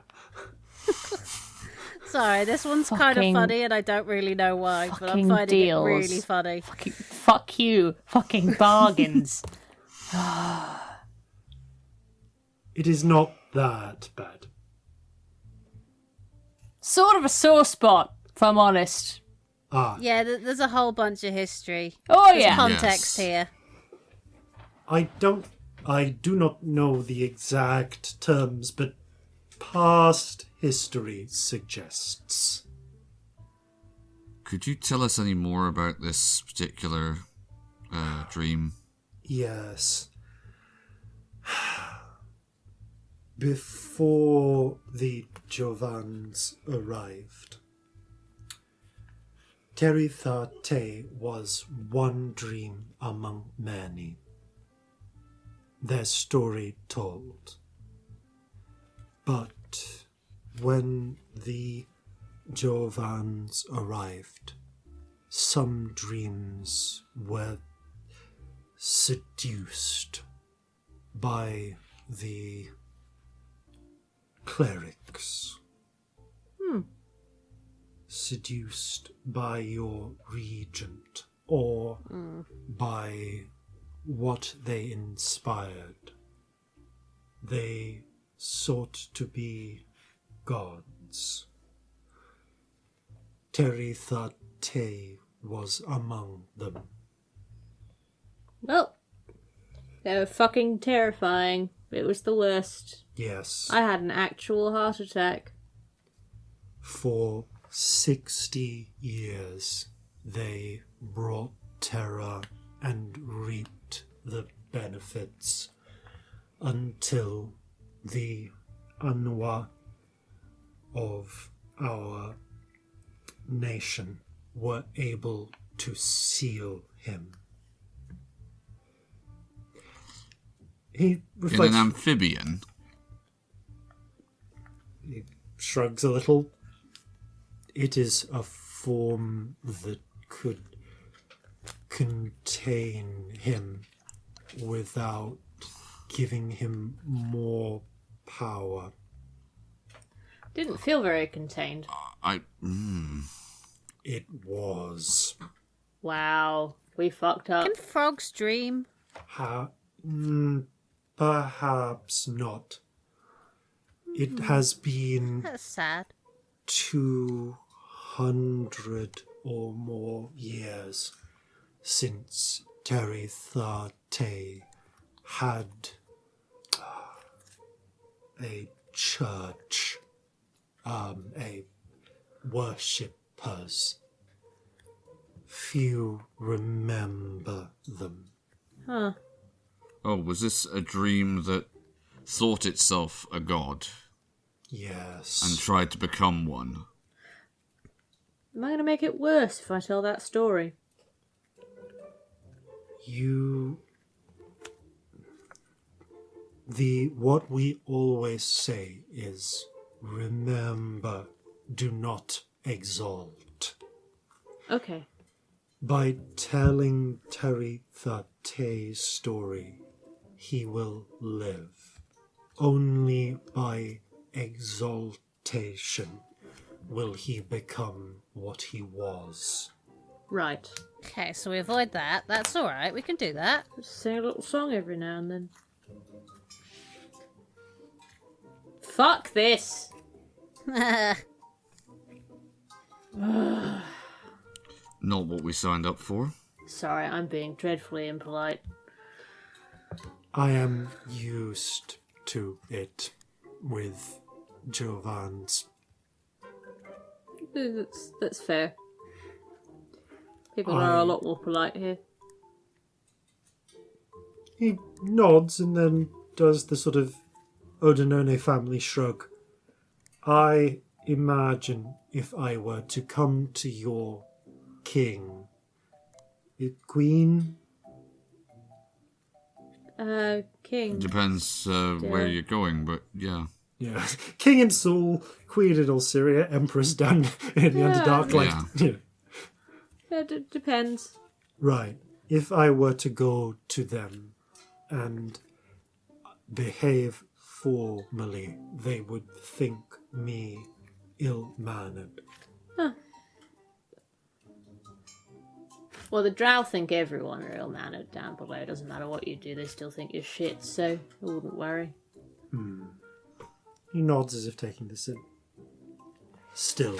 Sorry, this one's kind of Fucking- funny and I don't really know why, but I'm fucking finding deals. it really funny. Fuck you. Fucking bargains. It is not that bad. Sort of a sore spot, if I'm honest. Ah, Yeah, there's a whole bunch of history. Oh, There's yeah. context Yes. here. I do not know the exact terms, but past history suggests. Could you tell us any more about this particular dream? Yes. Before the Jovans arrived, Terithate was one dream among many. Their story told. But when the Jovans arrived, some dreams were seduced by the clerics. Seduced by your regent, or by what they inspired. They sought to be gods. Terithate was among them. Well, they were fucking terrifying. It was the worst. Yes. I had an actual heart attack. For 60 years, they brought terror and reaped the benefits until the Anwa of our nation were able to seal him. He In reflects. an amphibian? He shrugs a little. It is a form that could contain him without giving him more power. Didn't feel very contained. It was. Wow, we fucked up. Can frogs dream? Perhaps not. It has been That's sad. 200 or more years since Terithate had a church, a worshippers. Few remember them. Huh. Oh, was this a dream that thought itself a god Yes. and tried to become one? Am I going to make it worse if I tell that story? What we always say is, remember, do not exalt. Okay. By telling Terithate's story, he will live. Only by exaltation will he become what he was. Right. Okay, so we avoid that. That's alright, we can do that. Just sing a little song every now and then. Fuck this! Not what we signed up for. Sorry, I'm being dreadfully impolite. I am used to it with Jovan's. That's fair. People are a lot more polite here. He nods and then does the sort of Odinone family shrug. I imagine if I were to come to your king, queen? King. Depends where you're going, but yeah. Yeah, king in Seoul, queen in Ulsyria, empress down in the Underdark. Like, Yeah. Yeah, depends. Right. If I were to go to them and behave formally, they would think me ill-mannered. Well, the Drow think everyone are ill-mannered down below. It doesn't matter what you do, they still think you're shit, so I wouldn't worry. He nods as if taking this in. Still,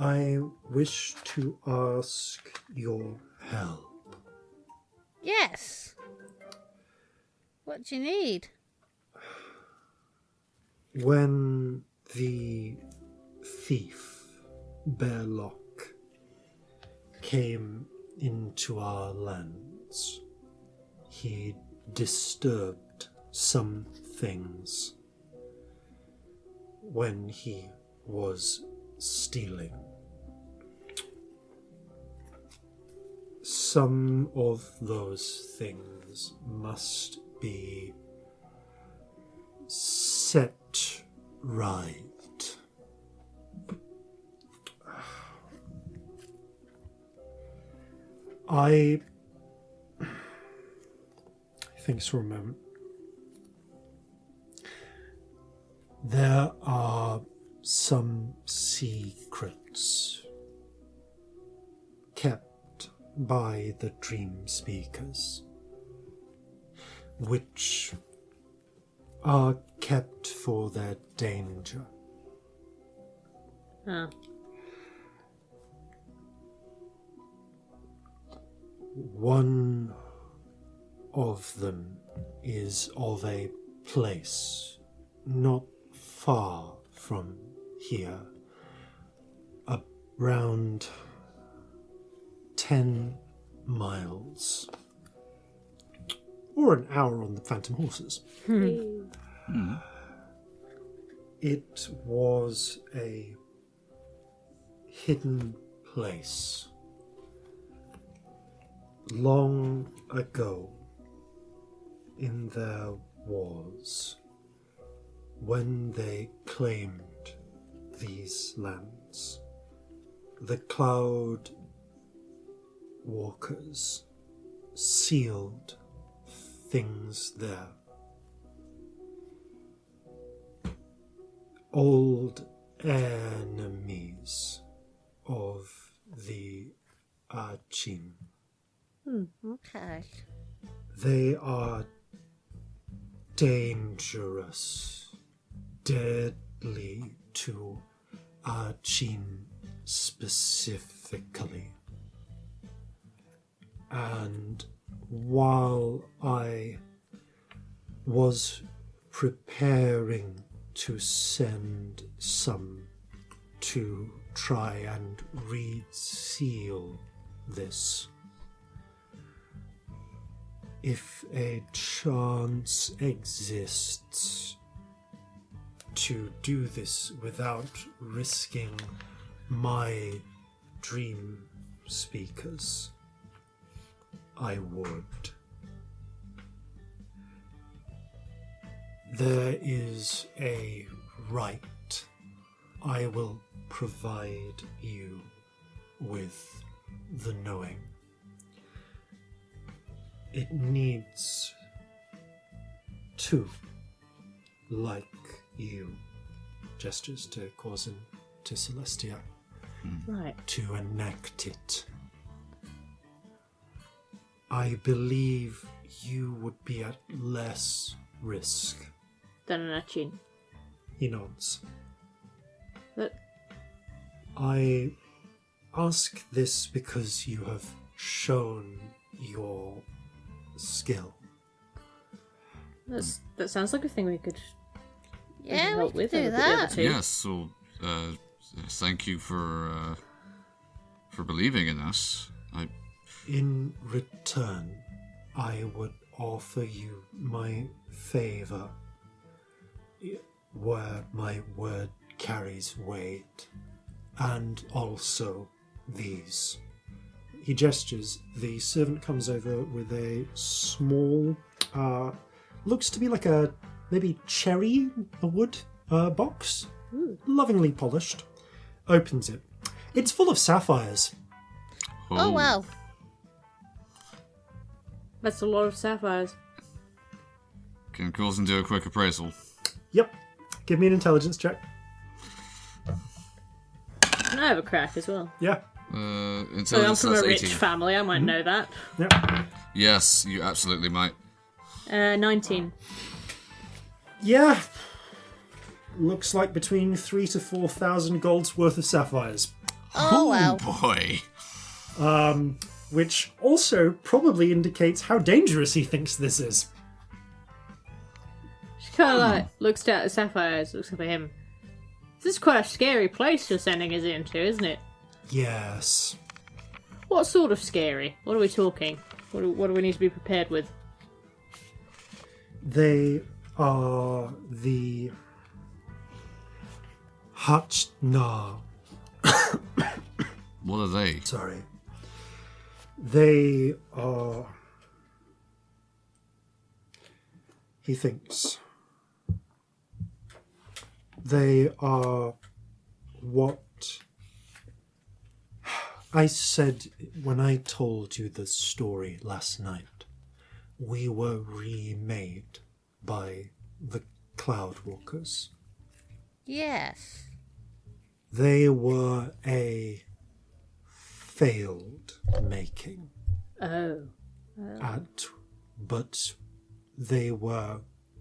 I wish to ask your help. Yes. What do you need? When the thief, Bellekom, came into our lands, he disturbed some things when he was stealing. Some of those things must be set right. I think for a moment. There are some secrets kept by the dream speakers, which are kept for their danger. Huh. One of them is of a place not far from here, around 10 miles, or an hour on the Phantom Horses. It was a hidden place. Long ago, in their wars, when they claimed these lands, the Cloud Walkers sealed things there. Old enemies of the Archin. Okay. They are dangerous, deadly to Archin specifically. And while I was preparing to send some to try and reseal this, if a chance exists to do this without risking my dream speakers, I would. There is a right I will provide you with the knowing. It needs two like you, gestures to Corzin, to Celestia, Right. to enact it. I believe you would be at less risk. Then an Achin. He nods. But I ask this because you have shown your skill. that sounds like a thing we could Yeah, we help could with. do and look at the other that. two. Yes, so thank you for believing in us. In return, I would offer you my favor, where my word carries weight, and also these. He gestures. The servant comes over with a small, looks to be like a maybe cherry, a wood box, lovingly polished. Opens it. It's full of sapphires. Oh, wow. That's a lot of sapphires. Can Coulson do a quick appraisal? Yep. Give me an intelligence check. And I have a crack as well. Yeah. So I'm Intelligence, from a that's rich 18. family, I might know that. Yep. Yes, you absolutely might. 19. Yeah. Looks like between 3,000 to 4,000 gold's worth of sapphires. Oh, wow. Boy. Which also probably indicates how dangerous he thinks this is. She kind of like looks down at the sapphires, looks up at him. This is quite a scary place you're sending us into, isn't it? Yes. What sort of scary? What are we talking? What do we need to be prepared with? They are the Hachna. What are they? Sorry. They are... He thinks. They are what I said when I told you the story last night. We were remade by the Cloudwalkers. Yes. They were a failed making, but they were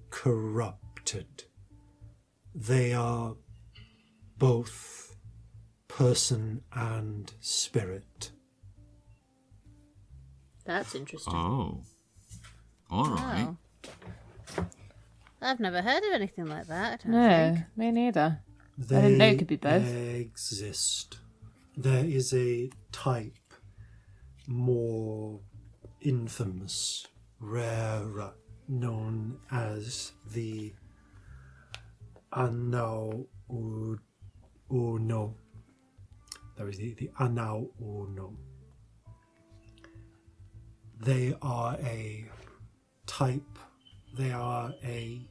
corrupted. They are both person and spirit. That's interesting. Oh. Alright. Oh. I've never heard of anything like that, I don't No, think. me neither. They didn't know it could be both. exist. There is a type more infamous, rarer, known as the Anao Uno. There is the Anao Uno. They are a type, they are a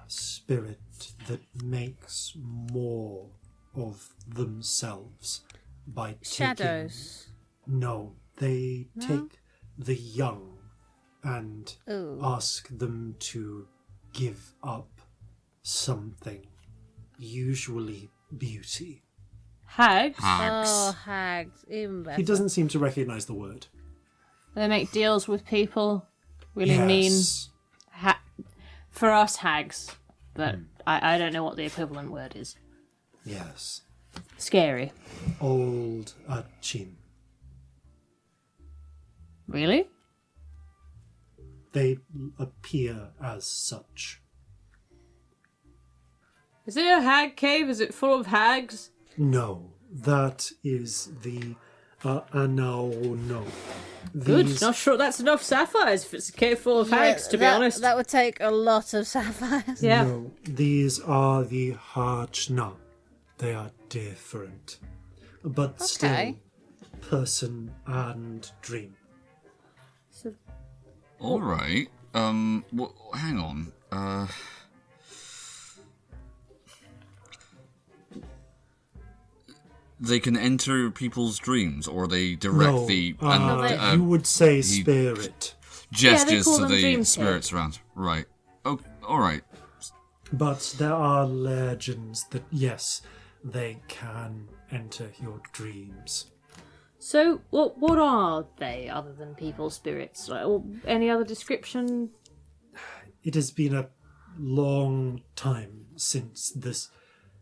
spirit that makes more of themselves by taking... Shadows. No, they take the young and Ooh. ask them to give up something, usually beauty. Hags? Hags. Oh, hags. Even better. He doesn't seem to recognise the word. They make deals with people. Really mean. Yes. For us, hags. But I don't know what the equivalent word is. Yes. Scary. Old Achin. Really? They appear as such. Is it a hag cave? Is it full of hags? No, that is the Anao no. Good. These- Not sure that's enough sapphires if it's a cave full of hags, to be honest. That would take a lot of sapphires. Yeah. No, these are the Hachna. They are different, but still Okay. person and dream. Alright. Hang on. they can enter people's dreams, or they directly you would say spirit. gestures call to them the dream spirits around. Right. Oh, all right. But there are legends that, yes, they can enter your dreams. So, what are they other than people spirits? Or any other description? It has been a long time since this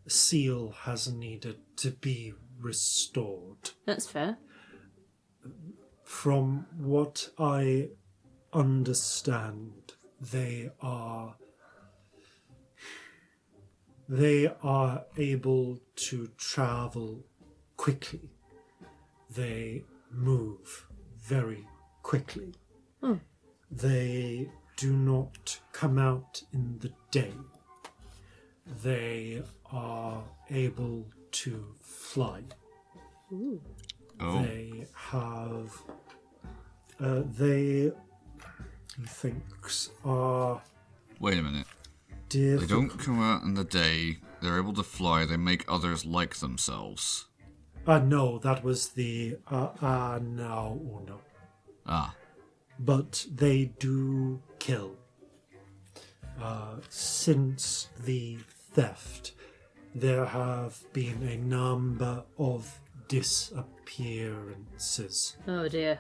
seal has needed to be restored. That's fair. From what I understand, they are able to travel quickly. They move very quickly. They do not come out in the day. They are able to fly. Ooh. Oh. They have. He thinks are. Wait a minute. Difficult. They don't come out in the day. They're able to fly. They make others like themselves. No, that was the. No. Ah. But they do kill. Since the theft, there have been a number of disappearances. Oh dear.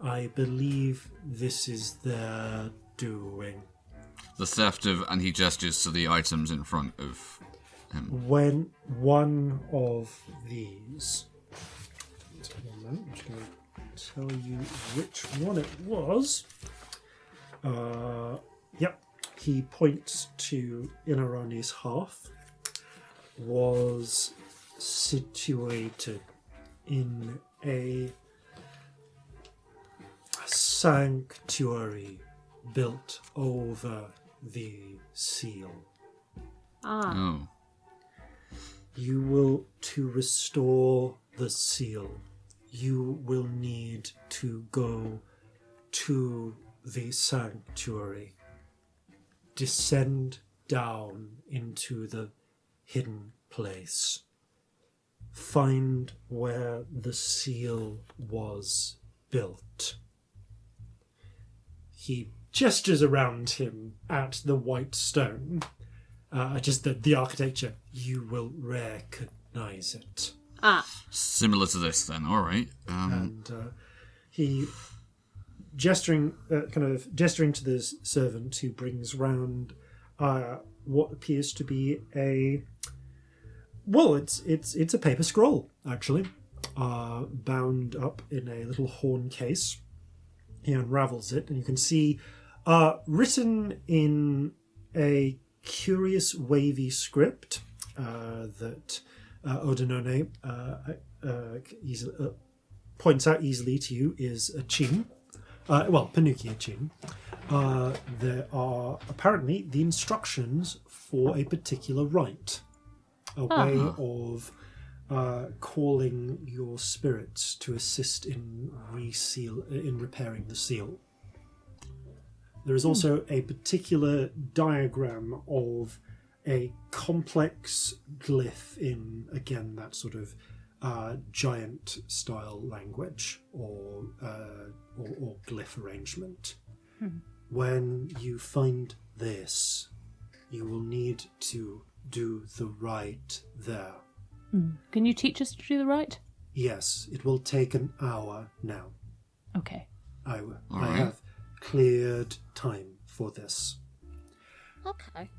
I believe this is their doing. The theft of, and he gestures to the items in front of him. When one of these. One moment, I'm just going to tell you which one it was. Yep. He points to Inarani's half. Was situated in a sanctuary built over the seal. Oh. You will, to restore the seal, you will need to go to the sanctuary, descend down into the hidden place, find where the seal was built. He gestures around him at the white stone. Just the architecture. You will recognize it. Similar to this, then. All right. And he gesturing to the servant who brings round what appears to be it's a paper scroll, actually, bound up in a little horn case. He unravels it, and you can see written in a curious wavy script that Odinone points out easily to you is a chin. Panukia chin. There are apparently the instructions for a particular rite. A way of calling your spirits to assist in repairing the seal. There is also a particular diagram of a complex glyph in, again, that sort of giant style language or glyph arrangement. When you find this, you will need to do the rite there. Can you teach us to do the right? Yes, it will take an hour now. Okay. I have cleared time for this. Okay.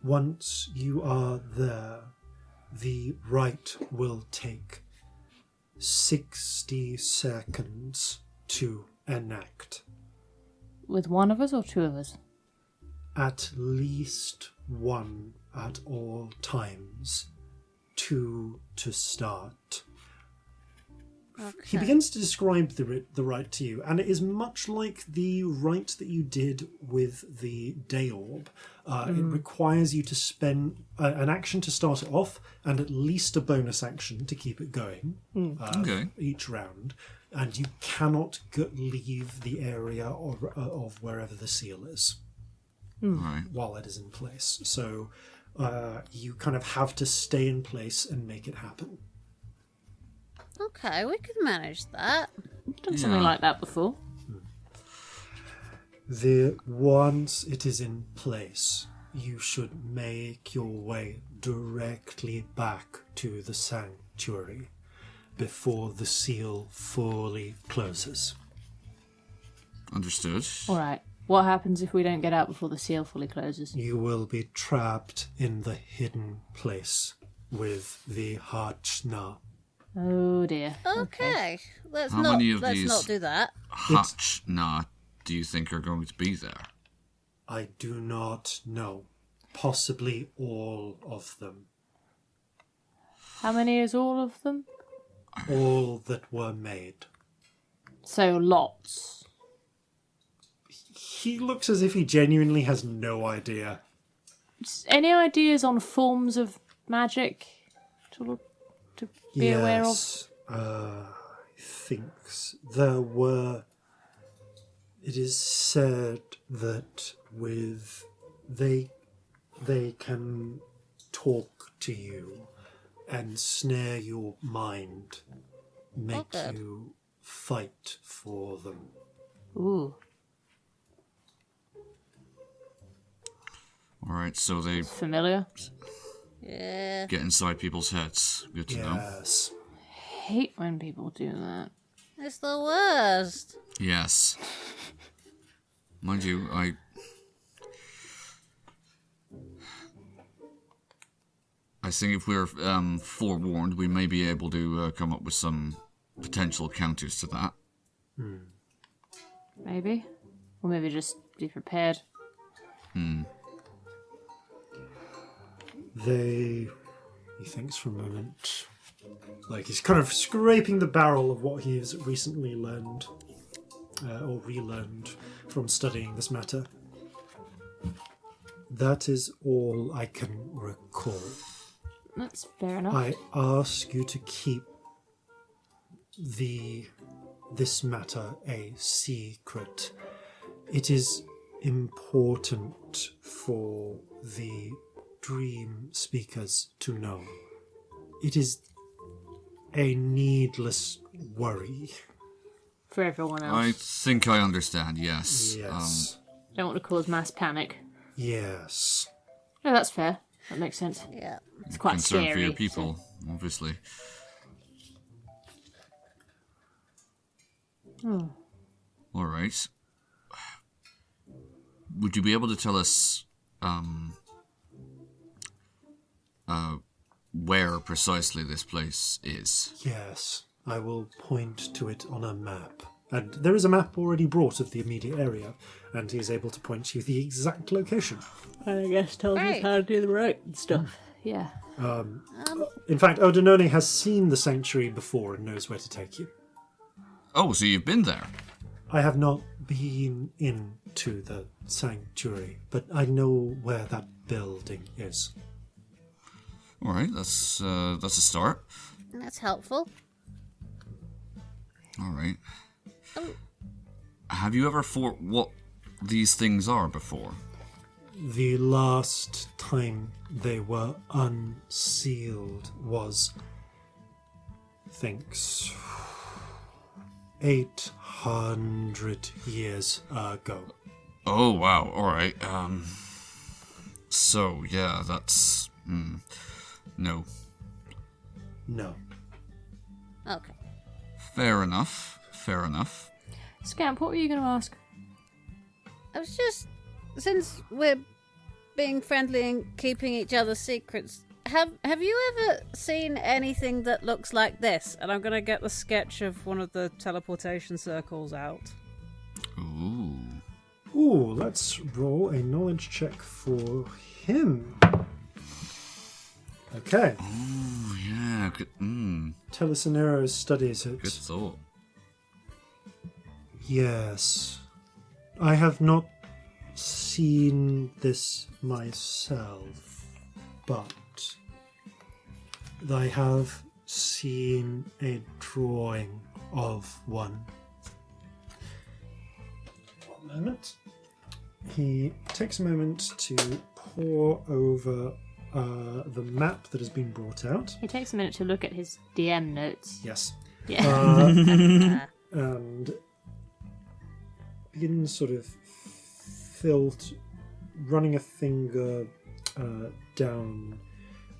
Once you are there, the rite will take 60 seconds to enact. With one of us or two of us? At least one at all times. 2 to start. Okay. He begins to describe the rite to you, and it is much like the rite that you did with the day orb. It requires you to spend an action to start it off, and at least a bonus action to keep it going each round. And you cannot leave the area of wherever the seal is Right. while it is in place. So you kind of have to stay in place and make it happen. Okay, we can manage that. Done something like that before. Once it is in place, you should make your way directly back to the sanctuary before the seal fully closes. Understood. All right. What happens if we don't get out before the seal fully closes? You will be trapped in the hidden place with the Hachna. Oh dear. Okay, let's How not many of let's these- not do that. Hachna do you think are going to be there? I do not know. Possibly all of them. How many is all of them? All that were made. So lots. He looks as if he genuinely has no idea. Any ideas on forms of magic to be aware of? I think there were. It is said that they can talk to you and snare your mind, make good. you fight for them. Ooh, Alright, so they familiar. Yeah. get inside people's heads. Good to know. Yes. Hate when people do that. It's the worst. Yes. Mind you, I think if we're forewarned, we may be able to come up with some potential counters to that. Maybe. Or maybe just be prepared. He thinks for a moment. Like he's kind of scraping the barrel of what he's recently learned, or relearned from studying this matter. That is all I can recall. That's fair enough. I ask you to keep this matter a secret. It is important for the dream speakers to know. It is a needless worry. For everyone else. I think I understand, yes. Yes. Don't want to cause mass panic. Yes. No, that's fair. That makes sense. Yeah. It's quite Concern scary. for your people, obviously. Alright. Would you be able to tell us where precisely this place is? Yes. I will point to it on a map. And there is a map already brought of the immediate area, and he is able to point to the exact location. And I guess tells us Right. how to do the right and stuff. Yeah. In fact, Odinone has seen the sanctuary before and knows where to take you. Oh, so you've been there? I have not been into the sanctuary, but I know where that building is. Alright, that's a start. That's helpful. Alright. Have you ever fought what these things are before? The last time they were unsealed was, thinks, 800 years ago. Oh, wow, alright. So, yeah, that's... no. No. Okay. Fair enough. Fair enough. Scamp, what were you going to ask? I was just, since we're being friendly and keeping each other's secrets, have you ever seen anything that looks like this? And I'm gonna get the sketch of one of the teleportation circles out. Ooh. Ooh, let's roll a knowledge check for him. Okay. Ooh, yeah. Good, Telesinero studies it. good thought. Yes. I have not seen this myself, but I have seen a drawing of one. One moment. He takes a moment to pore over the map that has been brought out. He takes a minute to look at his DM notes. Yes. Yeah. And begins sort of running a finger down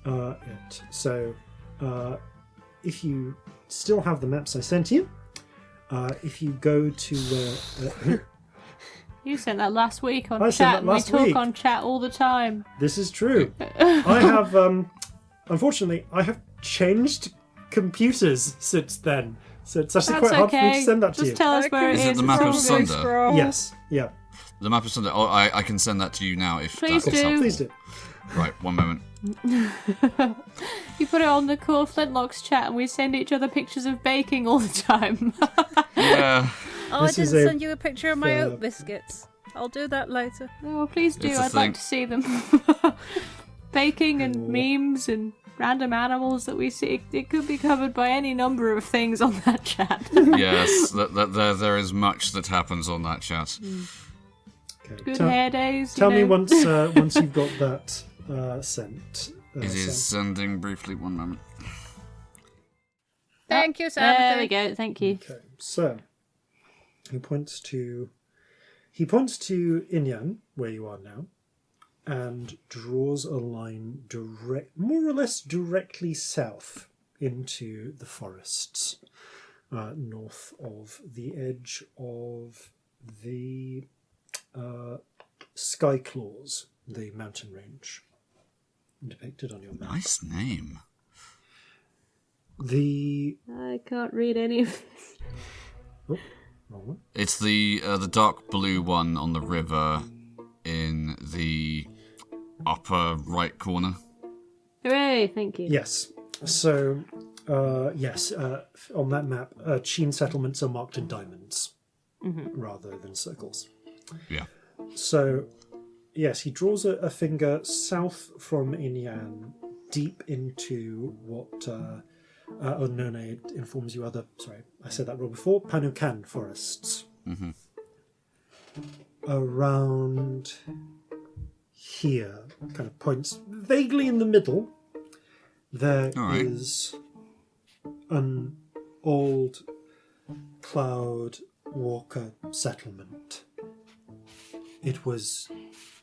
it. So if you still have the maps I sent you, if you go to You sent that last week on I sent chat, that and we last talk week. on chat all the time. this is true. I have unfortunately I have changed computers since then, so it's actually That's quite hard for me okay. to send that to Just you. tell us where it Is it is. the map of It's Sunder? probably- Yes, yeah. The map of Sunday. Oh, I can send that to you now if Please that's do. helpful. Please do. Right, one moment. You put it on the cool Flintlocks chat, and we send each other pictures of baking all the time. Yeah. Oh, This I is didn't a send you a picture of my fair- oat biscuits. I'll do that later. Oh, please do. It's a I'd thing. like to see them. Baking and memes and random animals that we see. It could be covered by any number of things on that chat. Yes, there is much that happens on that chat. Okay. Good hair days. Tell you me know. once you've got that sent. It is sending briefly. One moment. Thank you, There Sam. we go. Thank you. Okay, so he points to Inyan, where you are now, and draws a line more or less directly south into the forests, north of the edge of the Skyclaws, the mountain range depicted on your map. Nice name. I can't read any of this. Oh, wrong one. It's the dark blue one on the river in the upper right corner. Hooray! Thank you. Yes. So, yes, on that map, Sheen settlements are marked in diamonds rather than circles. Yeah. So, yes, he draws a finger south from Inyan, deep into what None informs you sorry, I said that wrong before, Panukan forests. Mm-hmm. Around here, kind of points vaguely in the middle, there is an old cloud walker settlement. It was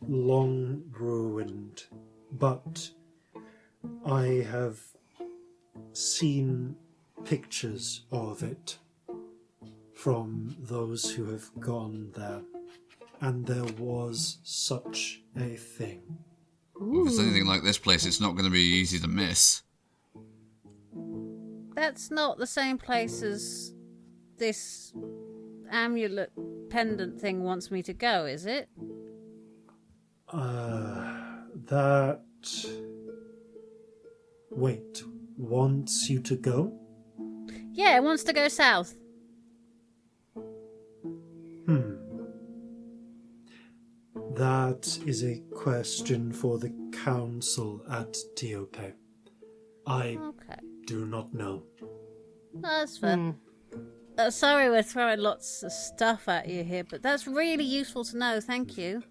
long ruined, but I have seen pictures of it from those who have gone there, and there was such a thing. Well, if it's anything like this place, it's not going to be easy to miss. That's not the same place as this amulet pendant thing wants me to go, is it? That... Wait, wants you to go? Yeah, it wants to go south. That is a question for the council at TOP. I Okay. do not know. That's fair. Sorry we're throwing lots of stuff at you here, but that's really useful to know, thank you.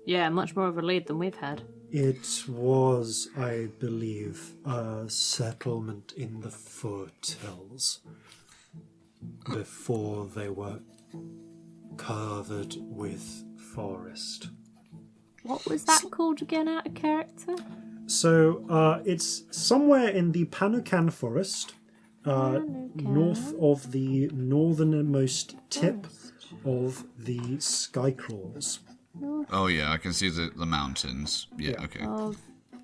Yeah, much more of a lead than we've had. It was, I believe, a settlement in the foothills before they were covered with forest. What was that called again, out of character? So it's somewhere in the Panukan forest, north of the northernmost tip of the Skyclaws. Oh yeah, I can see the mountains. Yeah, okay. Of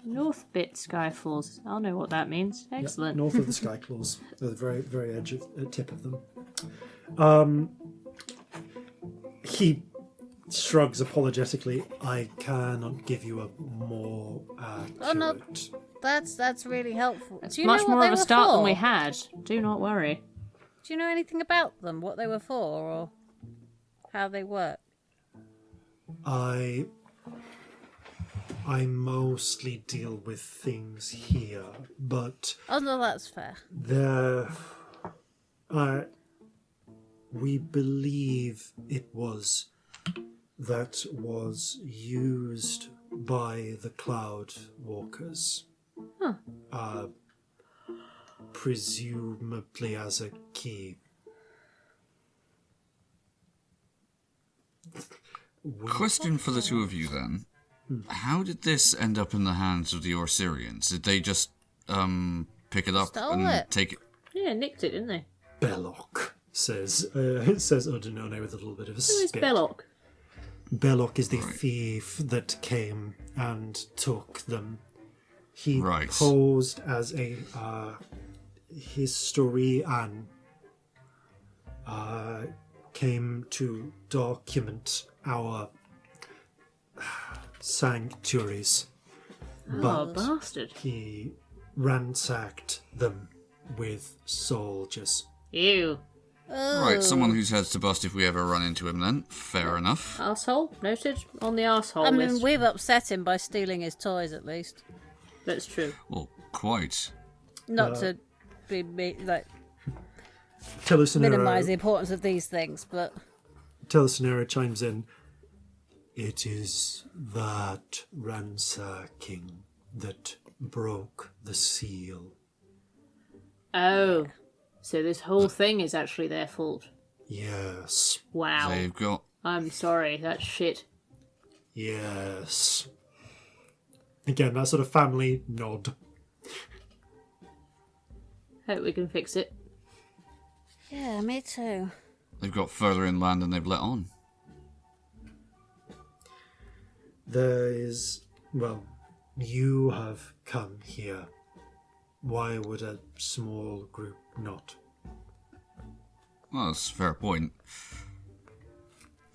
North Bit Skyfalls. I'll know what that means. Excellent. North of the Skyclaws, the very, very edge of tip of them. He shrugs apologetically. I cannot give you a more accurate. Oh, no. That's really helpful. It's Do you much know what more they of a were start for? than we had. Do not worry. Do you know anything about them? What they were for, or how they work? I mostly deal with things here, but Oh no, that's fair. we believe it was used by the Cloud Walkers. Huh. Presumably as a key. Question for the two of you then. How did this end up in the hands of the Orsirians? Did they just pick it up Stole and it. take it? Yeah, nicked it, didn't they? Belloc, says Odinone with a little bit of a Who is spit. Belloc? Belloc is the thief that came and took them. He Right. posed as a historian, came to document our sanctuaries, Oh, but bastard. he ransacked them with soldiers. Ew. Right, someone whose head's to bust if we ever run into him then. Fair enough. Arsehole? Noted on the arsehole I mean, list. we've upset him by stealing his toys, at least. That's true. Well, quite. Not to be like Telesinero minimise the importance of these things, but chimes in. It is that ransacking that broke the seal. Oh. So this whole thing is actually their fault. Yes, Wow. They've got... I'm sorry, that's shit. yes. Again, that sort of family nod. Hope we can fix it. yeah, me too. They've got further inland than they've let on. There is, well, you have come here. Why would a small group not? Well, that's a fair point.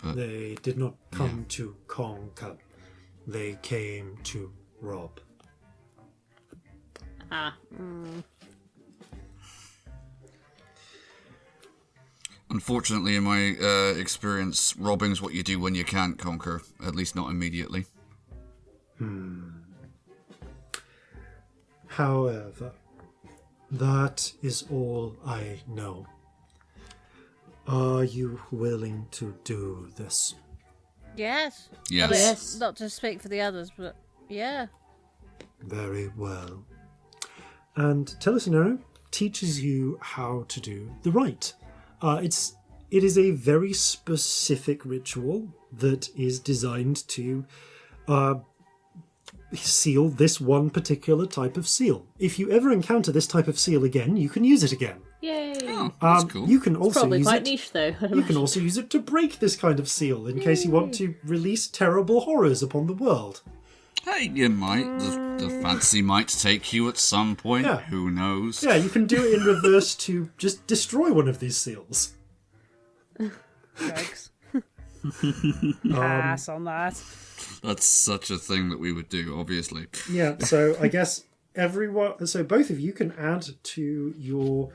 But They did not come to conquer. They came to rob. Ah. unfortunately, in my experience, robbing's what you do when you can't conquer. At least not immediately. However, that is all I know. Are you willing to do this? Yes. Yes. Yes. Not to speak for the others, but yeah. Very well. And Telesinero teaches you how to do the rite. It is a very specific ritual that is designed to seal this one particular type of seal. If you ever encounter this type of seal again, you can use it again. Yay. Oh, that's cool. You can also Probably use quite it. niche though. You can also use it to break this kind of seal in case you want to release terrible horrors upon the world. Hey, you might. The fancy might take you at some point. Yeah. Who knows? Yeah, you can do it in reverse to just destroy one of these seals. Jokes. Pass on that. That's such a thing that we would do, obviously. Yeah, so I guess everyone. So both of you can add to your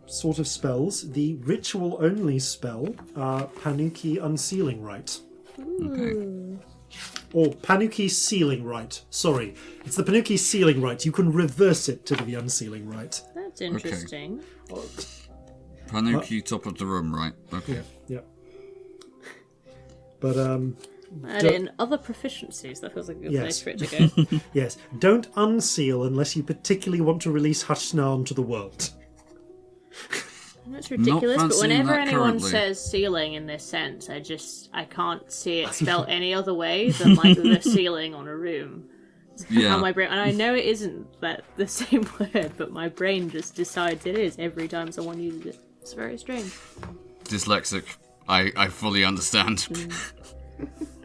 sort of spells the ritual only spell, Panuki Unsealing Rite. Okay. Or Panuki Sealing Rite. Sorry, it's the Panuki Sealing Rite. You can reverse it to the Unsealing Rite. That's interesting. Panuki, top of the room, right? Okay. Yeah. But Add in other proficiencies. That feels like a good Yes. place for it to go. yes, don't unseal unless you particularly want to release Hushna onto the world. That's ridiculous, but fancying whenever that anyone currently. says ceiling in this sense, I can't see it spelled any other way than like the ceiling on a room. Yeah. And my brain, and I know it isn't that the same word, but my brain just decides it is every time someone uses it. It's very strange. Dyslexic. I fully understand.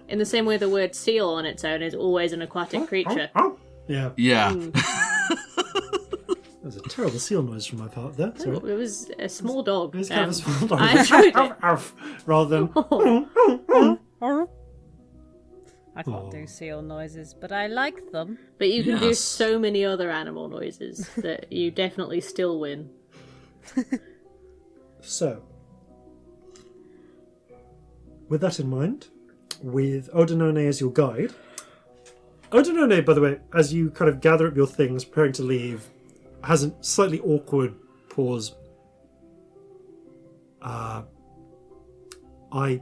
In the same way the word seal on its own is always an aquatic creature. Yeah, Yeah. that was a terrible seal noise from my part there. Sorry. It was a small dog. It was kind of a small dog. I enjoyed it. Arf, arf, rather than I can't do seal noises, but I like them. But you can do Yes. so many other animal noises that you definitely still win. So, with that in mind, with Odinone as your guide, Odinone, by the way, as you kind of gather up your things, preparing to leave, has a slightly awkward pause. I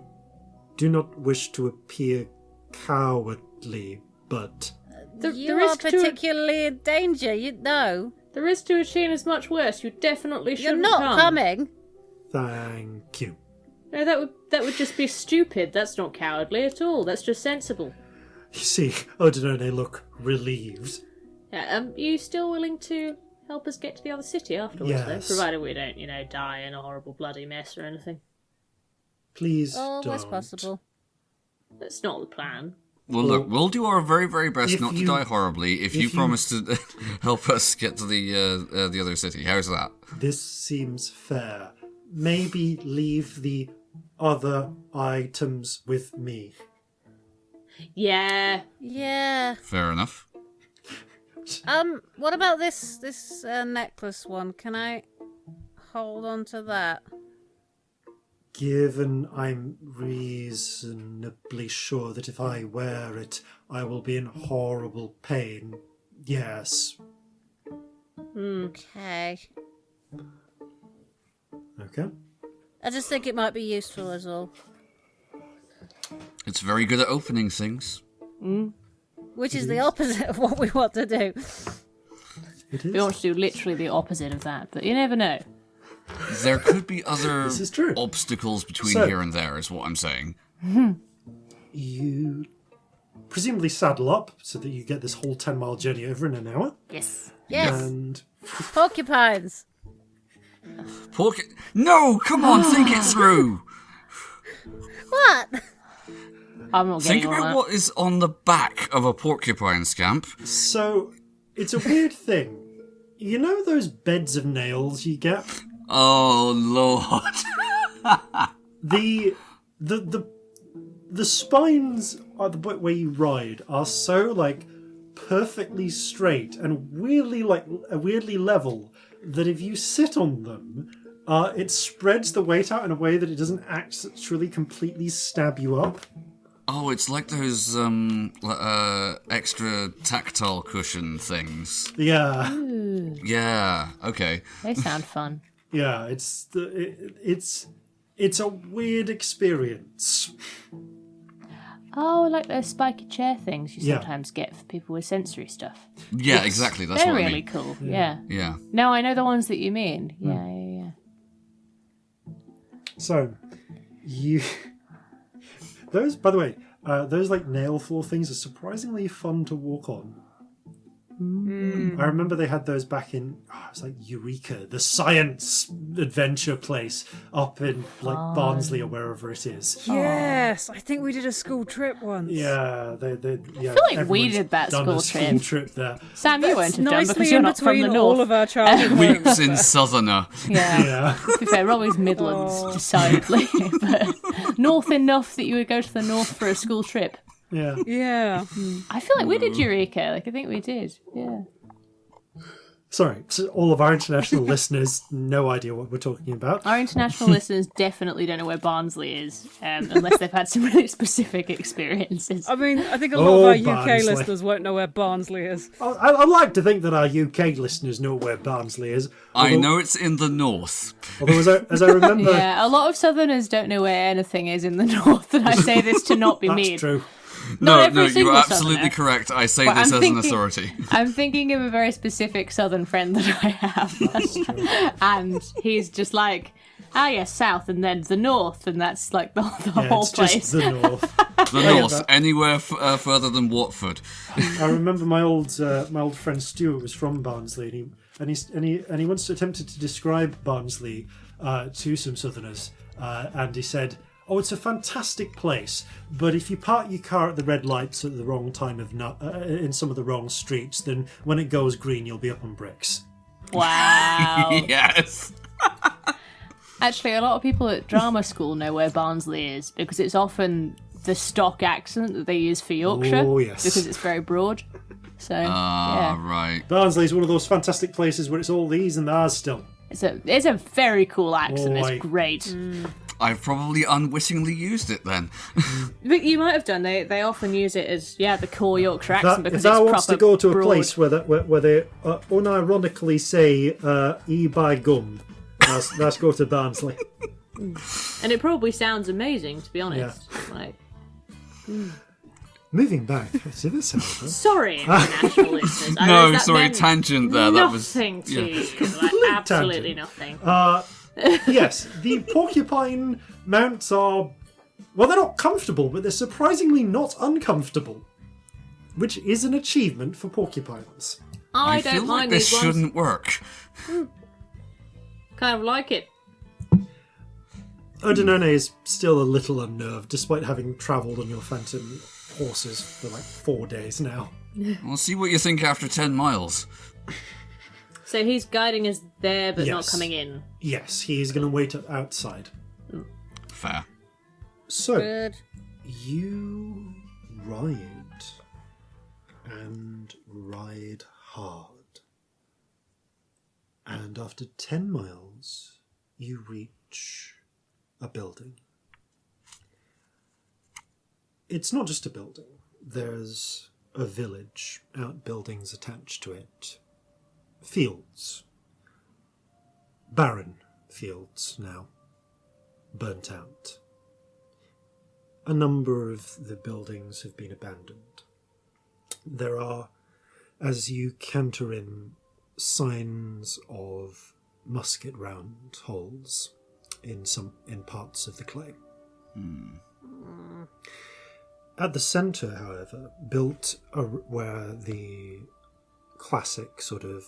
do not wish to appear cowardly, but You are risk to- particularly in danger, you know. The risk to a scene is much worse. You definitely You're shouldn't not come. coming. thank you. No, that would just be stupid. That's not cowardly at all. That's just sensible. You see, Odinone look relieved. Yeah, you still willing to help us get to the other city afterwards, Yes. though? Provided we don't, die in a horrible bloody mess or anything. Please Always don't. possible. That's not the plan. Well, look, we'll do our very, very best If not to you- die horribly if you if you- promise to help us get to the other city. How's that? This seems fair. Maybe leave the other items with me. Yeah. Yeah. Fair enough. What about this necklace one? Can I hold on to that? Given I'm reasonably sure that if I wear it, I will be in horrible pain. Yes. Okay. Okay. I just think it might be useful as all. It's very good at opening things. Which is the opposite of what we want to do. It We is. want to do literally the opposite of that, but you never know. There could be other This is true. obstacles between So- here and there, is what I'm saying. You presumably saddle up so that you get this whole 10-mile journey over in an hour. Yes. Yes. And Porcupines. No, come on, think it through. What? I'm not getting Think on about that. what is on the back of a porcupine, Scamp. so it's a weird thing. You know those beds of nails you get? Oh, Lord. The spines at the bit where you ride are so like perfectly straight and weirdly level that if you sit on them, it spreads the weight out in a way that it doesn't actually completely stab you up. Oh, it's like those extra tactile cushion things. Yeah, Yeah, okay. They sound fun. yeah. It's a weird experience. Oh, like those spiky chair things you Yeah. sometimes get for people with sensory stuff. Yeah, exactly. That's They're what I really mean. cool. Yeah. Yeah. No, I know the ones that you mean. Hmm. Yeah. So, you those, by the way, those like nail floor things are surprisingly fun to walk on. I remember they had those back in, it was like Eureka, the science adventure place up in like Barnsley or wherever it is. Yes, I think we did a school trip once. Yeah, yeah. I feel like we everyone's did that done school a school trip there. Sam, you won't have done Nicely because you're in not from the between north. all of our childhood Weeps homes. in Southerner. Yeah. Yeah, To be fair, Robbie's Midlands, decidedly. But north enough that you would go to the north for a school trip. yeah. Yeah. I feel like we did Eureka. Like, I think we did. Yeah. Sorry, so all of our international listeners, no idea what we're talking about. Our international listeners definitely don't know where Barnsley is, unless they've had some really specific experiences. I mean, I think a lot of our UK Barnsley. listeners won't know where Barnsley is. I'd like to think that our UK listeners know where Barnsley is. I know it's in the north. Although, as I remember, Yeah, a lot of Southerners don't know where anything is in the north, and I say this to not be that's mean. true. Not No, every you're single absolutely Southerner. correct. I say But this I'm as thinking- an authority. I'm thinking of a very specific Southern friend that I have, and he's just like, "Ah, yes, south, and then the north, and that's like the Yeah, whole it's place." just the north. The north, but- anywhere further than Watford. I remember my old friend Stuart was from Barnsley, and he once attempted to describe Barnsley to some Southerners, and he said, "Oh, it's a fantastic place, but if you park your car at the red lights at the wrong time of in some of the wrong streets, then when it goes green, you'll be up on bricks." Wow. Yes. Actually, a lot of people at drama school know where Barnsley is because it's often the stock accent that they use for Yorkshire. Oh, yes. Because it's very broad. So, Ah, yeah. right. Barnsley is one of those fantastic places where it's all these and theirs still. It's a very cool accent. Boy. It's great. I've probably unwittingly used it then. But you might have done. They often use it as the core Yorkshire accent because If that it's wants to proper go to a broad. place where they unironically say "e by gum," let's go to Barnsley. And it probably sounds amazing, to be honest. Like, Moving back to this, however. Sorry, international listeners. I No, realised that sorry, meant tangent there. That was nothing to yeah. you. Like, absolutely nothing. Yes, the porcupine mounts are... Well, they're not comfortable, but they're surprisingly not uncomfortable. Which is an achievement for porcupines. I feel don't like mind this these ones. shouldn't work. Kind of like it. Odinone is still a little unnerved, despite having travelled on your phantom horses for like 4 days now. We'll see what you think after 10 miles. So he's guiding us there, but not Yes. coming in. Yes, he is going to wait outside. Fair. So, Good. you ride. And ride hard. And after 10 miles, you reach a building. It's not just a building. There's a village, outbuildings attached to it. Fields. Barren fields now. Burnt out. A number of the buildings have been abandoned. There are, as you canter in, signs of musket round holes in parts of the clay. At the centre, however, built where the classic sort of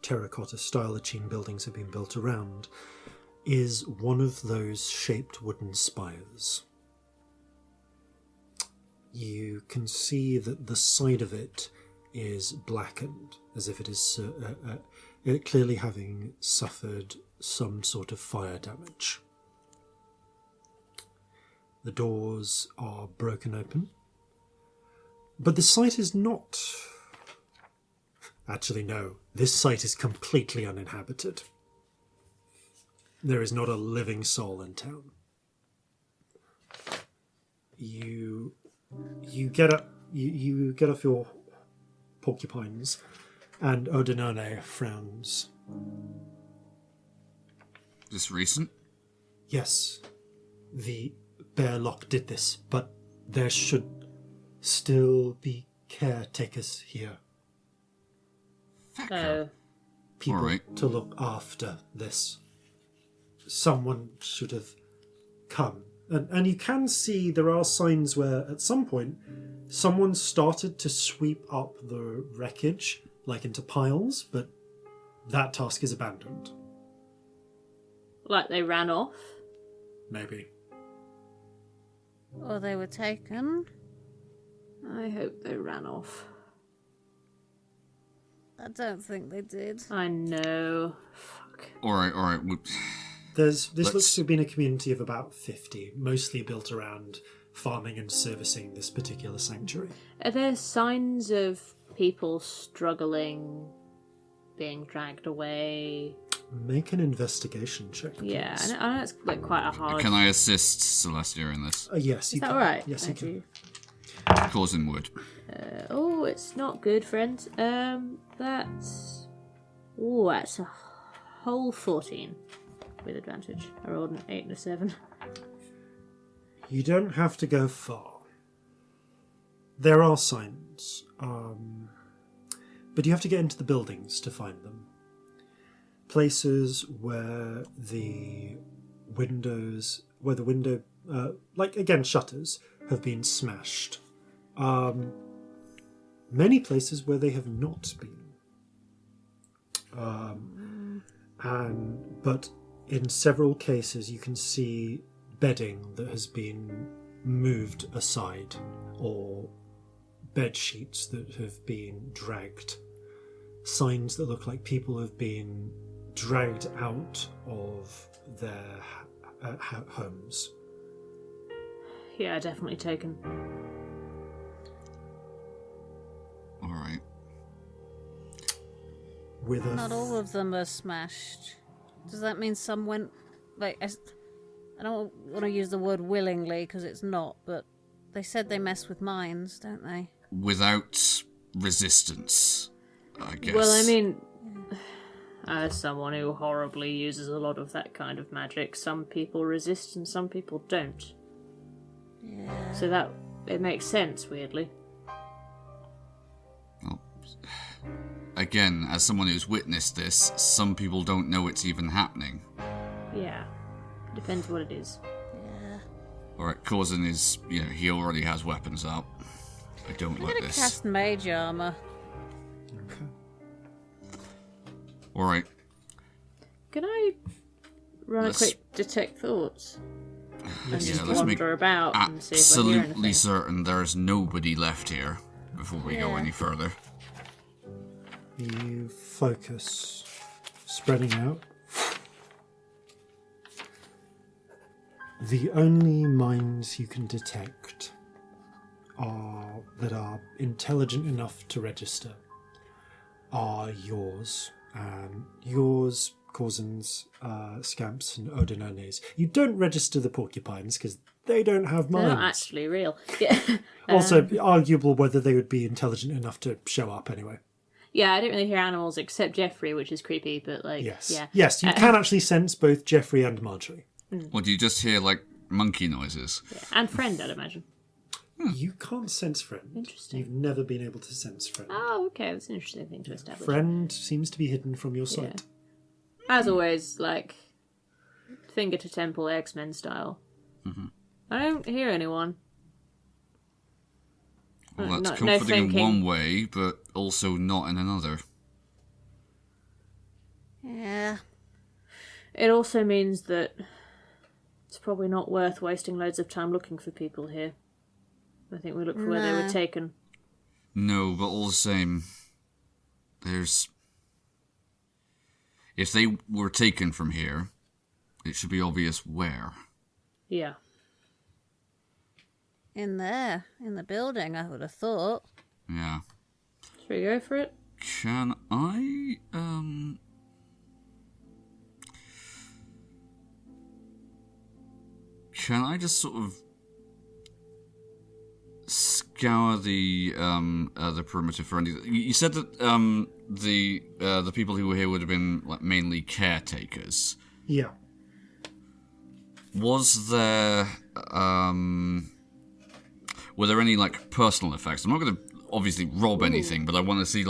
terracotta style Achene buildings have been built around, is one of those shaped wooden spires. You can see that the side of it is blackened, as if it is clearly having suffered some sort of fire damage. The doors are broken open, but the site is not... Actually, no. This site is completely uninhabited. There is not a living soul in town. You get up. You get off your porcupines, and Odinone frowns. This recent? Yes, the Bearlock did this, but there should still be caretakers here. Oh. People Alright. to look after this. Someone should have come. And you can see there are signs where at some point someone started to sweep up the wreckage, like into piles, but that task is abandoned. Like they ran off? Maybe. Or they were taken. I hope they ran off. I don't think they did. I know. Fuck. Alright. This looks to have been a community of about 50, mostly built around farming and servicing this particular sanctuary. Are there signs of people struggling, being dragged away? Make an investigation check, please. Yeah, I know it's like quite a hard... Can I assist Celestia in this? Yes, you Is that can. alright? Yes, you Thank can. you. Corzin would. Oh, it's not good, friends. That's a whole 14 with advantage. I rolled an 8 and a 7. You don't have to go far. There are signs, but you have to get into the buildings to find them. Places where the windows, shutters have been smashed. Many places where they have not been. But in several cases you can see bedding that has been moved aside, or bed sheets that have been dragged. Signs that look like people have been dragged out of their homes. Yeah, definitely taken. Alright. Not all of them are smashed. Does that mean some went... I don't want to use the word willingly, because it's not, but they said they mess with mines, don't they? Without resistance, I guess. Well, I mean, as someone who horribly uses a lot of that kind of magic, some people resist and some people don't. Yeah. So that, it makes sense, weirdly. again, as someone who's witnessed this, some people don't know it's even happening. Yeah. Depends what it is. Yeah. Alright, Corzin is, he already has weapons out. I don't I'm like gonna this. cast mage armor. Okay. Alright. Can I run Let's- a quick detect thoughts? And Yes. just let's make wander about and see if I hear absolutely anything. certain there's nobody left here before we go Yeah. any further. You focus, spreading out. The only minds you can detect that are intelligent enough to register are yours. Yours, Corzin's, Scamp's, and Odinone's. You don't register the Porcupines because they don't have They're minds. not actually real. Yeah. Also, arguable whether they would be intelligent enough to show up anyway. Yeah, I don't really hear animals except Jeffrey, which is creepy, but Yes. yeah. Yes, you can actually sense both Jeffrey and Marjorie. Well, do you just hear, monkey noises? And friend, I'd imagine. You can't sense friend. Interesting. You've never been able to sense friend. Oh, okay, that's an interesting thing to establish. Friend seems to be hidden from your sight. As always, finger to temple, X-Men style. Mm-hmm. I don't hear anyone. Well, that's No comforting in thinking. one way, but also not in another. Yeah. It also means that it's probably not worth wasting loads of time looking for people here. I think we look for where they were No. taken. No, but all the same, if they were taken from here, it should be obvious where. Yeah. In there. In the building, I would have thought. Yeah. Should we go for it? Can I, Can I just sort of scour the perimeter for any? You said that the people who were here would have been mainly caretakers. Yeah. Was there were there any personal effects? I'm not going to obviously rob anything, but I want to see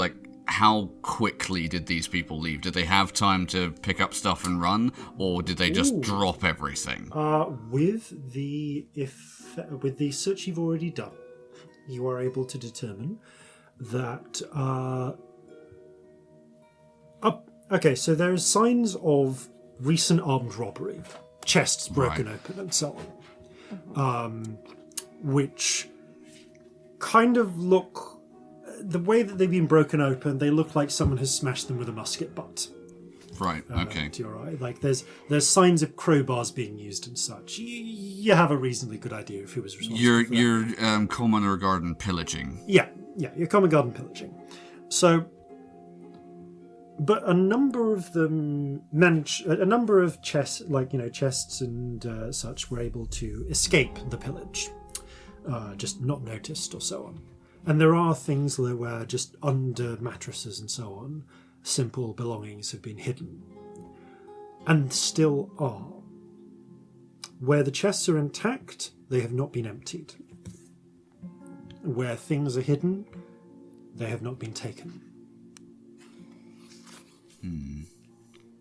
how quickly did these people leave? Did they have time to pick up stuff and run, or did they just drop everything? With the search you've already done, you are able to determine that. Okay, so there's signs of recent armed robbery, chests broken open, and so on, which kind of look. The way that they've been broken open, they look like someone has smashed them with a musket butt. Right. Okay. To your eye. There's signs of crowbars being used and such. You have a reasonably good idea of who was responsible for that. Your common or garden pillaging. Yeah, your common garden pillaging. So, but a number of them a number of chests, chests and such, were able to escape the pillage, just not noticed or so on. And there are things where just under mattresses and so on, simple belongings have been hidden. And still are. Where the chests are intact, they have not been emptied. Where things are hidden, they have not been taken.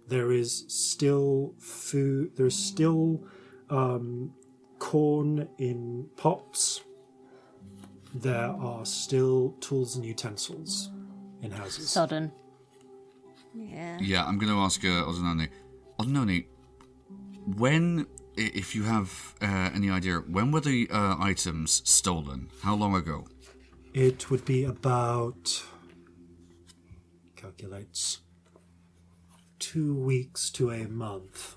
There is still food, there is still corn in pots. There are still tools and utensils in houses. Sodden. Yeah. Yeah, I'm going to ask Odinone. Odinone, when, if you have any idea, when were the items stolen? How long ago? It would be about, calculates, 2 weeks to a month.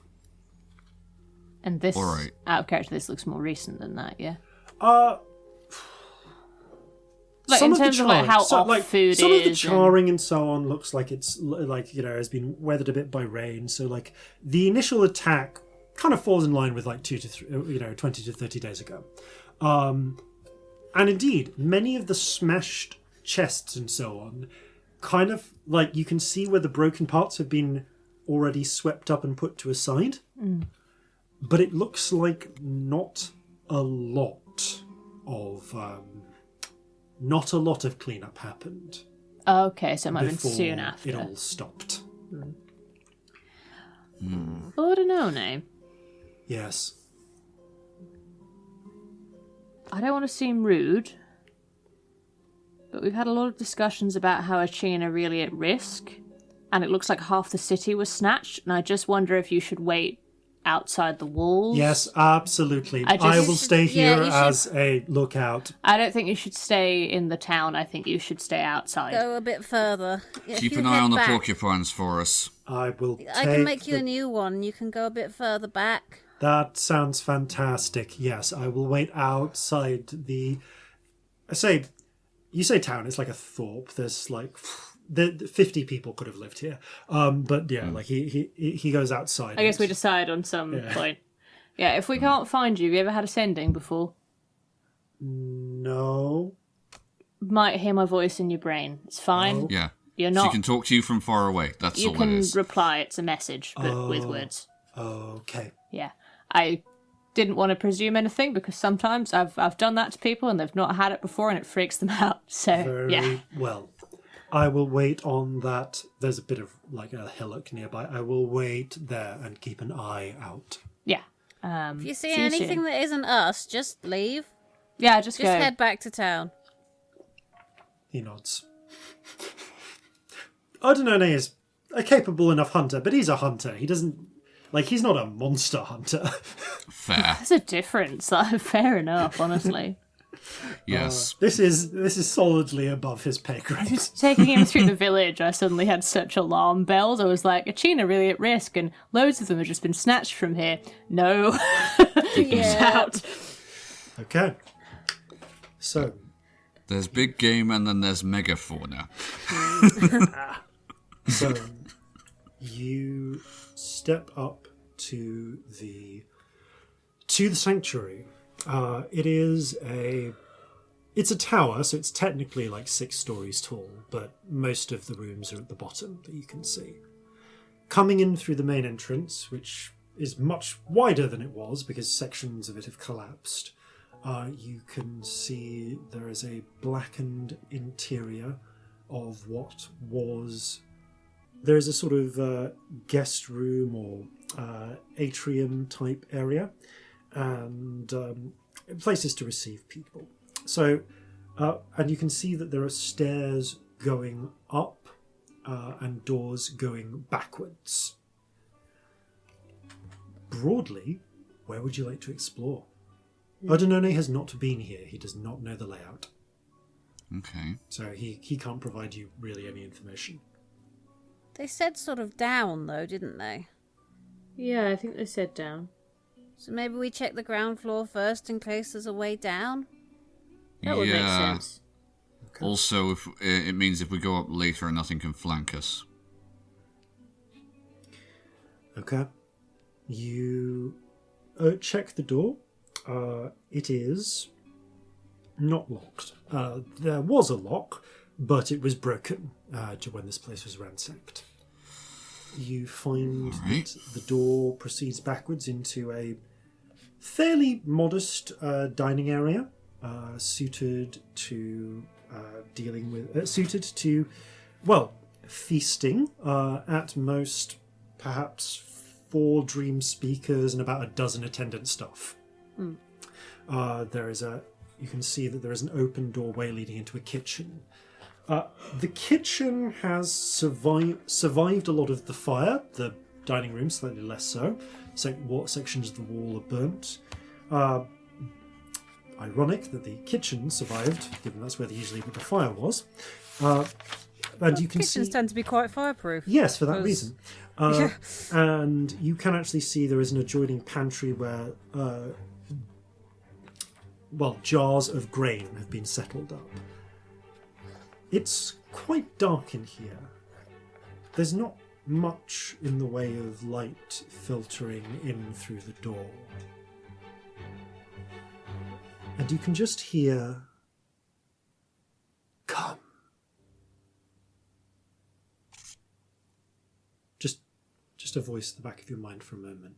And this, All right. out of character, this looks more recent than that, yeah? Some in of the terms of charring- how so, off food some is. of the charring and so on looks like it's has been weathered a bit by rain. So the initial attack kind of falls in line with 20 to 30 days ago. And indeed, many of the smashed chests and so on, kind of you can see where the broken parts have been already swept up and put to a side. But it looks like not a lot of cleanup happened. Okay, so it might have been before soon after. it all stopped. Ordinone. Yes. I don't want to seem rude, but we've had a lot of discussions about how Achene are really at risk, and it looks like half the city was snatched, and I just wonder if you should wait outside the walls. Yes, absolutely. I I will should- stay yeah, here you should- as a lookout. I don't think you should stay in the town. I think you should stay outside. Go a bit further. If Keep you an eye head on the back, porcupines for us. I will I take can make you the- a new one. You can go a bit further back. That sounds fantastic. Yes, I will wait outside the... You say town, it's like a thorp. There's like... 50 people could have lived here. But yeah, like he goes outside. I guess we decide on some Yeah. point. Yeah, if we can't find you, have you ever had a sending before? No. Might hear my voice in your brain. It's fine. Oh. Yeah. You're She not. can talk to you from far away. That's You all it can is. reply. It's a message, but with words. Okay. Yeah. I didn't want to presume anything because sometimes I've done that to people and they've not had it before and it freaks them out. So Very yeah. well. I will wait on that. There's a bit of like a hillock nearby. I will wait there and keep an eye out. Yeah. If you see See you anything soon. that isn't us, just leave. Yeah, just Just go. head back to town. He nods. Ordinone is a capable enough hunter, but he's a hunter. He doesn't... Like, he's not a monster hunter. Fair. There's a difference. Fair enough, honestly. Yes. This is solidly above his pay grade. Taking him through the village, I suddenly had such alarm bells. I was like, Achene are really at risk, and loads of them have just been snatched from here. No. He's out. Okay. So, There's big game and then there's megafauna. So you step up to the sanctuary. It's a tower, so it's technically like 6 stories tall, but most of the rooms are at the bottom that you can see. Coming in through the main entrance, which is much wider than it was because sections of it have collapsed, you can see there is a blackened interior of what was... There is a sort of guest room or atrium type area and places to receive people. So, and you can see that there are stairs going up and doors going backwards. Broadly, where would you like to explore? Ordinone has not been here. He does not know the layout. Okay. So he can't provide you really any information. They said sort of down, though, didn't they? Yeah, I think they said down. So maybe we check the ground floor first in case there's a way down? That would make Yeah. sense. Also, if it means if we go up later, nothing can flank us. Okay. You check the door. It is not locked. There was a lock, but it was broken to when this place was ransacked. You find Alright. that the door proceeds backwards into a fairly modest dining area, suited to feasting. At most, perhaps 4 dream speakers and about a dozen attendant staff. You can see that there is an open doorway leading into a kitchen. The kitchen has survived a lot of the fire. The dining room slightly less so. What sections of the wall are burnt. Ironic that the kitchen survived, given that's where usually the fire was. And you can Kitchens see, tend to be quite fireproof. yes, for that 'cause- reason. And you can actually see there is an adjoining pantry where, jars of grain have been settled up. It's quite dark in here. There's not much in the way of light filtering in through the door. And you can just hear, "Come." Just a voice at the back of your mind for a moment.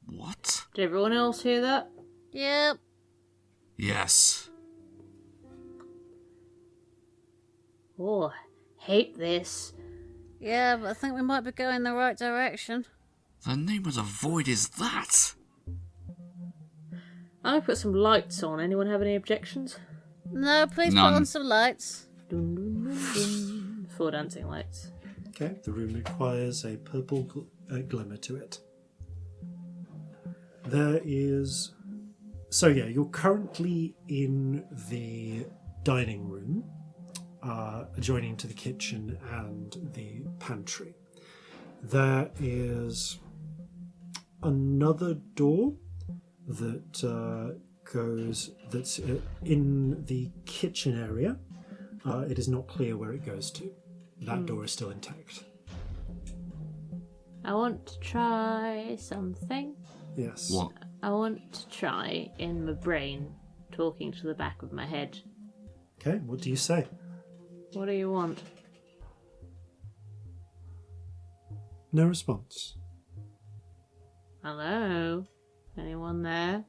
What? Did everyone else hear that? Yep. Yes. Oh, hate this. Yeah, but I think we might be going the right direction. The name of the void is that? I'm gonna put some lights on. Anyone have any objections? No, please None. put on some lights. Dun, dun, dun, dun. 4 dancing lights. Okay, the room requires a purple glimmer to it. There is... So yeah, you're currently in the dining room, adjoining to the kitchen and the pantry. There is another door that that's in the kitchen area. It is not clear where it goes to. That door is still intact. I want to try something. Yes. What? I want to try in my brain, talking to the back of my head. Okay, what do you say? What do you want? No response. Hello? Anyone there?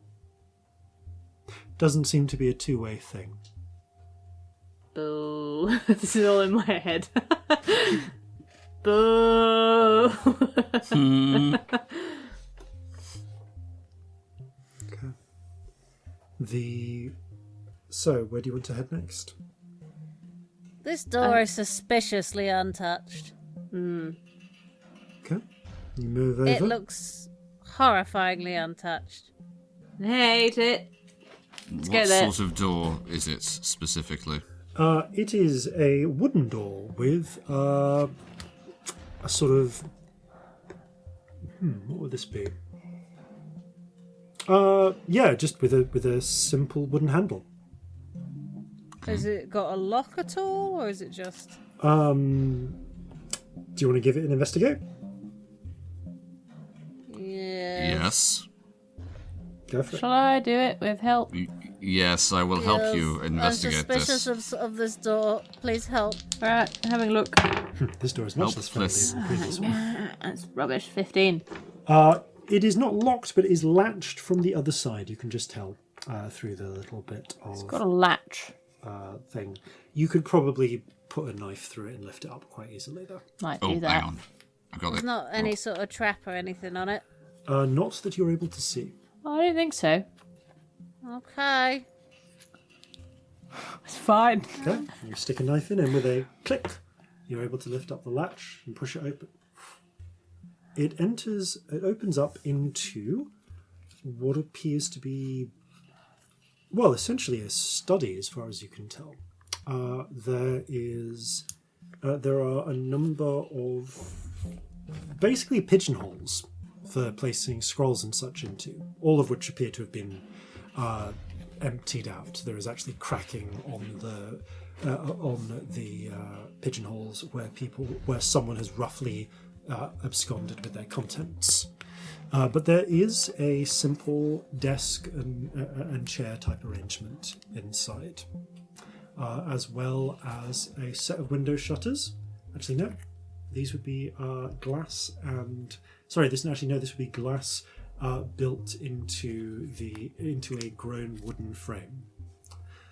Doesn't seem to be a two-way thing. Boo. This is all in my head. Boo. Okay. So, where do you want to head next? This door is suspiciously untouched. Okay. You move over. It looks horrifyingly untouched. Hate it. What go there. sort of door is it specifically? It is a wooden door with a sort of... what would this be? Yeah, just with a simple wooden handle. Has it got a lock at all, or is it just... Do you want to give it an investigate? Yeah. Yes. Go for it. Shall I do it with help? Yes, I will help you investigate I'm suspicious this. of this door. Please help. Alright, having a look. This door is much less friendly Helpless. than the previous one. That's rubbish. 15. It is not locked, but it is latched from the other side. You can just tell through the little bit of Got a latch. thing. You could probably put a knife through it and lift it up quite easily, though. Might Oh, do that. hang on. I got There's it. not any sort of trap or anything on it. Not that you're able to see. I don't think so. Okay. It's fine. Okay, you stick a knife in, and with a click, you're able to lift up the latch and push it open. It opens up into what appears to be, well, essentially a study, as far as you can tell. There are a number of basically pigeonholes for placing scrolls and such into, all of which appear to have been emptied out. There is actually cracking on the pigeonholes where someone has roughly absconded with their contents. But there is a simple desk and chair type arrangement inside, as well as a set of window shutters. Actually, no. These would be glass and... Sorry, this would be glass built into a grown wooden frame.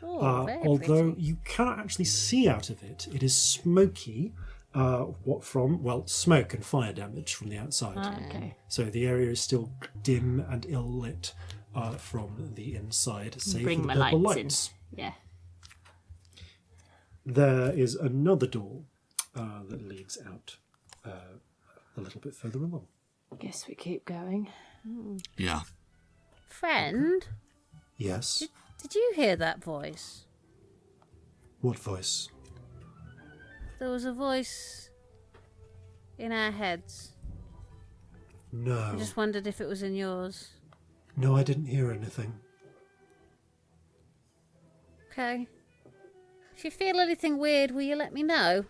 Oh, very Although pretty. you cannot actually see out of it. It is smoky. Smoke and fire damage from the outside. Okay. So the area is still dim and ill lit from the inside, save Bring for the my purple lights lights. in. Yeah. There is another door that leads out a little bit further along. Guess we keep going. Yeah. Friend, Yes. did you hear that voice? What voice? There was a voice in our heads. No. I just wondered if it was in yours. No, I didn't hear anything. Okay. If you feel anything weird, will you let me know?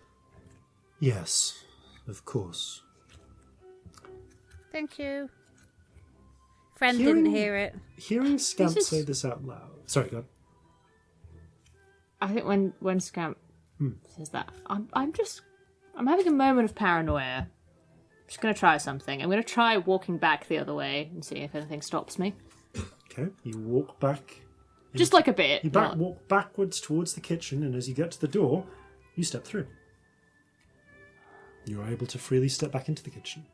Yes, of course. Thank you. Friend Hearing- didn't hear it. Hearing Scamp This is- say this out loud. Sorry, go on. I think when Scamp says that, I'm having a moment of paranoia. I'm just gonna try something. I'm gonna try walking back the other way and see if anything stops me. Okay, you walk back. Just like a bit. You not- walk backwards towards the kitchen, and as you get to the door, you step through. You are able to freely step back into the kitchen.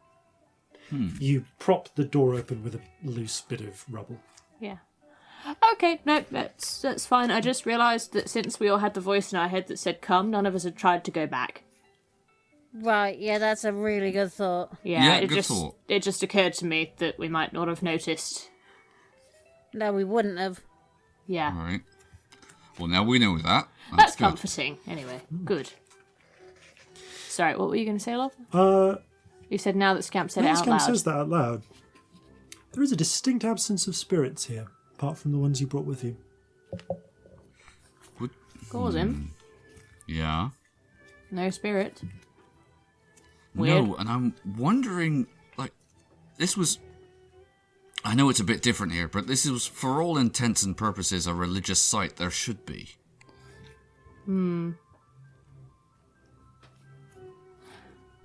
You prop the door open with a loose bit of rubble. Yeah. Okay, no, that's fine. I just realised that since we all had the voice in our head that said come, none of us had tried to go back. Right, yeah, that's a really good thought. Yeah, good thought. It just occurred to me that we might not have noticed. No, we wouldn't have. Yeah. All right. Well, now we know that. That's good. comforting. Anyway, good. Sorry, what were you going to say, love? You said now that Scamp said it out Scamp loud. says that out loud. There is a distinct absence of spirits here, apart from the ones you brought with you. Corzin, Yeah. no spirit. Weird. No, and I'm wondering, like, this was... I know it's a bit different here, but this is, for all intents and purposes, a religious site. There should be.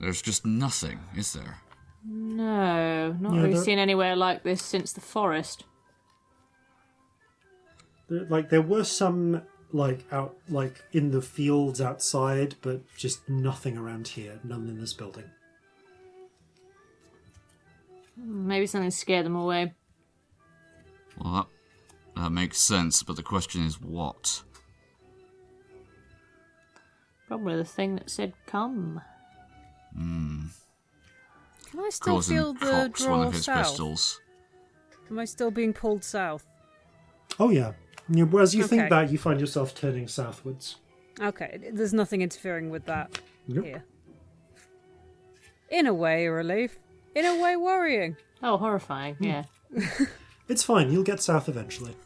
There's just nothing, is there? No, not Yeah, really there- seen anywhere like this since the forest. There were some out in the fields outside, but just nothing around here. None in this building. Maybe something scared them away. Well, that makes sense, but the question is what? Probably the thing that said come. Can I still feel Corzin the cocks one draw of his south? crystals. Am I still being pulled south? Oh yeah. Whereas you think Okay. that, you find yourself turning southwards. Okay, there's nothing interfering with that Yep. here. In a way, a relief. In a way, worrying. Oh, horrifying, yeah. It's fine. You'll get south eventually.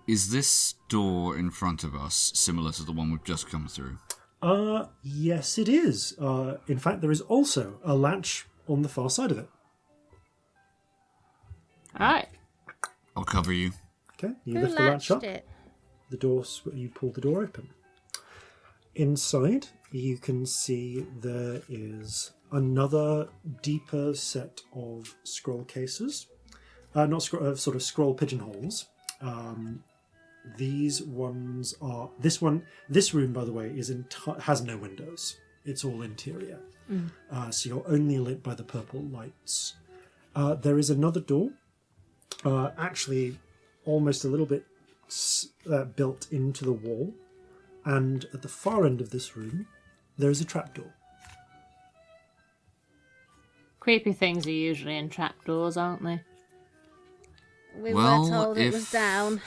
Is this door in front of us similar to the one we've just come through? Yes, it is. In fact, there is also a latch on the far side of it. Alright. I'll cover you. Okay, you Who lift the latch up. latched it? The door, you pull the door open. Inside, you can see there is another deeper set of scroll cases. Not scroll, sort of scroll pigeonholes. These ones are this room, by the way, has no windows. It's all interior. So you're only lit by the purple lights. There is another door, actually almost a little bit built into the wall, and at the far end of this room there is a trapdoor. Creepy things are usually in trapdoors, aren't they? We Well, were told it if- was down.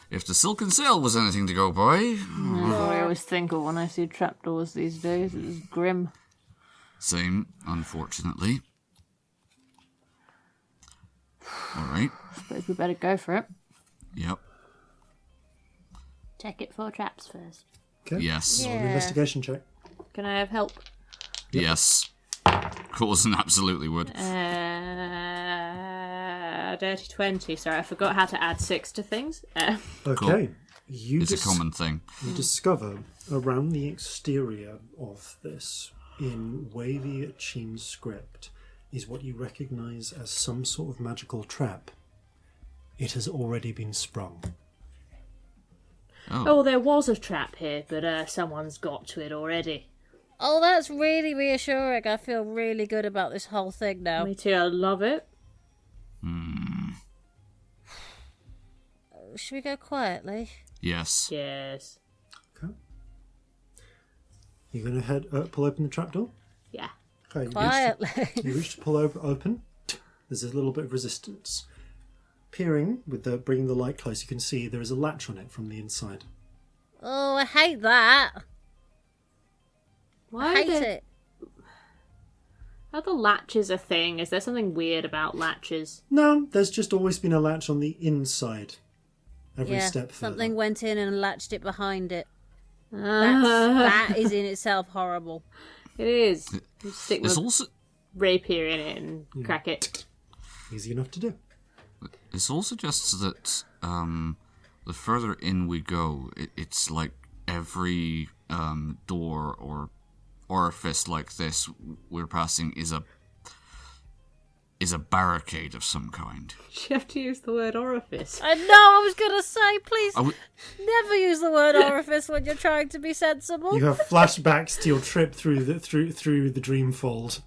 If the silken sail was anything to go by, That's what I always think of when I see trapdoors these days. It's grim. same, unfortunately. Alright, Suppose we better go for it. yep, Check it for traps first. Okay. yes, Roll an Yeah. investigation check. Can I have help? yes. Corzin absolutely would. Dirty 20. Sorry, I forgot how to add 6 to things. Okay. You It's a common thing. You discover around the exterior of this, in wavy Achene script, is what you recognize as some sort of magical trap. It has already been sprung. Oh, there was a trap here, but someone's got to it already. Oh, that's really reassuring. I feel really good about this whole thing now. Me too, I love it. Should we go quietly? Yes. Yes. Okay. You're going to pull open the trapdoor? Yeah. Okay. Quietly. You reach to pull open. There's a little bit of resistance. Peering, bringing the light close, you can see there is a latch on it from the inside. Oh, I hate that. Why I hate it. Are the latches a thing? Is there something weird about latches? No, there's just always been a latch on the inside. Every Yeah, step further. something went in and latched it behind it. Ah. That is in itself horrible. It is. You stick It's my also rapier in it and crack it. Easy enough to do. this all suggests that the further in we go, it's like every door or orifice like this we're passing is is a barricade of some kind. You have to use the word orifice. I know, I was going to say, please I w- never use the word orifice when you're trying to be sensible. You have flashbacks to your trip through the Dreamfold.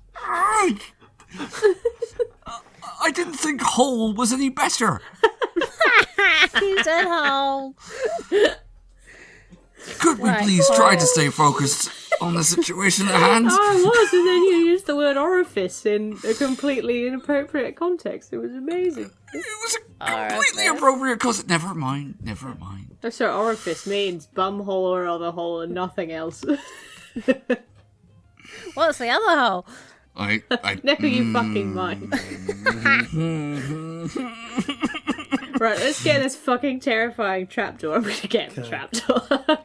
I didn't think hole was any better. You said hole. Could we Right, please try to stay focused on the situation at hand? Oh, I was, and then you used the word orifice in a completely inappropriate context. It was amazing. It was a completely appropriate cause. Never mind. Oh, sorry, orifice means bum hole or other hole and nothing else. What's the other hole? I Never you fucking mind. Right, let's get this fucking terrifying trapdoor. I'm gonna get in the trapdoor.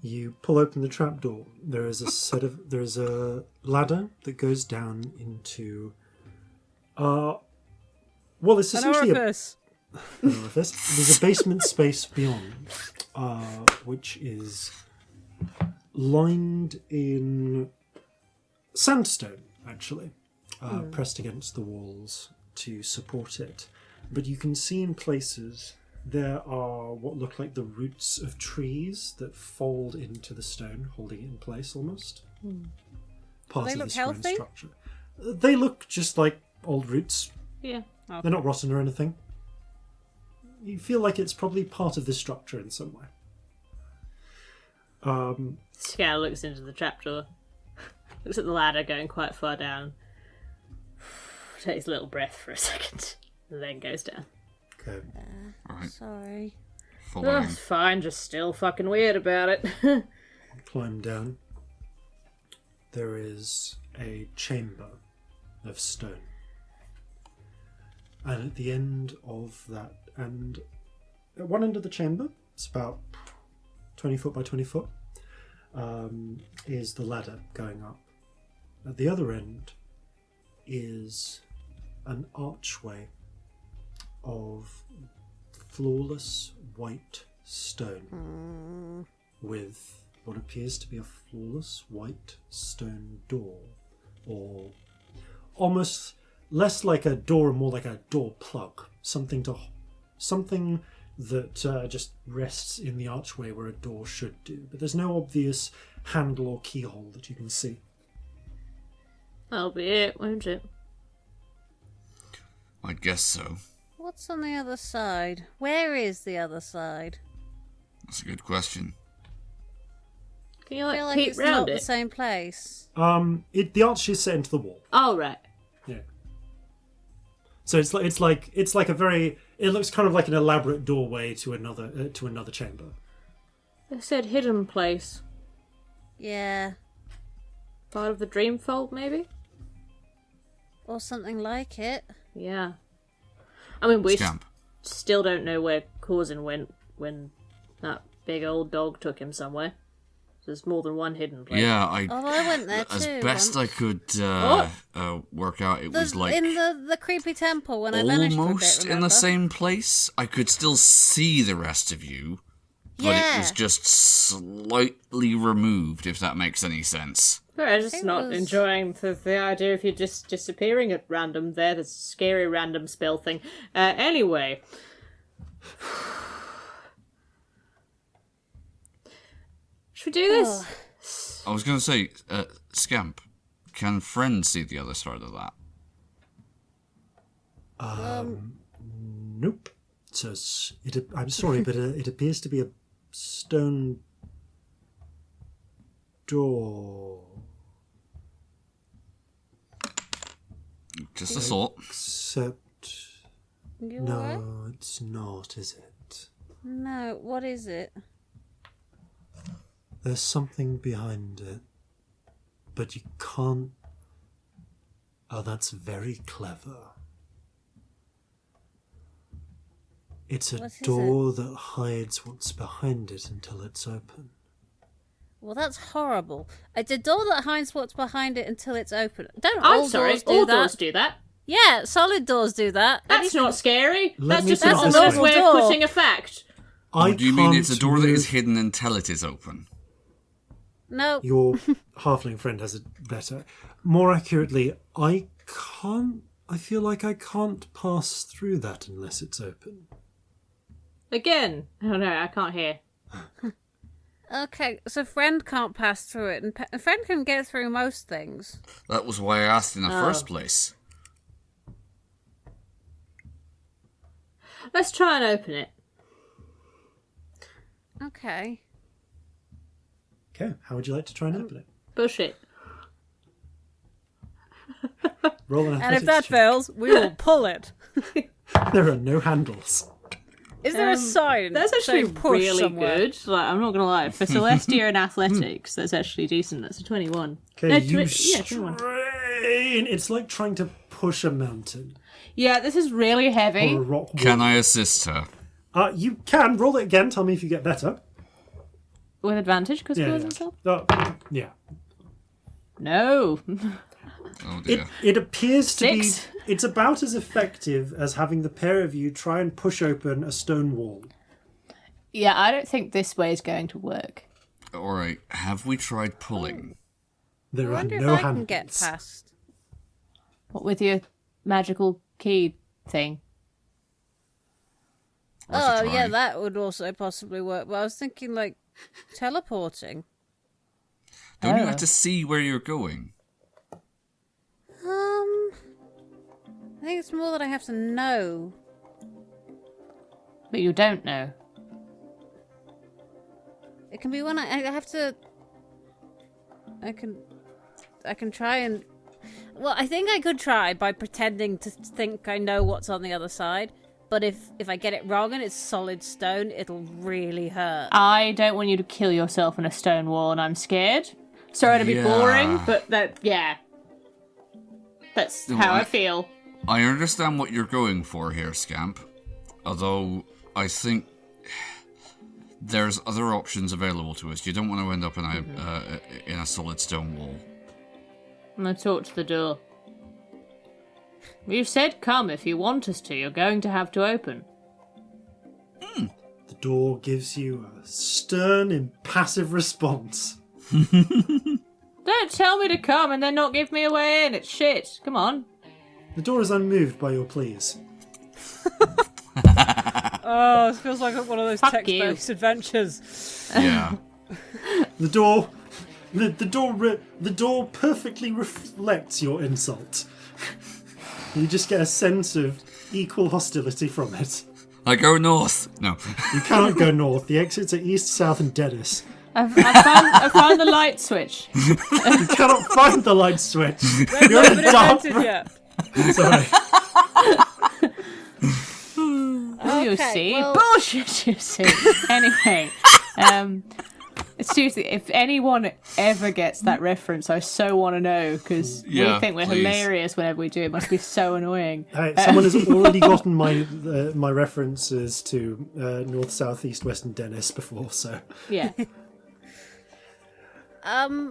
You pull open the trapdoor. There is a ladder that goes down into it's An essentially orifice. an orifice. There's a basement space beyond, which is lined in sandstone, actually, pressed against the walls to support it. But you can see in places there are what look like the roots of trees that fold into the stone, holding it in place almost. Part They of look the stone healthy? structure. They look just like old roots. Yeah. They're not rotten or anything. You feel like it's probably part of the structure in some way. Scout looks into the trapdoor. Looks at the ladder going quite far down. Takes a little breath for a second. And then goes down. Okay. Right, Sorry. Oh, following. it's fine, just still fucking weird about it. Climb down. There is a chamber of stone. And at the end of that, and at one end of the chamber, it's about 20 foot by 20 foot, is the ladder going up. At the other end is an archway of flawless white stone with what appears to be a flawless white stone door, or almost less like a door and more like a door plug, something that just rests in the archway where a door should do, but there's no obvious handle or keyhole that you can see. That'll be it, won't it? I guess so. What's on the other side? Where is the other side? That's a good question. Can you I feel like peek it's round not it? the same place. The arch is set into the wall. Oh, right. Yeah. So it's like a very. It looks kind of like an elaborate doorway to another chamber. They said hidden place. Yeah. Part of the Dreamfold, maybe? Or something like it. Yeah. I mean, we Scamp. still don't know where Corzin went when that big old dog took him somewhere. There's more than one hidden place. Yeah, Oh, I went there as too. best I once. could work out, it was like in the creepy temple when I vanished for a bit, almost in remember? the same place. I could still see the rest of you, but it was Yeah. just slightly removed, if that makes any sense. I'm just It not was- enjoying the idea of you just disappearing at random there. This scary random spell thing. Anyway. Should we do this? I was going to say, Scamp, can friends see the other side of that? Nope. So I'm sorry, but it appears to be a stone door. Just a thought. Except, You alright? no, it's not, is it? No, what is it? There's something behind it, but you can't. Oh, that's very clever. It's a What is door that hides what's behind it until it's open. Well, that's horrible. It's a door that hides what's behind it until it's open. Don't I'm all sorry, doors do all that? doors do that. Yeah, solid doors do that. That's not scary. Let That's me just put it a this nice way. way of Door. putting a fact. I Or do you mean it's a can't door that is move- hidden until it is open? No. Your halfling friend has it better. More accurately, I can't I feel like I can't pass through that unless it's open. Again. Oh no, I can't hear. Okay, so friend can't pass through it, and friend can get through most things. That was why I asked in the first place. Let's try and open it. Okay. Okay, how would you like to try and open it? Push it. Roll an And if athletics that check. fails, we will pull it. There are no handles. Is there a sign? That's actually saying push really somewhere? good. Like, I'm not gonna lie. For Celestia and athletics, that's actually decent. That's a 21. Okay, No, you 21. strain. It's like trying to push a mountain Yeah, this is really heavy. or a rock wall. Can I assist her? You can roll it again. Tell me if you get better. With advantage, because Yeah, he was yeah. himself? Yeah. No. Oh dear. It appears to be. 6. It's about as effective as having the pair of you try and push open a stone wall. Yeah, I don't think this way is going to work. Alright, have we tried pulling? There I are wonder no if I handles. can get past. What with your magical key thing? Worth a Oh, try. yeah, that would also possibly work. But I was thinking, like, teleporting. Don't you Oh. have to see where you're going? I think it's more that I have to know. But you don't know. It can be when I have to. I can try and. Well, I think I could try by pretending to think I know what's on the other side. But if I get it wrong and it's solid stone, it'll really hurt. I don't want you to kill yourself in a stone wall, and I'm scared. Sorry to be Yeah. boring, but that's No, how I I- feel. I understand what you're going for here, Scamp. Although, I think there's other options available to us. You don't want to end up in a solid stone wall. I'm gonna talk to the door. We've said come if you want us to. You're going to have to open. The door gives you a stern, impassive response. Don't tell me to come and then not give me a way in. It's shit. Come on. The door is unmoved by your pleas. Oh, it feels like one of those Fuck text-based adventures. Yeah. The door perfectly reflects your insult. You just get a sense of equal hostility from it. I go north. No. You cannot go north. The exits are east, south, and Dennis. I found the light switch. You cannot find the light switch. They've You're not in been a dark invented room. yet. Sorry. Oh, you Okay, see? well- Bullshit, you see. Anyway, seriously, if anyone ever gets that reference, I so want to know, because Yeah, we think we're please. hilarious whenever we do it. It must be so annoying. Hey, someone has already gotten my references to north, south, east, west, and Dennis before, so Yeah.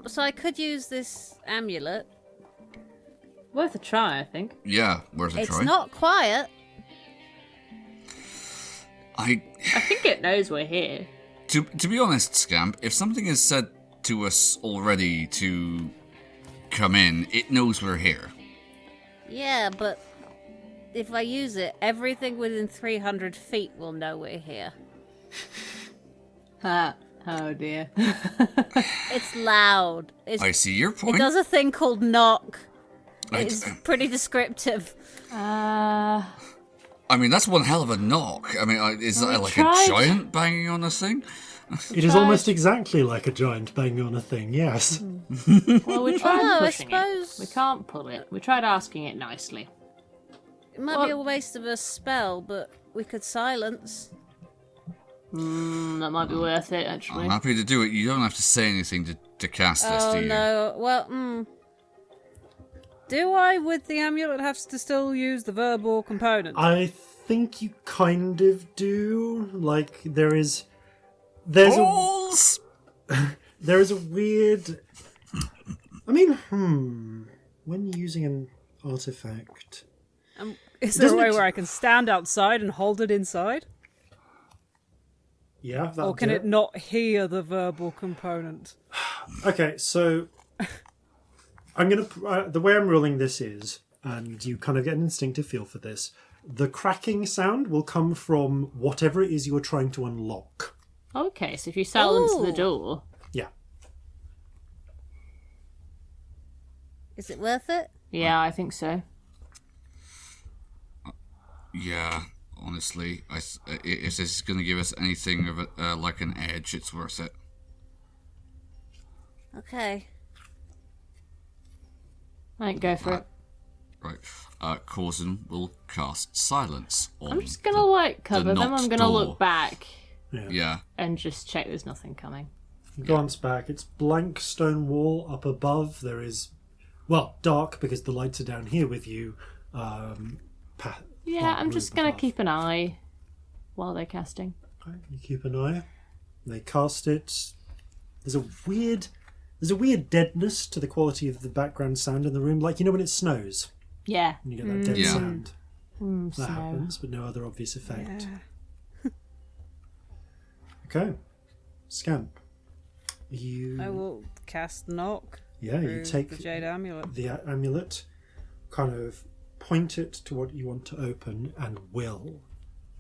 So I could use this amulet. Worth a try, I think. Yeah, worth a It's try. not quiet. I think it knows we're here. to be honest, Scamp, if something is said to us already to come in, it knows we're here. Yeah, but if I use it, everything within 300 feet will know we're here. Ha. Oh dear. It's loud. I see your It point. does a thing called knock. I- It's pretty descriptive. I mean, that's one hell of a knock. I mean, is that like tried. a giant banging on a thing? it is almost exactly like a giant banging on a thing, yes. Well, we tried no, I pushing suppose- it. We can't pull it. We tried asking it nicely. It might be a waste of a spell, but we could silence. That might be worth it, actually. I'm happy to do it. You don't have to say anything to cast this, Oh do you? no. Well, Do I, with the amulet, have to still use the verbal component? I think you kind of do. Like, there's a Balls! there is a weird. I mean, when using an artifact, Is there a doesn't way it- where I can stand outside and hold it inside? yeah, that'll Or can do it not hear the verbal component? Okay, so I'm gonna the way I'm ruling this is and you kind of get an instinctive feel for this. The cracking sound will come from whatever it is you are trying to unlock. Okay, so if you silence the Ooh. door... Yeah. Is it worth it? Yeah, I think so. Yeah, honestly, if this is going to give us anything of like an edge, it's worth it. Okay. I think go for it. Right. Corzin will cast silence on I'm just gonna cover them. I'm knocked gonna door. look back Yeah. and just check there's nothing coming. Glance back. It's blank stone wall up above. There is, well, dark because the lights are down here with you. I'm just gonna keep an eye while they're casting. Okay, you keep an eye. They cast it. There's a weird deadness to the quality of the background sound in the room, like when it snows. Yeah. And you get that dead Yeah. sound. That Snow. happens, but no other obvious effect. Yeah. Okay. Scamp. You. I will cast knock. Yeah, you through take the jade amulet. the amulet, kind of point it to what you want to open, and will.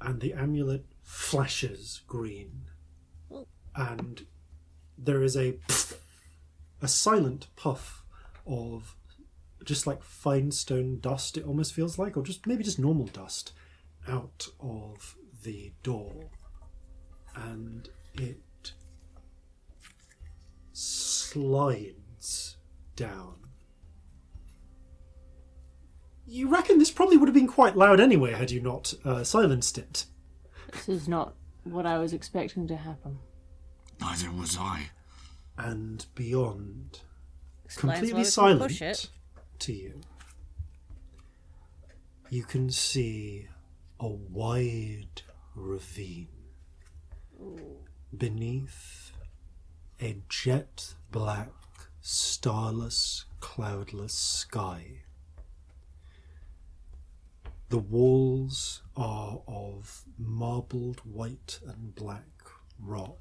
And the amulet flashes green. And there is a silent puff of just like fine stone dust, it almost feels like, or maybe just normal dust, out of the door. And it slides down. You reckon this probably would have been quite loud anyway had you not silenced it. This is not what I was expecting to happen. Neither was I. And beyond, Explains completely why we can silent push it. to you, you can see a wide ravine beneath a jet black, starless, cloudless sky. The walls are of marbled white and black rock.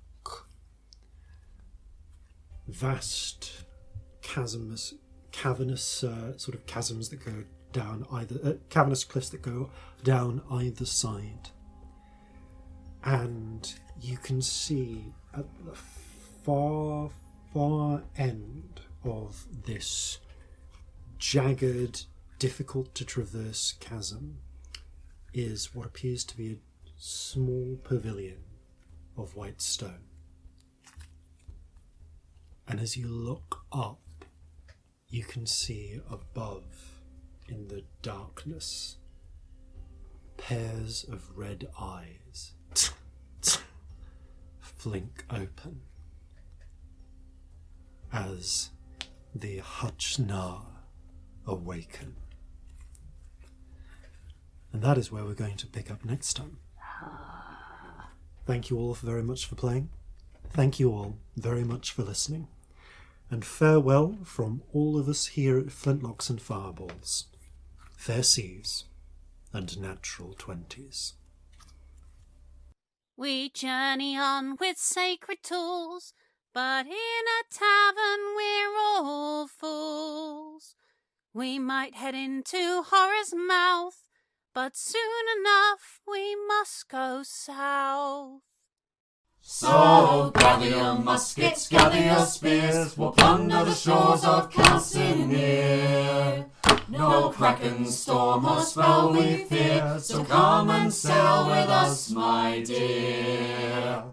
Vast, cavernous sort of chasms that go down cavernous cliffs that go down either side. And you can see at the far, far end of this jagged, difficult to traverse chasm is what appears to be a small pavilion of white stone. And as you look up, you can see above, in the darkness, pairs of red eyes flink open as the Hutchnar awaken. And that is where we're going to pick up next time. Thank you all very much for playing. Thank you all very much for listening. And farewell from all of us here at Flintlocks and Fireballs. Fair seas and natural 20s. We journey on with sacred tools, but in a tavern we're all fools. We might head into horror's mouth, but soon enough we must go south. So gather your muskets, gather your spears, we'll plunder the shores of Calcinea. No kraken, storm or spell we fear, so come and sail with us, my dear.